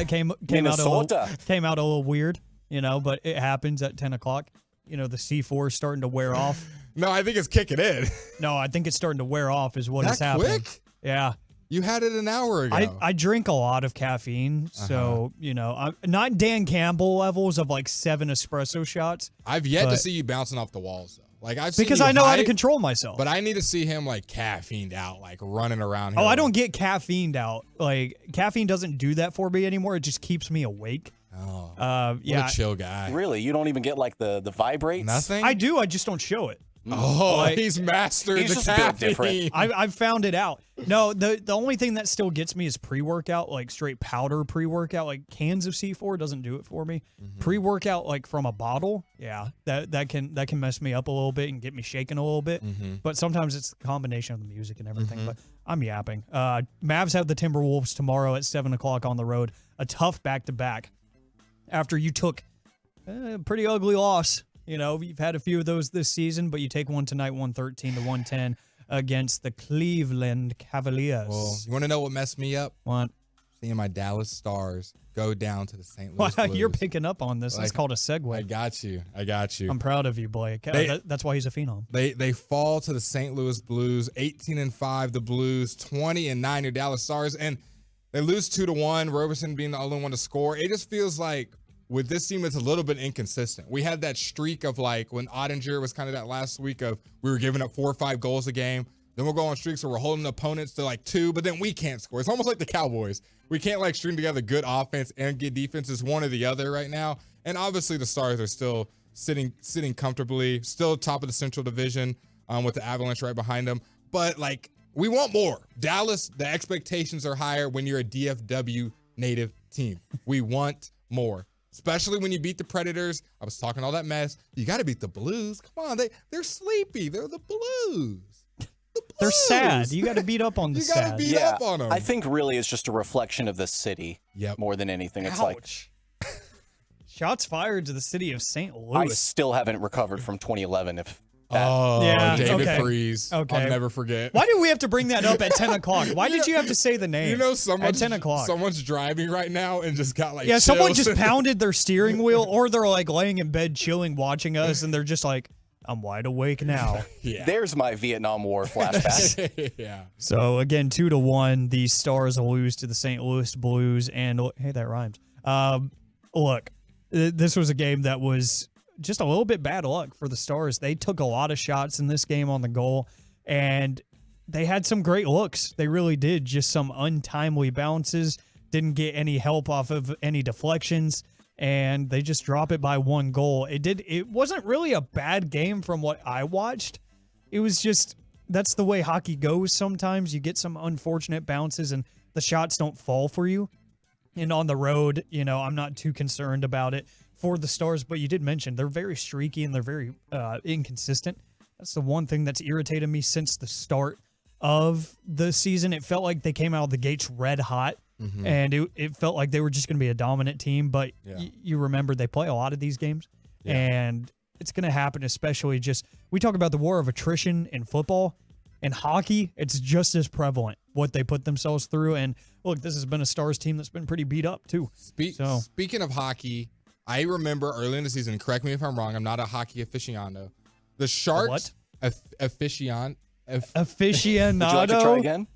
came Minnesota. Out a little weird, but it happens at 10 o'clock. The C4 is starting to wear off. No, I think it's kicking in. No, I think it's starting to wear off is what is That happening. quick? Yeah. You had it an hour ago. I drink a lot of caffeine, so, I'm not Dan Campbell levels of like 7 espresso shots. I've yet to see you bouncing off the walls, though. Like I've seen because you I know how to hype, control myself. But I need to see him like caffeined out, like running around here. Oh, I don't get caffeined out. Like caffeine doesn't do that for me anymore. It just keeps me awake. Oh, yeah. What a chill guy. Really? You don't even get like the vibrates? Nothing? I do. I just don't show it. Oh, he's mastered he's the just built caffeine. different. I've found it out. No, the only thing that still gets me is pre-workout, like straight powder pre-workout. Like cans of C4 doesn't do it for me. Pre-workout, like from a bottle, yeah, that can mess me up a little bit and get me shaking a little bit. But sometimes it's the combination of the music and everything. But I'm yapping. Mavs have the Timberwolves tomorrow at 7 o'clock on the road. A tough back-to-back. After you took a pretty ugly loss. You've had a few of those this season, but you take one tonight, 113-110 against the Cleveland Cavaliers. Well, you want to know what messed me up? What? Seeing my Dallas Stars go down to the St. Louis Blues. You're picking up on this. That's called a segue. I got you. I'm proud of you, Blake. That's why he's a phenom. They fall to the St. Louis Blues, 18-5. The Blues, 20-9. Your Dallas Stars, and they lose 2-1. Roberson being the only one to score. It just feels like with this team, it's a little bit inconsistent. We had that streak of like when Ottinger was kind of that last week of we were giving up 4 or 5 goals a game. Then we'll go on streaks where we're holding opponents to like 2, but then we can't score. It's almost like the Cowboys. We can't like string together good offense and good defense. It's one or the other right now. And obviously the Stars are still sitting comfortably, still top of the Central Division with the Avalanche right behind them. But like we want more. Dallas, the expectations are higher when you're a DFW native team. We want more. Especially when you beat the Predators. I was talking all that mess. You got to beat the Blues. Come on, they're sleepy. They're the Blues. They're sad. You got to beat up on the sad. You got to beat up on them. I think really it's just a reflection of the city more than anything. It's like shots fired to the city of St. Louis. I still haven't recovered from 2011. David Freeze. Okay. I'll never forget. Why do we have to bring that up at 10 o'clock? Why did you have to say the name at 10 o'clock? Someone's driving right now and just got like someone just pounded their steering wheel, or they're like laying in bed chilling watching us, and they're just like, I'm wide awake now. There's my Vietnam War flashback. Yeah. So again, 2-1, the Stars lose to the St. Louis Blues, and hey, that rhymed. Look, this was a game that was just a little bit bad luck for the Stars. They took a lot of shots in this game on the goal, and they had some great looks. They really did. Just some untimely bounces. Didn't get any help off of any deflections, and they just drop it by 1 goal. It wasn't really a bad game from what I watched. It was just, that's the way hockey goes sometimes. You get some unfortunate bounces, and the shots don't fall for you. And on the road, I'm not too concerned about it for the Stars, but you did mention they're very streaky and they're very inconsistent. That's the one thing that's irritated me since the start of the season. It felt like they came out of the gates red hot, and it felt like they were just going to be a dominant team, but you remember they play a lot of these games, and it's going to happen, especially we talk about the war of attrition in football. In hockey, it's just as prevalent what they put themselves through. And look, this has been a Stars team that's been pretty beat up too. Speaking of hockey, I remember early in the season, correct me if I'm wrong, I'm not a hockey aficionado. The Sharks aficionado. Would you like to try again?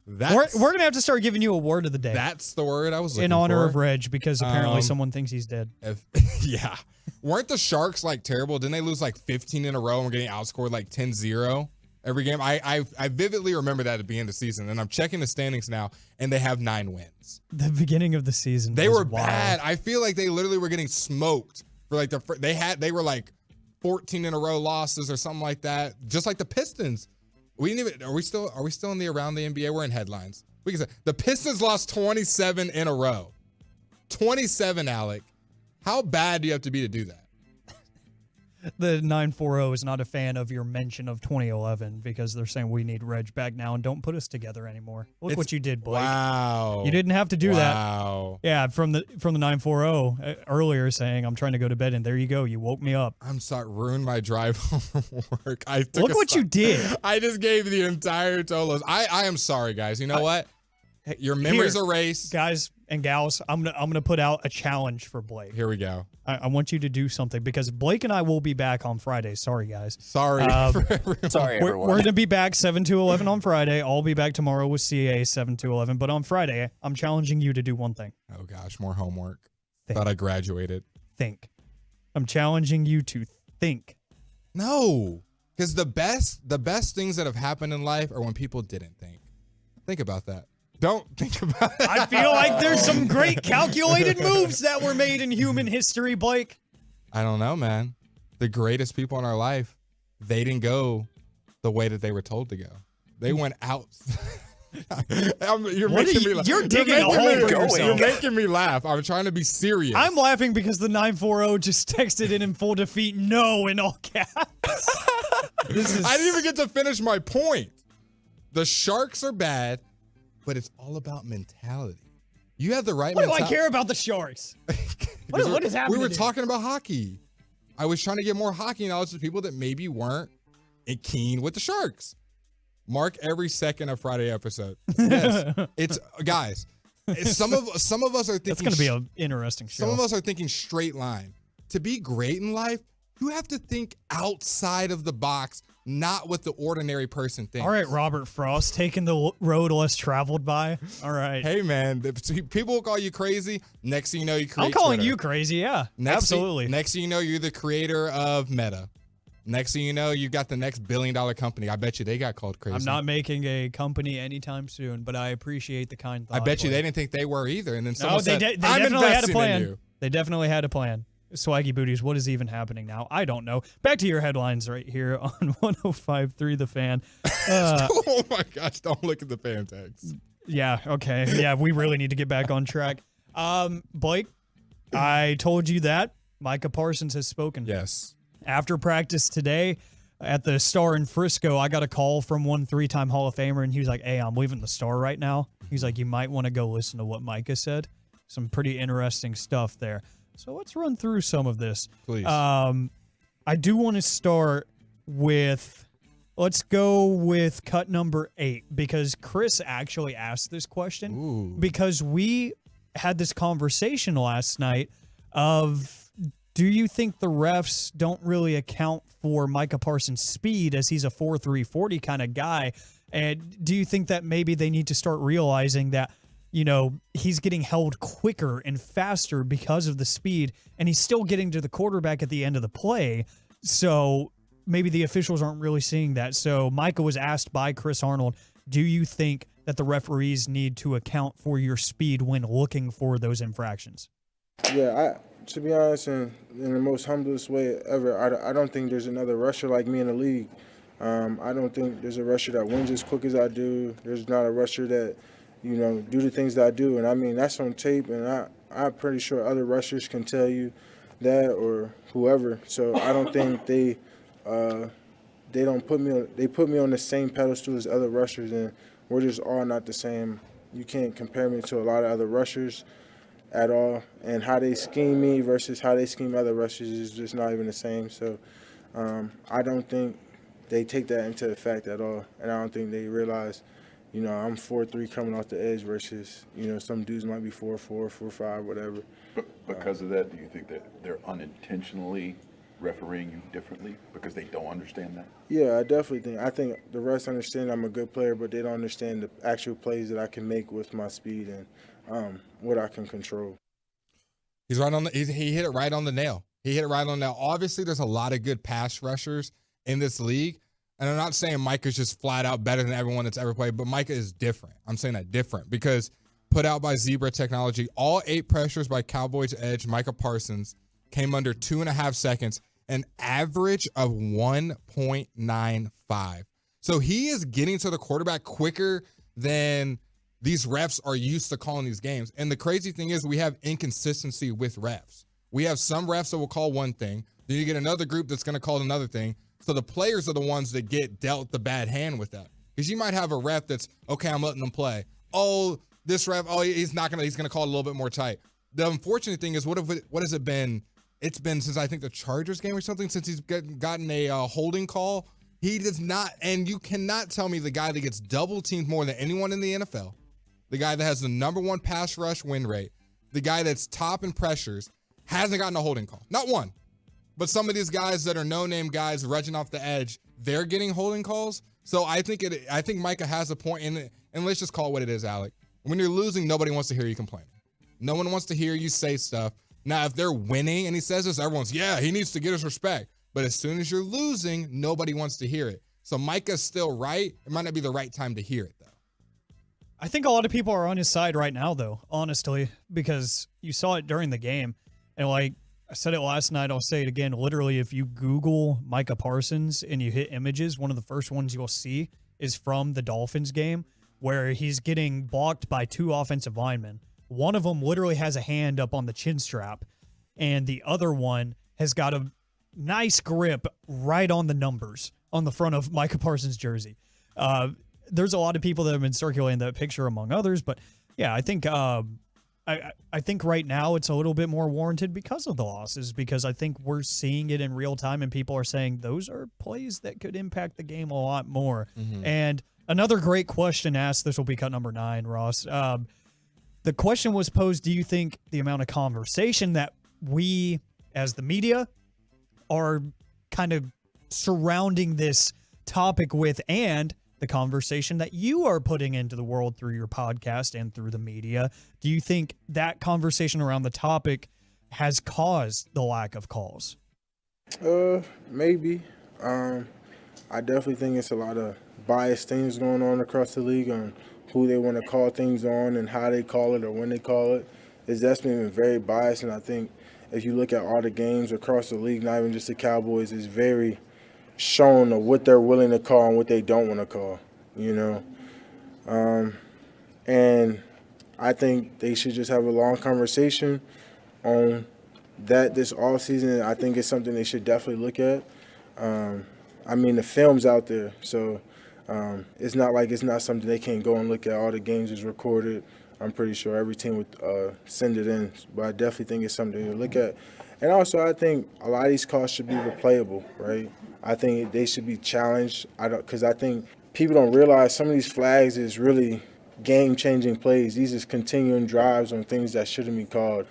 We're going to have to start giving you a word of the day. That's the word I was looking for. In honor of Reg, because apparently someone thinks he's dead. Yeah. Weren't the Sharks like terrible? Didn't they lose like 15 in a row and we're getting outscored like 10-0 every game? I vividly remember that at the beginning of the season, and I'm checking the standings now, and they have 9 wins. The beginning of the season, they were bad. I feel like they literally were getting smoked for like they were like 14 in a row losses or something like that, just like the Pistons. We didn't even. Are we still in the around the NBA? We're in headlines. We can say the Pistons lost 27 in a row. 27, Alec. How bad do you have to be to do that? The 940 is not a fan of your mention of 2011 because they're saying we need Reg back now and don't put us together anymore. Look what you did, Blake. Wow. You didn't have to do that. Wow. Yeah, from the 940 earlier saying I'm trying to go to bed, and there you go. You woke me up. I'm sorry. Ruined my drive home from work. Look what you did. I just gave the entire Tolos. I am sorry, guys. You know what? Your memories Here, erase. Guys and gals, I'm gonna put out a challenge for Blake. Here we go. I want you to do something because Blake and I will be back on Friday. Sorry, guys. Sorry for everyone. Sorry, everyone. We're going to be back 7 to 11 on Friday. I'll be back tomorrow with CA 7 to 11. But on Friday, I'm challenging you to do one thing. Oh, gosh, more homework. Think. Thought I graduated. Think. I'm challenging you to think. No, because the best things that have happened in life are when people didn't think. Think about that. Don't think about it. I feel like there's some great calculated moves that were made in human history, Blake. I don't know, man. The greatest people in our life, they didn't go the way that they were told to go. They went out. You're making me laugh. You're digging a hole for yourself. You're making me laugh. I'm trying to be serious. I'm laughing because the 940 just texted in full defeat no in all caps. I didn't even get to finish my point. The Sharks are bad, but it's all about mentality. You have the right mentality. What do I care about the Sharks? What is happening? We were talking about hockey. I was trying to get more hockey knowledge to people that maybe weren't keen with the Sharks. Mark every second of Friday episode. Yes, it's guys. Some of us are thinking that's going to be an interesting show. Some of us are thinking straight line. To be great in life, you have to think outside of the box, not what the ordinary person thinks. All right, Robert Frost, taking the road less traveled by. All right. Hey, man, people will call you crazy. Next thing you know, you create I'm calling Twitter. you crazy, yeah. Absolutely. Absolutely. Next thing you know, you're the creator of Meta. Next thing you know, you got the next billion-dollar company. I bet you they got called crazy. I'm not making a company anytime soon, but I appreciate the kind thought. I bet you they didn't think they were either. And then someone they said, they I'm definitely had a investing plan. in you. They definitely had a plan. Swaggy Booties, what is even happening now? I don't know. Back to your headlines right here on 105.3 The Fan. Oh, my gosh. Don't look at the fan tags. Yeah, okay. Yeah, we really need to get back on track. Blake, I told you that Micah Parsons has spoken. Yes. After practice today at the Star in Frisco, I got a call from one 3-time Hall of Famer, and he was like, hey, I'm leaving the Star right now. He's like, you might want to go listen to what Micah said. Some pretty interesting stuff there. So let's run through some of this. Please. I do want to start with, let's go with cut number 8, because Chris actually asked this question. Ooh. Because we had this conversation last night of, do you think the refs don't really account for Micah Parsons' speed, as he's a 4.3 40 kind of guy? And do you think that maybe they need to start realizing that, you know, he's getting held quicker and faster because of the speed, and he's still getting to the quarterback at the end of the play? So maybe the officials aren't really seeing that. So Micah was asked by Chris Arnold, do you think that the referees need to account for your speed when looking for those infractions? Yeah, to be honest, in the most humblest way ever, I don't think there's another rusher like me in the league. I don't think there's a rusher that wins as quick as I do. There's not a rusher that, you know, do the things that I do. And I mean, that's on tape, and I'm pretty sure other rushers can tell you that, or whoever. So I don't think they don't put me on, they put me on the same pedestal as other rushers, and we're just all not the same. You can't compare me to a lot of other rushers at all, and how they scheme me versus how they scheme other rushers is just not even the same. So I don't think they take that into effect at all, and I don't think they realize, you know, I'm 4'3" coming off the edge versus, you know, some dudes might be 4'4", 4'5", whatever. But because of that, do you think that they're unintentionally refereeing you differently because they don't understand that? Yeah, I definitely think. I think the refs understand I'm a good player, but they don't understand the actual plays that I can make with my speed and what I can control. He's right on the. He hit it right on the nail. He hit it right on the nail. Obviously, there's a lot of good pass rushers in this league. And I'm not saying Micah's just flat out better than everyone that's ever played, but Micah is different. I'm saying that different because put out by Zebra Technology, all 8 pressures by Cowboys edge Micah Parsons came under 2.5 seconds, an average of 1.95. So he is getting to the quarterback quicker than these refs are used to calling these games. And the crazy thing is we have inconsistency with refs. We have some refs that will call one thing, then you get another group that's going to call another thing. So the players are the ones that get dealt the bad hand with that. Because you might have a ref that's, okay, I'm letting them play. Oh, this ref, he's going to call it a little bit more tight. The unfortunate thing is, what has it been? It's been since I think the Chargers game or something, since he's gotten a holding call. He does not, and you cannot tell me the guy that gets double teamed more than anyone in the NFL the guy that has the number 1 pass rush win rate, the guy that's top in pressures, hasn't gotten a holding call. Not one. But some of these guys that are no-name guys rushing off the edge, they're getting holding calls. So I think Micah has a point in it. And let's just call it what it is, Alec. When you're losing, nobody wants to hear you complain. No one wants to hear you say stuff. Now, if they're winning and he says this, everyone's, yeah, he needs to get his respect. But as soon as you're losing, nobody wants to hear it. So Micah's still right. It might not be the right time to hear it, though. I think a lot of people are on his side right now, though, honestly, because you saw it during the game. And like I said it last night, I'll say it again. Literally, if you Google Micah Parsons and you hit images, one of the first ones you'll see is from the Dolphins game where he's getting blocked by 2 offensive linemen. One of them literally has a hand up on the chin strap, and the other one has got a nice grip right on the numbers on the front of Micah Parsons' jersey. There's a lot of people that have been circulating that picture among others, but yeah, I think I think right now it's a little bit more warranted because of the losses, because I think we're seeing it in real time and people are saying those are plays that could impact the game a lot more. Mm-hmm. And another great question asked, this will be cut number 9, Ross. The question was posed, do you think the amount of conversation that we as the media are kind of surrounding this topic with, and the conversation that you are putting into the world through your podcast and through the media, do you think that conversation around the topic has caused the lack of calls? Maybe. I definitely think it's a lot of biased things going on across the league on who they want to call things on and how they call it or when they call it. It's definitely been very biased, and I think if you look at all the games across the league, not even just the Cowboys, it's very shown of what they're willing to call and what they don't want to call, you know. And I think they should just have a long conversation on that this offseason. I think it's something they should definitely look at. I mean, the film's out there, so it's not like it's not something they can't go and look at. All the games is recorded. I'm pretty sure every team would send it in, but I definitely think it's something to look at. And also, I think a lot of these calls should be replayable, right? I think they should be challenged. Because I think people don't realize some of these flags is really game-changing plays. These is continuing drives on things that shouldn't be called.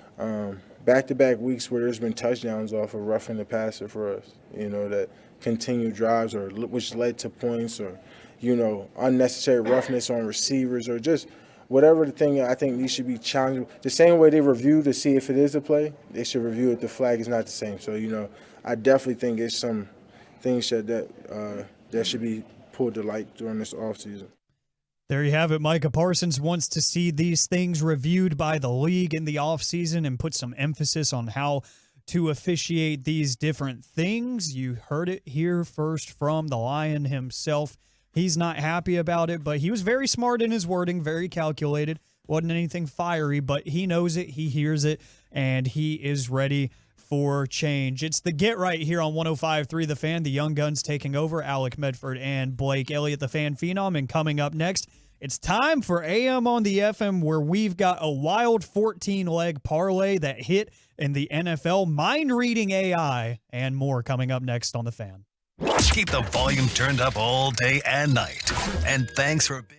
Back-to-back weeks where there's been touchdowns off of roughing the passer for us, you know, that continued drives or which led to points, or, you know, unnecessary roughness on receivers, or just whatever the thing. I think these should be challenged. The same way they review to see if it is a play, they should review it. The flag is not the same. So, you know, I definitely think it's some things that should be pulled to light during this offseason. There you have it. Micah Parsons wants to see these things reviewed by the league in the offseason and put some emphasis on how to officiate these different things. You heard it here first from the Lion himself. He's not happy about it, but he was very smart in his wording, very calculated. Wasn't anything fiery, but he knows it, he hears it, and he is ready for change. It's the Get Right here on 105.3 The Fan. The Young Guns taking over, Alec Medford and Blake Elliott, the Fan Phenom. And coming up next, it's time for AM on the FM, where we've got a wild 14-leg parlay that hit in the NFL, mind-reading AI, and more coming up next on The Fan. Keep the volume turned up all day and night. And thanks for being...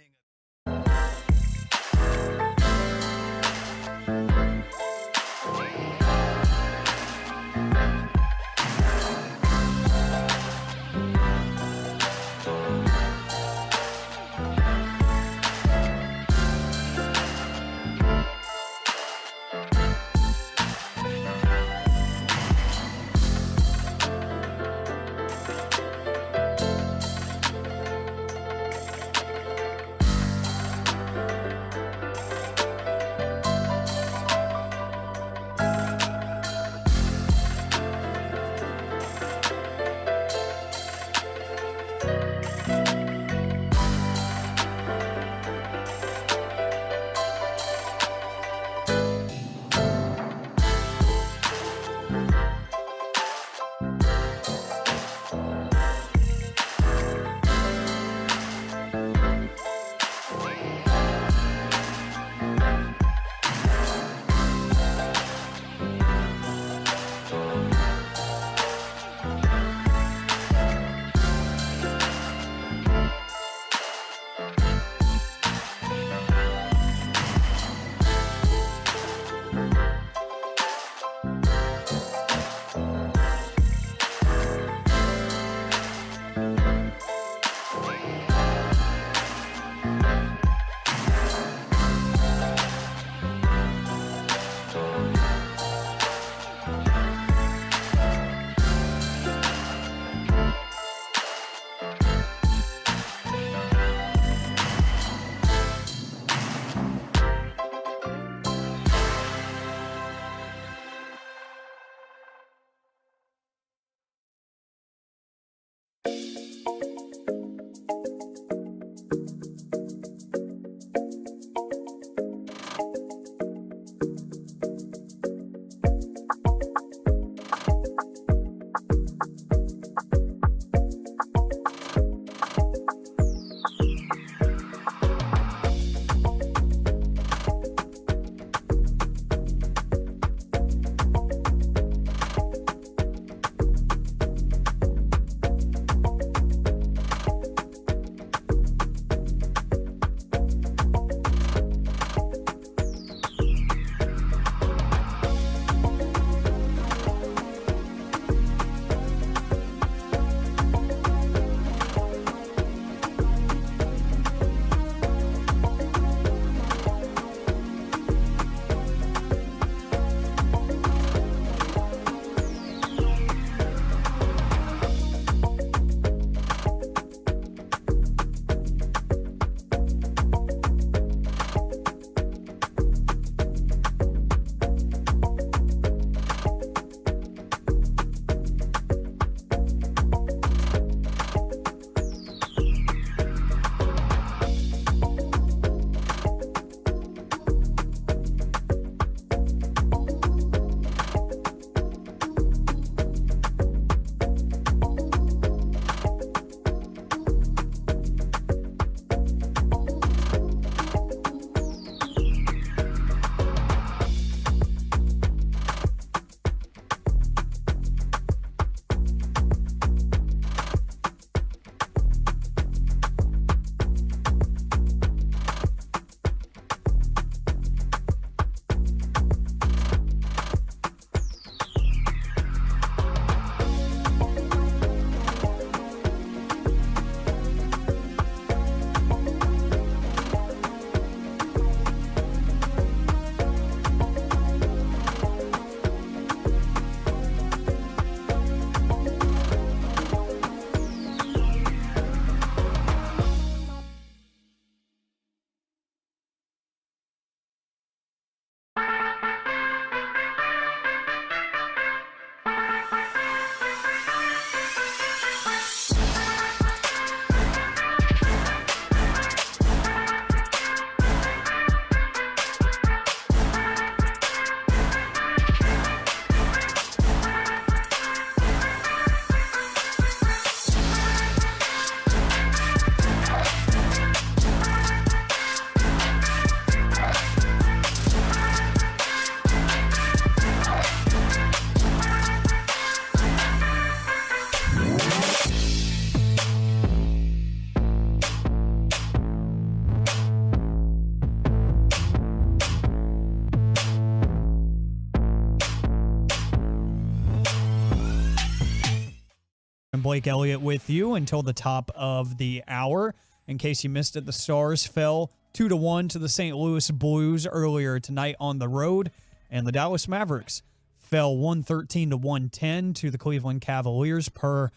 Blake Elliott with you until the top of the hour. In case you missed it, the Stars fell 2-1 to the St. Louis Blues earlier tonight on the road, and the Dallas Mavericks fell 113-110 to the Cleveland Cavaliers per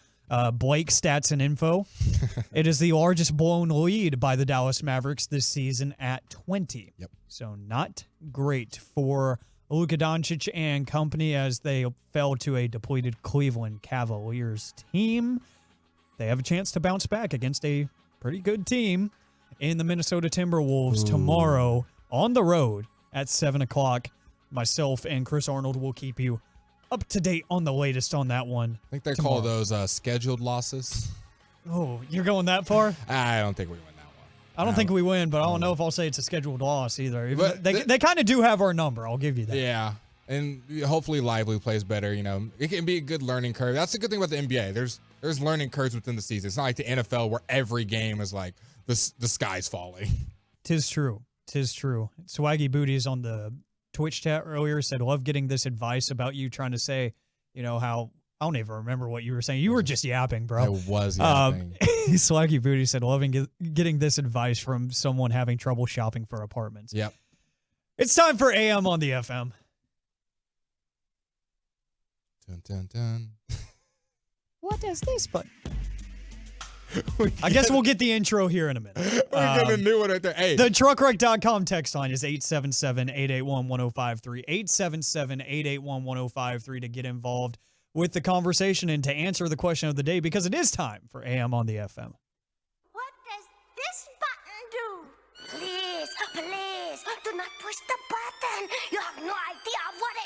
Blake Stats and Info. It is the largest blown lead by the Dallas Mavericks this season at 20. Yep. So not great for Luka Doncic and company as they fell to a depleted Cleveland Cavaliers team. They have a chance to bounce back against a pretty good team in the Minnesota Timberwolves tomorrow on the road at 7 o'clock. Myself and Chris Arnold will keep you up to date on the latest on that one. I think they call those scheduled losses. Oh, you're going that far? I don't think we win that one. I don't think we win, but I don't know if I'll say it's a scheduled loss either. But they kind of do have our number. I'll give you that. Yeah. And hopefully Lively plays better. You know, it can be a good learning curve. That's the good thing about the NBA. There's learning curves within the season. It's not like the NFL where every game is like the sky's falling. Tis true. Swaggy Booties on the Twitch chat earlier said, love getting this advice about you trying to say, you know, how I don't even remember what you were saying. You were just yapping, bro. I was yapping. Swaggy Booty said, loving getting this advice from someone having trouble shopping for apartments. Yep. It's time for AM on the FM. Dun, dun, dun. What is this button? I guess we'll get the intro here in a minute. We're getting a new one right there. Hey. The truckwreck.com text line is 877-881-1053. 877-881-1053 to get involved with the conversation and to answer the question of the day, because it is time for AM on the FM. What does this button do? Please, do not push the button. You have no idea what it...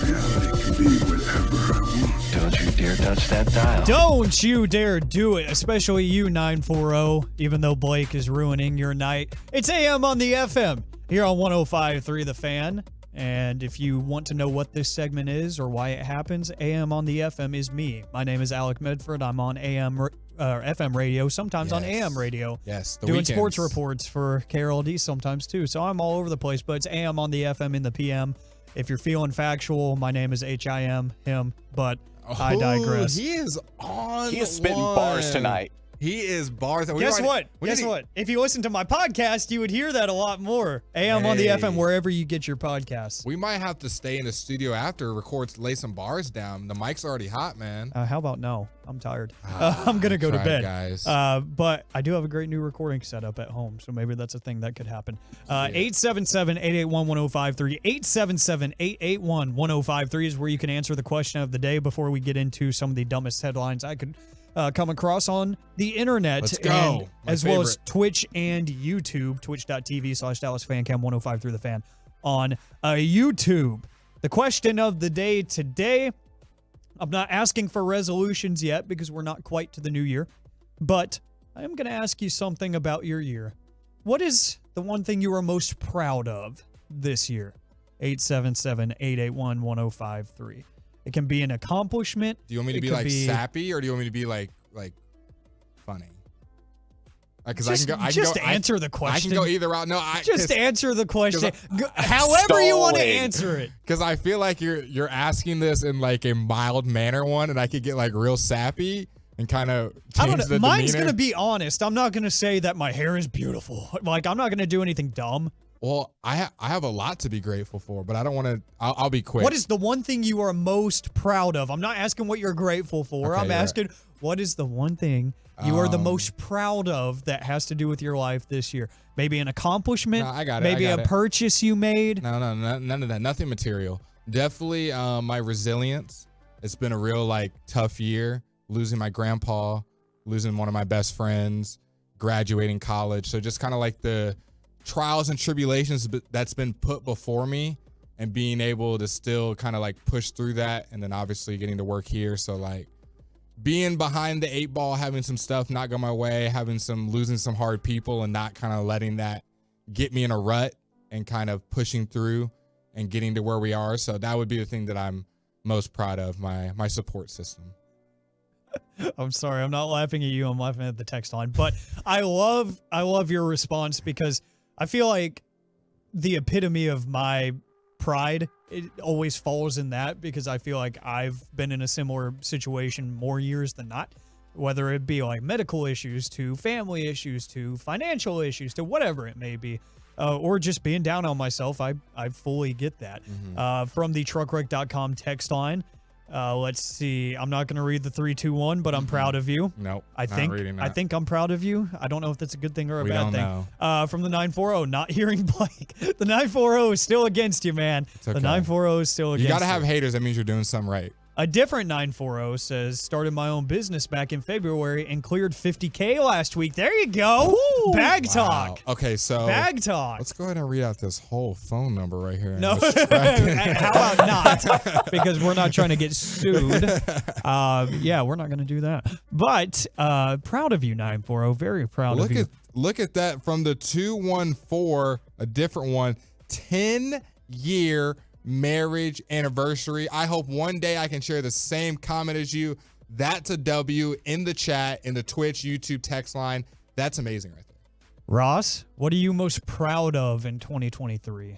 Reality can be whatever I want. Don't you dare touch that dial. Don't you dare do it, especially you, 940, even though Blake is ruining your night. It's AM on the FM here on 105.3 The Fan. And if you want to know what this segment is or why it happens, AM on the FM is me. My name is Alec Medford. I'm on FM radio, sometimes on AM radio. Yes, doing weekends. Sports reports for KRLD sometimes too. So I'm all over the place, but it's AM on the FM in the PM. If you're feeling factual, my name is HIM, him, but I digress. He is on. He is spitting bars tonight. He is bars. Guess what? If you listen to my podcast, you would hear that a lot more. AM on the FM, wherever you get your podcasts. We might have to stay in the studio after, lay some bars down. The mic's already hot, man. How about no? I'm tired. I'm going to go to bed. Guys. But I do have a great new recording setup at home, so maybe that's a thing that could happen. 877-881-1053. 877-881-1053 is where you can answer the question of the day before we get into some of the dumbest headlines I could come across on the internet. Let's go. As well as Twitch and YouTube, twitch.tv/DallasFanCam1053 The Fan on YouTube. The question of the day today, I'm not asking for resolutions yet because we're not quite to the new year, but I am going to ask you something about your year. What is the one thing you are most proud of this year? 877-881-1053. It can be an accomplishment. Do you want me to be like sappy, or do you want me to be like funny? Because I can go. Answer the question. I can go either route. No, just answer the question. However you want to answer it. Because I feel like you're asking this in like a mild manner one, and I could get like real sappy and kind of change the demeanor. Mine's gonna be honest. I'm not gonna say that my hair is beautiful. Like, I'm not gonna do anything dumb. Well, I have a lot to be grateful for, but I don't want to. I'll be quick. What is the one thing you are most proud of? I'm not asking what you're grateful for. Okay, I'm asking what is the one thing you are the most proud of that has to do with your life this year? Maybe an accomplishment. No, I got it. Maybe a purchase you made. No, none of that. Nothing material. Definitely my resilience. It's been a real tough year. Losing my grandpa, losing one of my best friends, graduating college. So just kind of like the trials and tribulations that's been put before me, and being able to still kind of push through that, and then obviously getting to work here. So being behind the 8 ball, having some stuff not go my way, losing some hard people, and not kind of letting that get me in a rut, and kind of pushing through and getting to where we are. So that would be the thing that I'm most proud of, my support system. I'm sorry, I'm not laughing at you. I'm laughing at the text line. But I love your response, because I feel like the epitome of my pride, it always falls in that because I feel like I've been in a similar situation more years than not, whether it be like medical issues to family issues to financial issues to whatever it may be, or just being down on myself. I fully get that. From the truckwreck.com text line, let's see. I'm not going to read the 3-2-1, but I'm proud of you. Nope, I think I'm proud of you. I don't know if that's a good thing or a bad thing. Know. From the 940, not hearing Blake. The 940 is still against you, man. It's okay. The 940 is still against you. You got to have haters. That means you're doing something right. A different 940 says, started my own business back in February and cleared $50K last week. There you go. Ooh, Bag wow. talk. Okay, so Bag talk. let's go ahead and read out this whole phone number right here. No, how about not? Because we're not trying to get sued. Yeah, we're not going to do that. But proud of you, 940. Very proud of you. Look at that from the 214, a different one. 10-year marriage anniversary. I hope one day I can share the same comment as you. That's a W in the chat, in the Twitch, YouTube text line. That's amazing right there. Ross, what are you most proud of in 2023?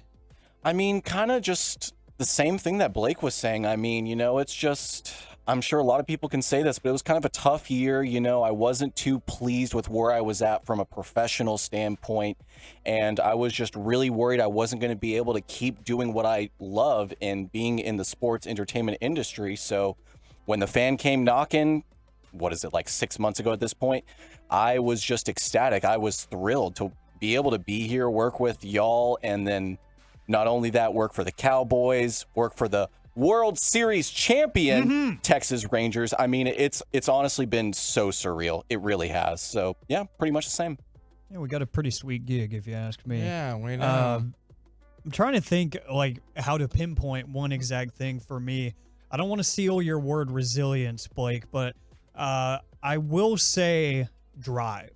I mean, kind of just the same thing that Blake was saying. I mean, it's just, I'm sure a lot of people can say this, but it was kind of a tough year. I wasn't too pleased with where I was at from a professional standpoint. And I was just really worried I wasn't going to be able to keep doing what I love and being in the sports entertainment industry. So when the fan came knocking, what is it, like 6 months ago at this point, I was just ecstatic. I was thrilled to be able to be here, work with y'all, and then not only that, work for the Cowboys, work for the World Series champion Texas Rangers. I mean, it's honestly been so surreal. It really has. So, yeah, pretty much the same. Yeah, we got a pretty sweet gig, if you ask me. Yeah, we know. I'm trying to think, like, how to pinpoint one exact thing for me. I don't want to steal your word resilience, Blake, but I will say drive.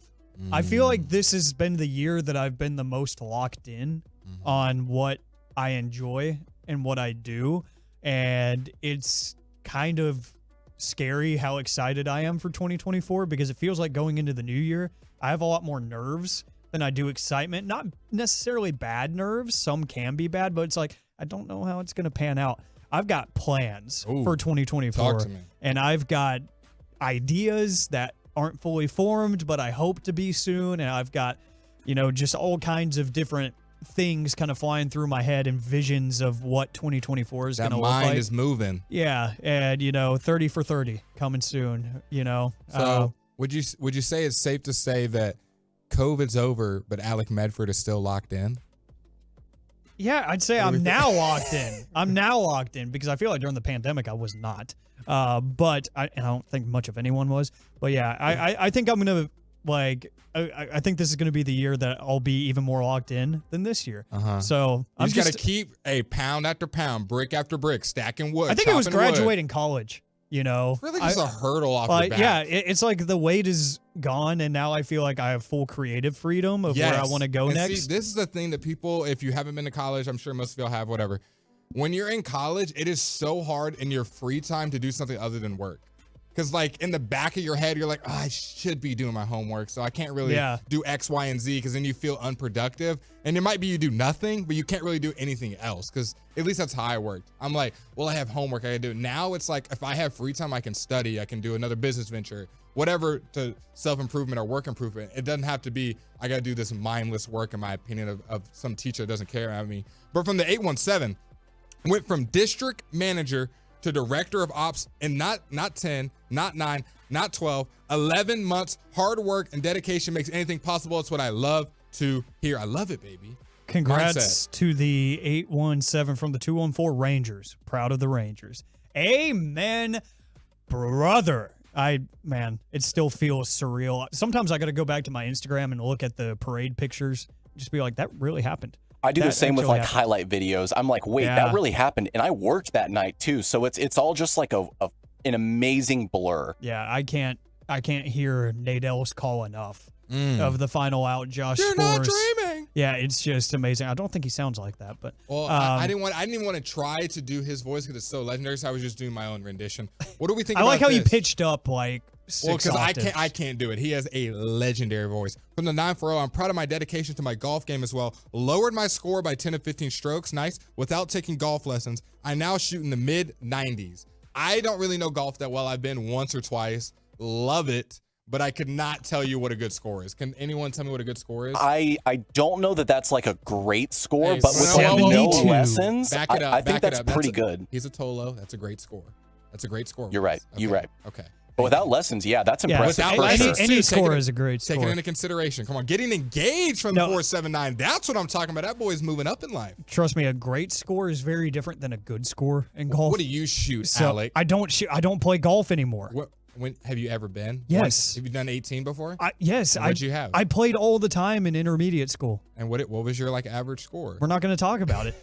I feel like this has been the year that I've been the most locked in on what I enjoy and what I do. And it's kind of scary how excited I am for 2024 because it feels like going into the new year, I have a lot more nerves than I do excitement. Not necessarily bad nerves. Some can be bad, but it's like, I don't know how it's going to pan out. I've got plans for 2024. Talk to me. And I've got ideas that aren't fully formed, but I hope to be soon. And I've got, just all kinds of different things kind of flying through my head and visions of what 2024 is going to look like. That mind is moving. Yeah, and 30 for 30 coming soon. So would you say it's safe to say that COVID's over, but Alec Medford is still locked in? Yeah, I'd say I'm now locked in. I'm now locked in because I feel like during the pandemic I was not, but I don't think much of anyone was. But yeah, I think I'm gonna I think this is going to be the year that I'll be even more locked in than this year. So I'm just got to keep a pound after pound, brick after brick, stacking wood. I think it was graduating college. Really just a hurdle off your back. Yeah, it's like the weight is gone, and now I feel like I have full creative freedom of where I want to go next. See, this is the thing that people, if you haven't been to college, I'm sure most of y'all have, whatever. When you're in college, it is so hard in your free time to do something other than work. Because, in the back of your head, you're like, I should be doing my homework, so I can't really do X, Y, and Z, because then you feel unproductive. And it might be you do nothing, but you can't really do anything else, because at least that's how I worked. I'm like, well, I have homework I got to do. Now it's like, if I have free time, I can study. I can do another business venture, whatever to self-improvement or work improvement. It doesn't have to be, I got to do this mindless work, in my opinion, of some teacher that doesn't care about me. But from the 817, went from district manager to director of ops in not 10, not 9, not 12, 11 months. Hard work and dedication makes anything possible. It's what I love to hear. I love it, baby. Congrats to the 817 from the 214 Rangers. Proud of the Rangers. Amen, brother. It still feels surreal. Sometimes I got to go back to my Instagram and look at the parade pictures. Just be like, that really happened. I do the same with highlight videos. I'm like, wait, that really happened, and I worked that night too. So it's all just like an amazing blur. Yeah, I can't hear Nadell's call enough of the final out. Josh You're Force. Not dreaming. Yeah, it's just amazing. I don't think he sounds like that, but I didn't even want to try to do his voice because it's so legendary. So I was just doing my own rendition. What do we think? I like how this? you pitched up like 6 because octaves. I can't do it. He has a legendary voice. From the 940, I'm proud of my dedication to my golf game as well. Lowered my score by 10 to 15 strokes, nice, without taking golf lessons. I now shoot in the mid-90s. I don't really know golf that well. I've been once or twice. Love it, but I could not tell you what a good score is. Can anyone tell me what a good score is? I don't know that that's like a great score, Hey, but with like no 72. lessons, Back it up. I think back it that's up. pretty good. He's a Tolo. That's a great score. That's a great score. You're right. Okay. You're right. Okay. But without lessons, yeah, that's Yeah, impressive. Without for lessons, sure. any too, score take it- is a great Take it score. into consideration. Come on, getting engaged from the No. 479. That's what I'm talking about. That boy's moving up in life. Trust me, a great score is very different than a good score in golf. What do you shoot, So Alec? I don't shoot. I don't play golf anymore. When have you ever been? Yes. Once? Have you done 18 before? Yes. And what'd you have? I played all the time in intermediate school. And what was your like average score? We're not going to talk about it.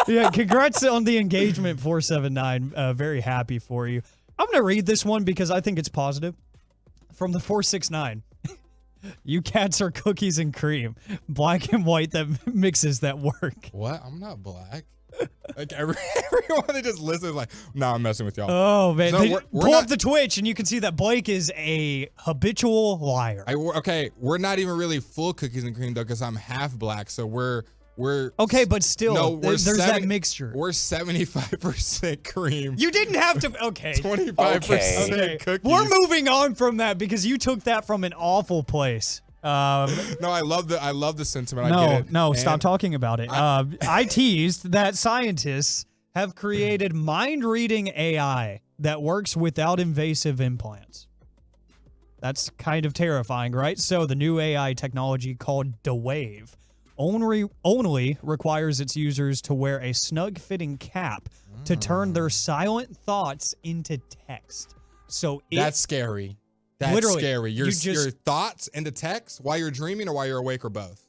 Yeah, congrats on the engagement, 479. Very happy for you. I'm going to read this one because I think it's positive. From the 469. You cats are cookies and cream. Black and white that mixes that work. What? I'm not black. Like everyone that just listens like, nah, I'm messing with y'all. Oh, man. No, we're Pull not- up the Twitch and you can see that Blake is a habitual liar. Okay, we're not even really full cookies and cream though, because I'm half black. So we're Okay, but still, no, we're there's that mixture. We're 75% cream. You didn't have to. Okay. 25% Okay. cookies. We're moving on from that because you took that from an awful place. No, I love the sentiment. I get it. No, stop And talking about it. I teased that scientists have created mind-reading AI that works without invasive implants. That's kind of terrifying, right? So the new AI technology called DeWave only requires its users to wear a snug-fitting cap to turn their silent thoughts into text. So That's scary. That's literally scary. Your you just thoughts into text while you're dreaming or while you're awake or both?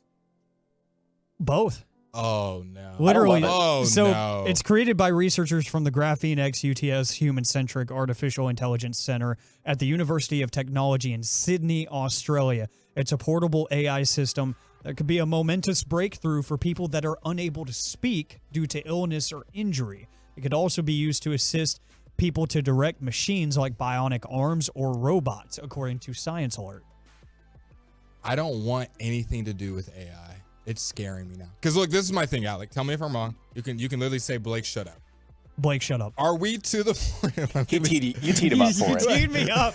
both. Oh no. Literally. Oh So no. it's created by researchers from the Graphene X UTS Human-Centric Artificial Intelligence Center at the University of Technology in Sydney, Australia. It's a portable AI system that could be a momentous breakthrough for people that are unable to speak due to illness or injury. It could also be used to assist people to direct machines like bionic arms or robots, according to Science Alert. I don't want anything to do with AI. It's scaring me now. Because look, this is my thing, Alec. Tell me if I'm wrong. You can literally say, Blake, shut up. Blake, shut up. Are we to the point? You teed him up for it. You teed me up.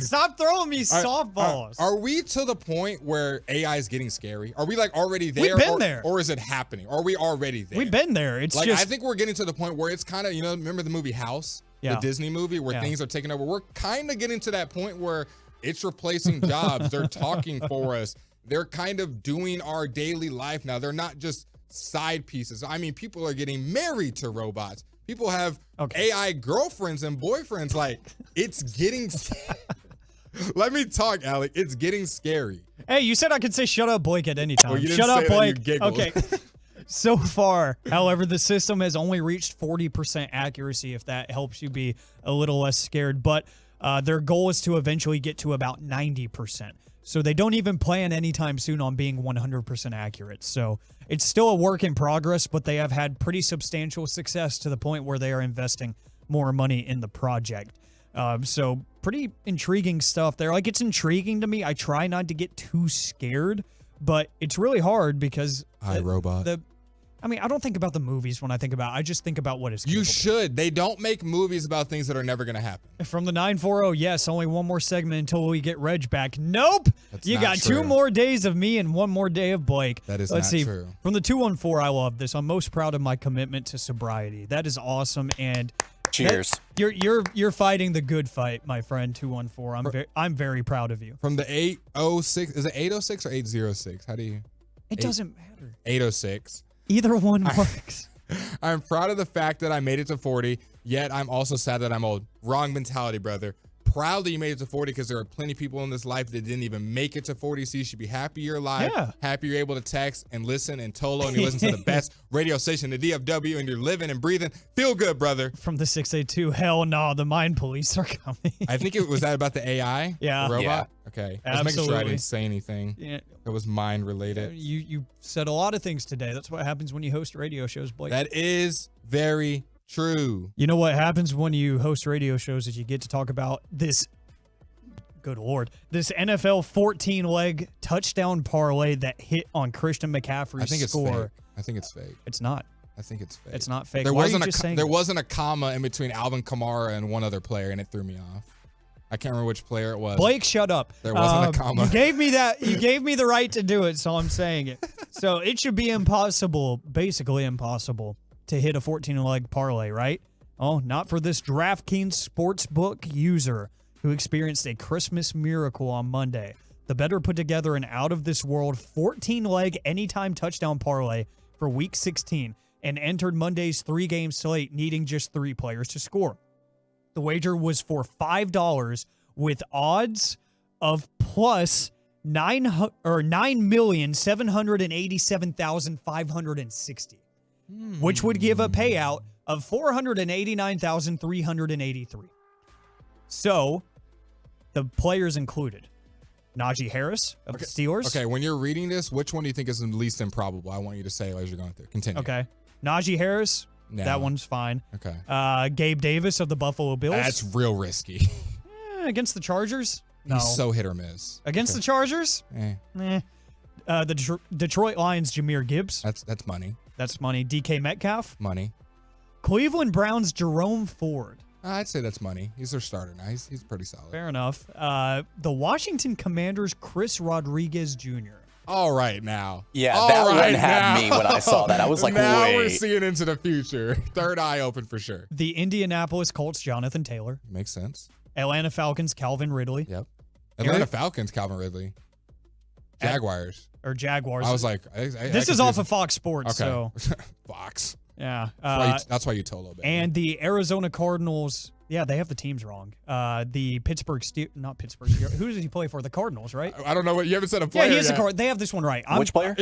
Stop throwing me softballs. Are we to the point where AI is getting scary? Are we like already there? We've been there. Or is it happening? Are we already there? We've been there. It's like, just I think we're getting to the point where it's kind of, remember the movie House? Yeah. The Disney movie where Yeah. things are taking over. We're kind of getting to that point where it's replacing jobs. They're talking for us. They're kind of doing our daily life now. They're not just side pieces. I mean, people are getting married to robots. People have AI girlfriends and boyfriends. Like, it's getting... Let me talk, Alec. It's getting scary. Hey, you said I could say shut up, Blake, at any time. Well, you didn't Shut up, say that, you Blake. giggled. Okay. So far, however, the system has only reached 40% accuracy, if that helps you be a little less scared. But their goal is to eventually get to about 90%. So they don't even plan anytime soon on being 100% accurate. So it's still a work in progress, but they have had pretty substantial success to the point where they are investing more money in the project. So pretty intriguing stuff there. Like, it's intriguing to me. I try not to get too scared, but it's really hard because iRobot. I don't think about the movies when I think about it. I just think about what is You capable. should. They don't make movies about things that are never going to happen. From the 940, yes, only one more segment until we get Reg back. Nope. That's You not got true. 2 more days of me and 1 more day of Blake. That is Let's not see. true. From the 214, I love this. I'm most proud of my commitment to sobriety. That is awesome. And cheers. You're fighting the good fight, my friend. 214. I'm very proud of you. From the 806, is it 806 or 806? How do you? It doesn't matter. 806. Either one works. I'm proud of the fact that I made it to 40, yet I'm also sad that I'm old. Wrong mentality, brother. Proud that you made it to 40 because there are plenty of people in this life that didn't even make it to 40, so you should be happy you're alive, Yeah. happy you're able to text and listen and Tolo, and you listen to the best radio station, the DFW, and you're living and breathing. Feel good, brother. From the 682, hell no, the mind police are coming. I think it was that about the AI? Yeah. The robot? Yeah. Okay. I was making sure I Absolutely. didn't say anything. Yeah. That was mind related. You said a lot of things today. That's what happens when you host radio shows, Blake. That is very True. You know what happens when you host radio shows is you get to talk about this, good Lord, this NFL 14-leg touchdown parlay that hit on Christian McCaffrey's I think it's score. fake. I think it's fake. It's not. I think it's fake. It's not fake. There Why are you wasn't just saying there it? wasn't a comma in between Alvin Kamara and one other player, and it threw me off. I can't remember which player it was. Blake, shut up. There wasn't a comma. You gave me that. You gave me the right to do it, so I'm saying it. So it should be impossible, basically impossible, to hit a 14-leg parlay, right? Oh, not for this DraftKings Sportsbook user who experienced a Christmas miracle on Monday. The bettor put together an out-of-this-world 14-leg anytime touchdown parlay for Week 16 and entered Monday's 3-game slate, needing just 3 players to score. The wager was for $5 with odds of plus 9,787,560, which would give a payout of $489,383. So, the players included Najee Harris of the Steelers. Okay, when you're reading this, which one do you think is the least improbable? I want you to say as you're going through. Continue. Okay. Najee Harris, No. that one's fine. Okay. Gabe Davis of the Buffalo Bills. That's real risky. Against the Chargers? No. He's so hit or miss. Against the Chargers? The Detroit Lions, Jahmyr Gibbs. That's money. That's money. DK Metcalf. Money. Cleveland Browns, Jerome Ford. I'd say that's money. He's their starter now. He's pretty solid. Fair enough. The Washington Commanders, Chris Rodriguez Jr. All right now. Yeah, All that right one had now. me when I saw that. I was like, now wait. we're seeing into the future. Third eye open for sure. The Indianapolis Colts, Jonathan Taylor. Makes sense. Atlanta Falcons, Calvin Ridley. Yep. Atlanta Falcons, Calvin Ridley. Jaguars. Jaguars. I was like, this is off of Fox Sports, Okay. so. Fox. Yeah. That's why you told a little bit. And the Arizona Cardinals, yeah, they have the teams wrong. The Pittsburgh not Pittsburgh Steelers. Who does he play for? The Cardinals, right? I don't know what you haven't said a player. Yeah, he is yet. the They have this one right. Which player?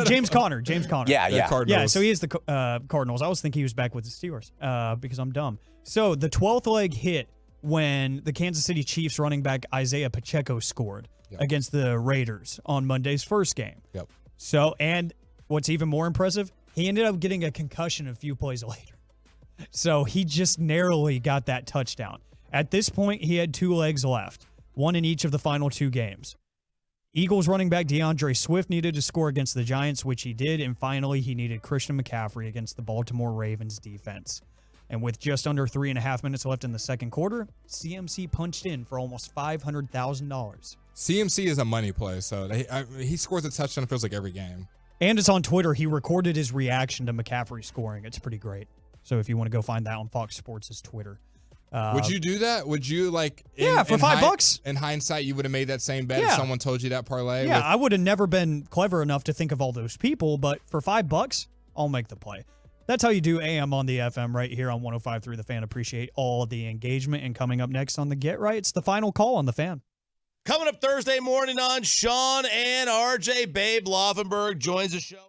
James Conner. James Conner. Yeah. Yeah, so he is the Cardinals. I was thinking he was back with the Steelers because I'm dumb. So the 12th leg hit when the Kansas City Chiefs running back Isaiah Pacheco scored against the Raiders on Monday's first game. Yep. So, and what's even more impressive, he ended up getting a concussion a few plays later. So he just narrowly got that touchdown. At this point, he had 2 legs left, one in each of the final 2 games. Eagles running back DeAndre Swift needed to score against the Giants, which he did, and finally he needed Christian McCaffrey against the Baltimore Ravens defense. And with just under 3.5 minutes left in the second quarter, CMC punched in for almost $500,000. CMC is a money play, so he scores a touchdown, it feels like every game. And it's on Twitter. He recorded his reaction to McCaffrey scoring. It's pretty great. So if you want to go find that on Fox Sports' Twitter. Would you do that? Would you like? For $5? In hindsight, you would have made that same bet if someone told you that parlay. Yeah, I would have never been clever enough to think of all those people, but for $5, I'll make the play. That's how you do AM on the FM right here on 105.3 The Fan. Appreciate all of the engagement. And coming up next on the Get Right, it's the final call on the Fan. Coming up Thursday morning on Sean and RJ, Babe Laufenberg joins the show.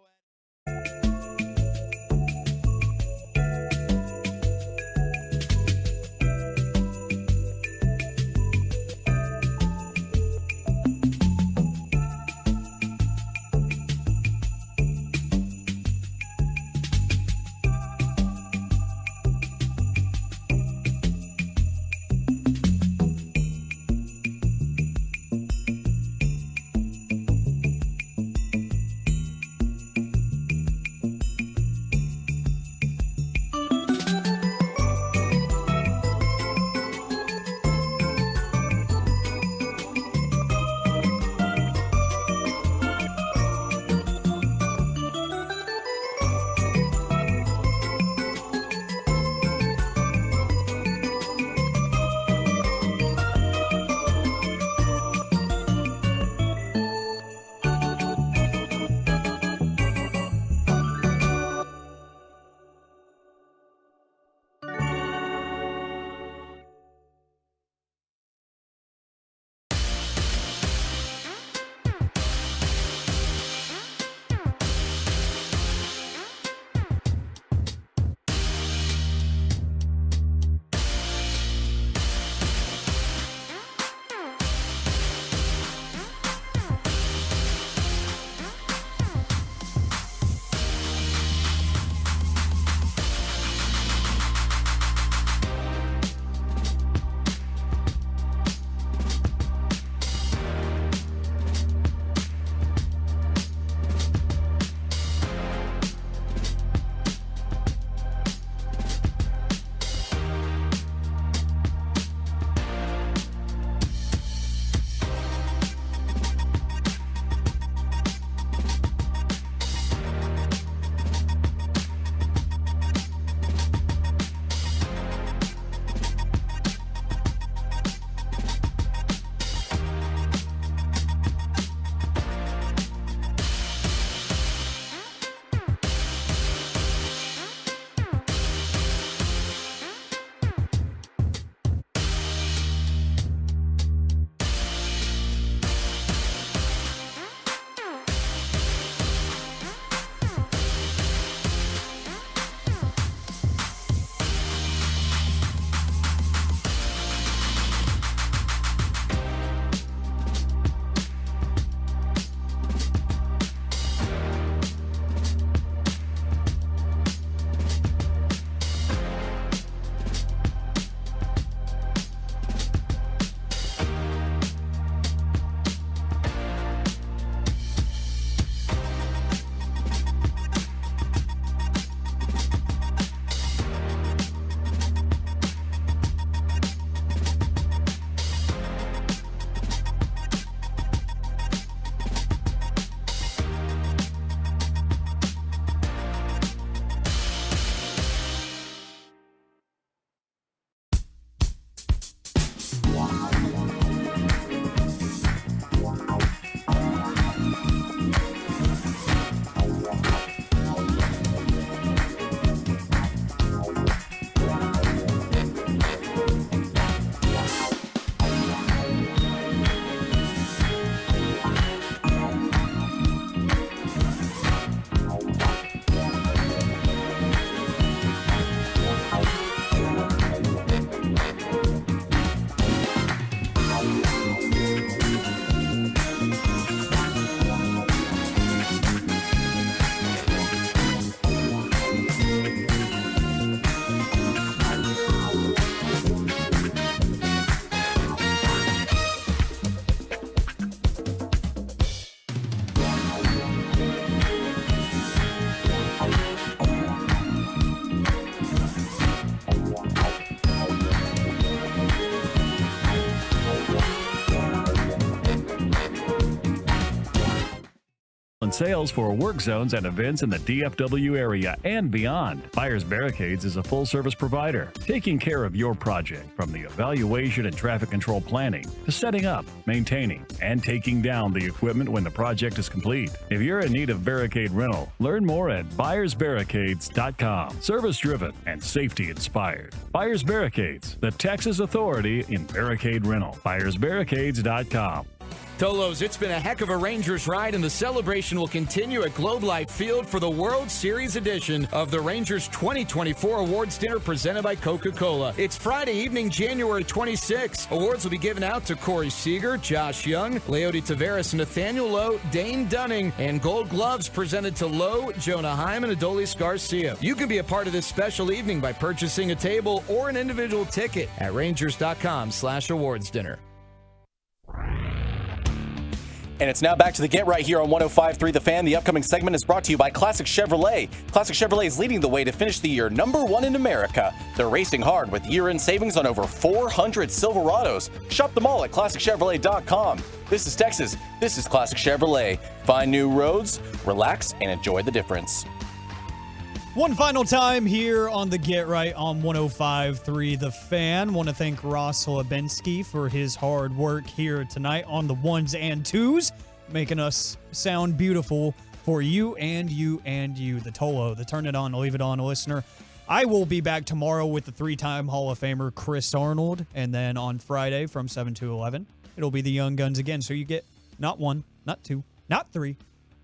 and sales for work zones and events in the DFW area and beyond. Buyers Barricades is a full-service provider, taking care of your project from the evaluation and traffic control planning to setting up, maintaining, and taking down the equipment when the project is complete. If you're in need of barricade rental, learn more at buyersbarricades.com. Service-driven and safety-inspired. Buyers Barricades, the Texas authority in barricade rental. buyersbarricades.com. Tolos, it's been a heck of a Rangers ride, and the celebration will continue at Globe Life Field for the World Series edition of the Rangers 2024 Awards Dinner presented by Coca-Cola. It's Friday evening, January 26th. Awards will be given out to Corey Seager, Josh Young, Leody Taveras, Nathaniel Lowe, Dane Dunning, and Gold Gloves presented to Lowe, Jonah Hyman, and Adolis Garcia. You can be a part of this special evening by purchasing a table or an individual ticket at rangers.com/awards dinner. And it's now back to the Get Right here on 105.3 The Fan. The upcoming segment is brought to you by Classic Chevrolet. Classic Chevrolet is leading the way to finish the year #1 in America. They're racing hard with year-end savings on over 400 Silverados. Shop them all at ClassicChevrolet.com. This is Texas. This is Classic Chevrolet. Find new roads, relax, and enjoy the difference. One final time here on the Get Right on 105.3 The Fan. Want to thank Ross Lebensky for his hard work here tonight on the ones and twos, making us sound beautiful for you and you and you, the Tolo, the Turn It On, Leave It On listener. I will be back tomorrow with the three-time Hall of Famer Chris Arnold, and then on Friday from 7 to 11, it'll be the Young Guns again. So you get not one, not two, not three,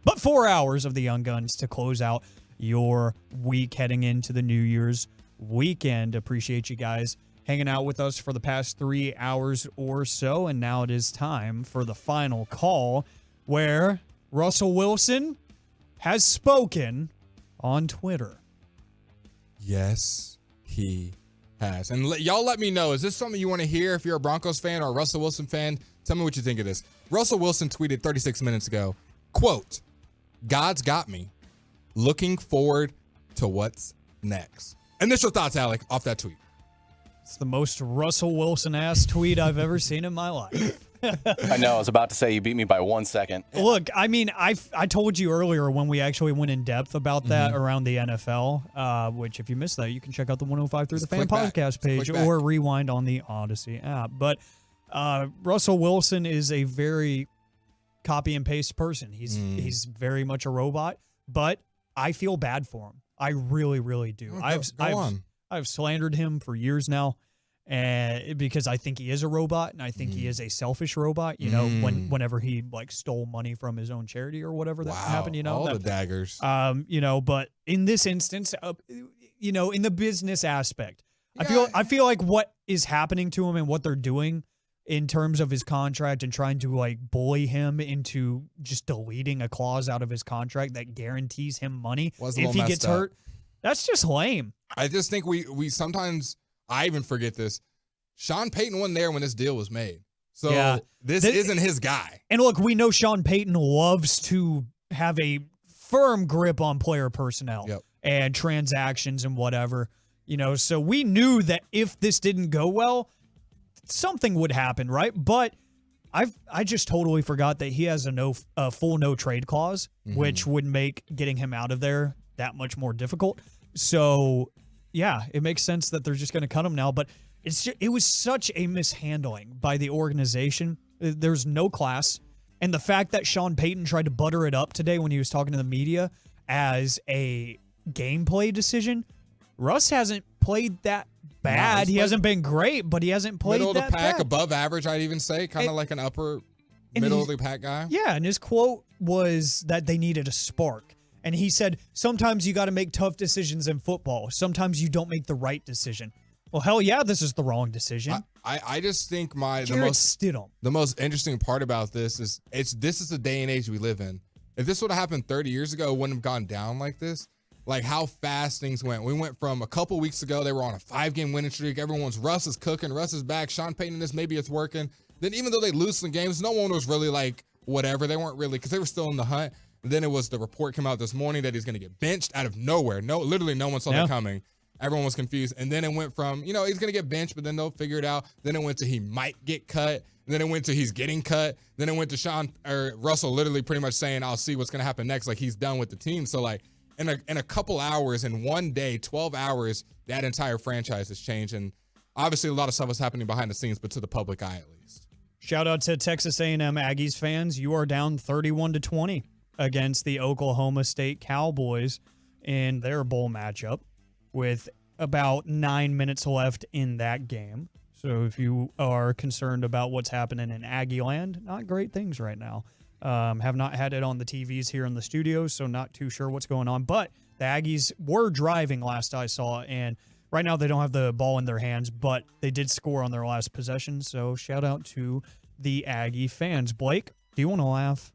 but 4 hours of the Young Guns to close out your week heading into the New Year's weekend. Appreciate you guys hanging out with us for the past 3 hours or so. And now it is time for the final call, where Russell Wilson has spoken on Twitter. Yes, he has. And y'all let me know, is this something you want to hear if you're a Broncos fan or a Russell Wilson fan? Tell me what you think of this. Russell Wilson tweeted 36 minutes ago, quote, "God's got me. Looking forward to what's next." Initial thoughts, Alec, off that tweet. It's the most Russell Wilson-ass tweet I've ever seen in my life. I know. I was about to say you beat me by 1 second. Look, I mean, I told you earlier when we actually went in depth about that around the NFL, which if you missed that, you can check out the 105.3 The Fan podcast page or rewind on the Odyssey app. But Russell Wilson is a very copy and paste person. He's very much a robot, but I feel bad for him. I really, really do. I've slandered him for years now, and because I think he is a robot, and I think he is a selfish robot. You know, whenever he like stole money from his own charity or whatever that happened. You know, all the daggers. You know, but in this instance, you know, in the business aspect, I feel like what is happening to him and what they're doing in terms of his contract and trying to like bully him into just deleting a clause out of his contract that guarantees him money if he gets hurt. That's just lame. I just think we sometimes, I even forget this. Sean Payton wasn't there when this deal was made. So this isn't his guy. And look, we know Sean Payton loves to have a firm grip on player personnel and transactions and whatever, you know, so we knew that if this didn't go well, something would happen, right? But I just totally forgot that he has a full no trade clause, which would make getting him out of there that much more difficult. So, yeah, it makes sense that they're just going to cut him now. But it was such a mishandling by the organization. There's no class, and the fact that Sean Payton tried to butter it up today when he was talking to the media as a gameplay decision, Russ hasn't played that bad. He hasn't been great, but he hasn't played middle that of the pack, bad. above average, I'd even say, kind of like an upper middle of the pack guy. Yeah, and his quote was that they needed a spark. And he said, sometimes you got to make tough decisions in football. Sometimes you don't make the right decision. Well, hell yeah, this is the wrong decision. I just think the most interesting part about this is this is the day and age we live in. If this would have happened 30 years ago, it wouldn't have gone down like this. Like how fast things went. We went from a couple weeks ago, they were on a 5-game winning streak. Everyone's Russ is cooking, Russ is back, Sean Payton this, maybe it's working. Then even though they lose some games, no one was really like whatever. They weren't really, because they were still in the hunt. And then it was the report came out this morning that he's going to get benched out of nowhere. Literally no one saw that coming. Everyone was confused. And then it went from, he's going to get benched, but then they'll figure it out. Then it went to he might get cut. And then it went to he's getting cut. Then it went to Russell literally pretty much saying, I'll see what's going to happen next. Like, he's done with the team. So, like, in a couple hours, in one day, 12 hours, that entire franchise has changed. And obviously a lot of stuff was happening behind the scenes, but to the public eye at least. Shout out to Texas A&M Aggies fans. You are down 31-20 against the Oklahoma State Cowboys in their bowl matchup with about 9 minutes left in that game. So if you are concerned about what's happening in Aggie land, not great things right now. Have not had it on the TVs here in the studio, so not too sure what's going on. But the Aggies were driving last I saw, and right now they don't have the ball in their hands, but they did score on their last possession. So shout out to the Aggie fans. Blake, do you want to laugh?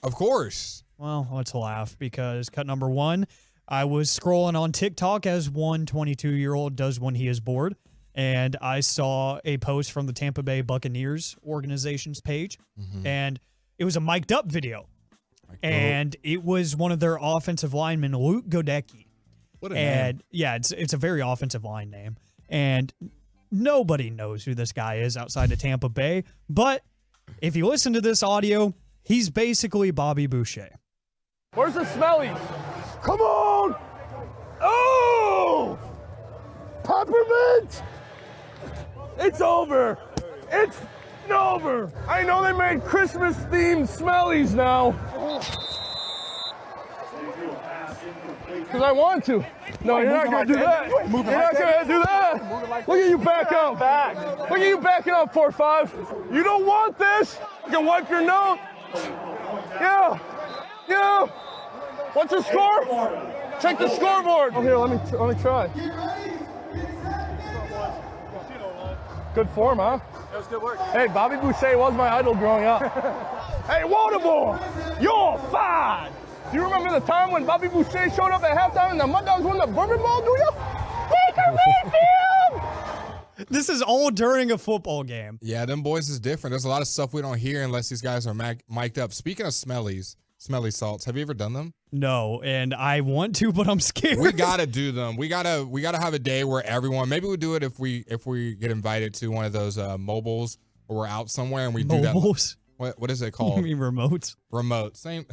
Of course. Well, let's laugh because cut number one, I was scrolling on TikTok as one 22-year-old does when he is bored, and I saw a post from the Tampa Bay Buccaneers organization's page, and it was a mic'd up video, and it was one of their offensive linemen, Luke Godecki. What a name. Yeah, it's a very offensive line name, and nobody knows who this guy is outside of Tampa Bay, but if you listen to this audio, he's basically Bobby Boucher. Where's the smellies? Come on! Oh! Peppermint! It's over. It's over. I know they made Christmas-themed smellies now. Because I want to. No, you're not going to do that. You're not going to do that. Look at you back up. Look at you backing up, 4-5. You don't want this. You can wipe your nose. Yeah. Yeah. What's the score? Check the scoreboard. Oh, here, let me try. Good form, huh? That was good work. Hey, Bobby Boucher was my idol growing up. Hey, Waterboy, you're fine. Do you remember the time when Bobby Boucher showed up at halftime and the Mud Dogs won the Bourbon Bowl, do you? Baker Mayfield! This is all during a football game. Yeah, them boys is different. There's a lot of stuff we don't hear unless these guys are mic'd up. Speaking of smelly salts, have you ever done them? No, and I want to, but I'm scared. We gotta do them. We gotta have a day where everyone. Maybe we'll do it if we get invited to one of those mobiles or we're out somewhere and we do that. Mobiles? What is it called? You mean remotes? Remote. Same.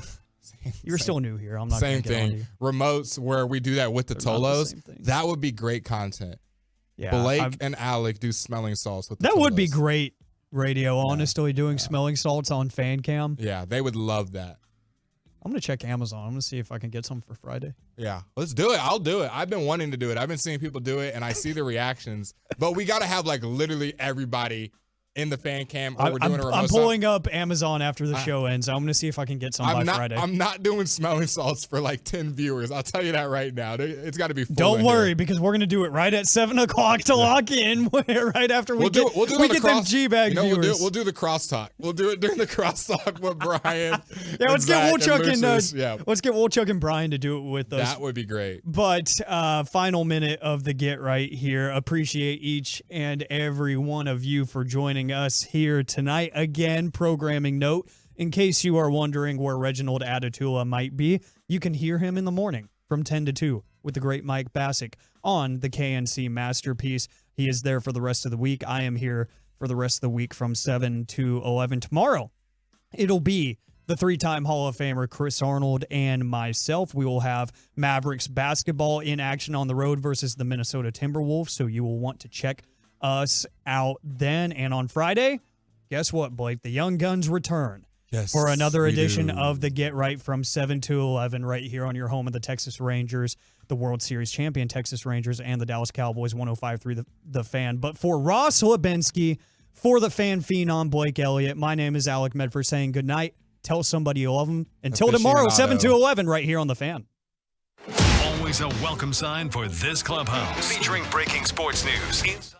You're still new here. I'm not same gonna get on thing. you. Remotes where we do that with the Tolos. That would be great content. Yeah, Blake and Alec do smelling salts with the that Tolos. would be great radio. Honestly, doing smelling salts on fan cam. Yeah, they would love that. I'm gonna check Amazon. I'm gonna see if I can get some for Friday. Yeah, let's do it. I'll do it. I've been wanting to do it. I've been seeing people do it, and I see the reactions. But we got to have like literally everybody in the fan cam. Or we're doing a remote. I'm pulling up Amazon after the show ends. I'm gonna see if I can get some by Friday. I'm not doing smelling salts for like 10 viewers. I'll tell you that right now. It's got to be full. Don't worry, because we're gonna do it right at 7 o'clock to lock in. Right after we get them G-bag viewers. We'll do the crosstalk. We'll do it during the crosstalk with Brian. Yeah, let's get Wolchuk and Brian to do it with us. That would be great. But final minute of the Get Right here. Appreciate each and every one of you for joining us here tonight. Again, programming note, in case you are wondering where Reginald Atatula might be, you can hear him in the morning from 10 to 2 with the great Mike Bassick on the KNC Masterpiece. He is there for the rest of the week. I am here for the rest of the week from 7 to 11. Tomorrow, it'll be the three-time Hall of Famer Chris Arnold and myself. We will have Mavericks basketball in action on the road versus the Minnesota Timberwolves, so you will want to check us out then. And on Friday, guess what, Blake? The Young Guns return for another edition of the Get Right from 7 to 11 right here on your home of the Texas Rangers, the World Series champion Texas Rangers, and the Dallas Cowboys, 105.3 the Fan. But for Ross Lubinsky, for the fan phenom Blake Elliott, my name is Alec Medford saying good night. Tell somebody you love them. Until tomorrow, 7 to 11 right here on the Fan. Always a welcome sign for this clubhouse. Featuring breaking sports news.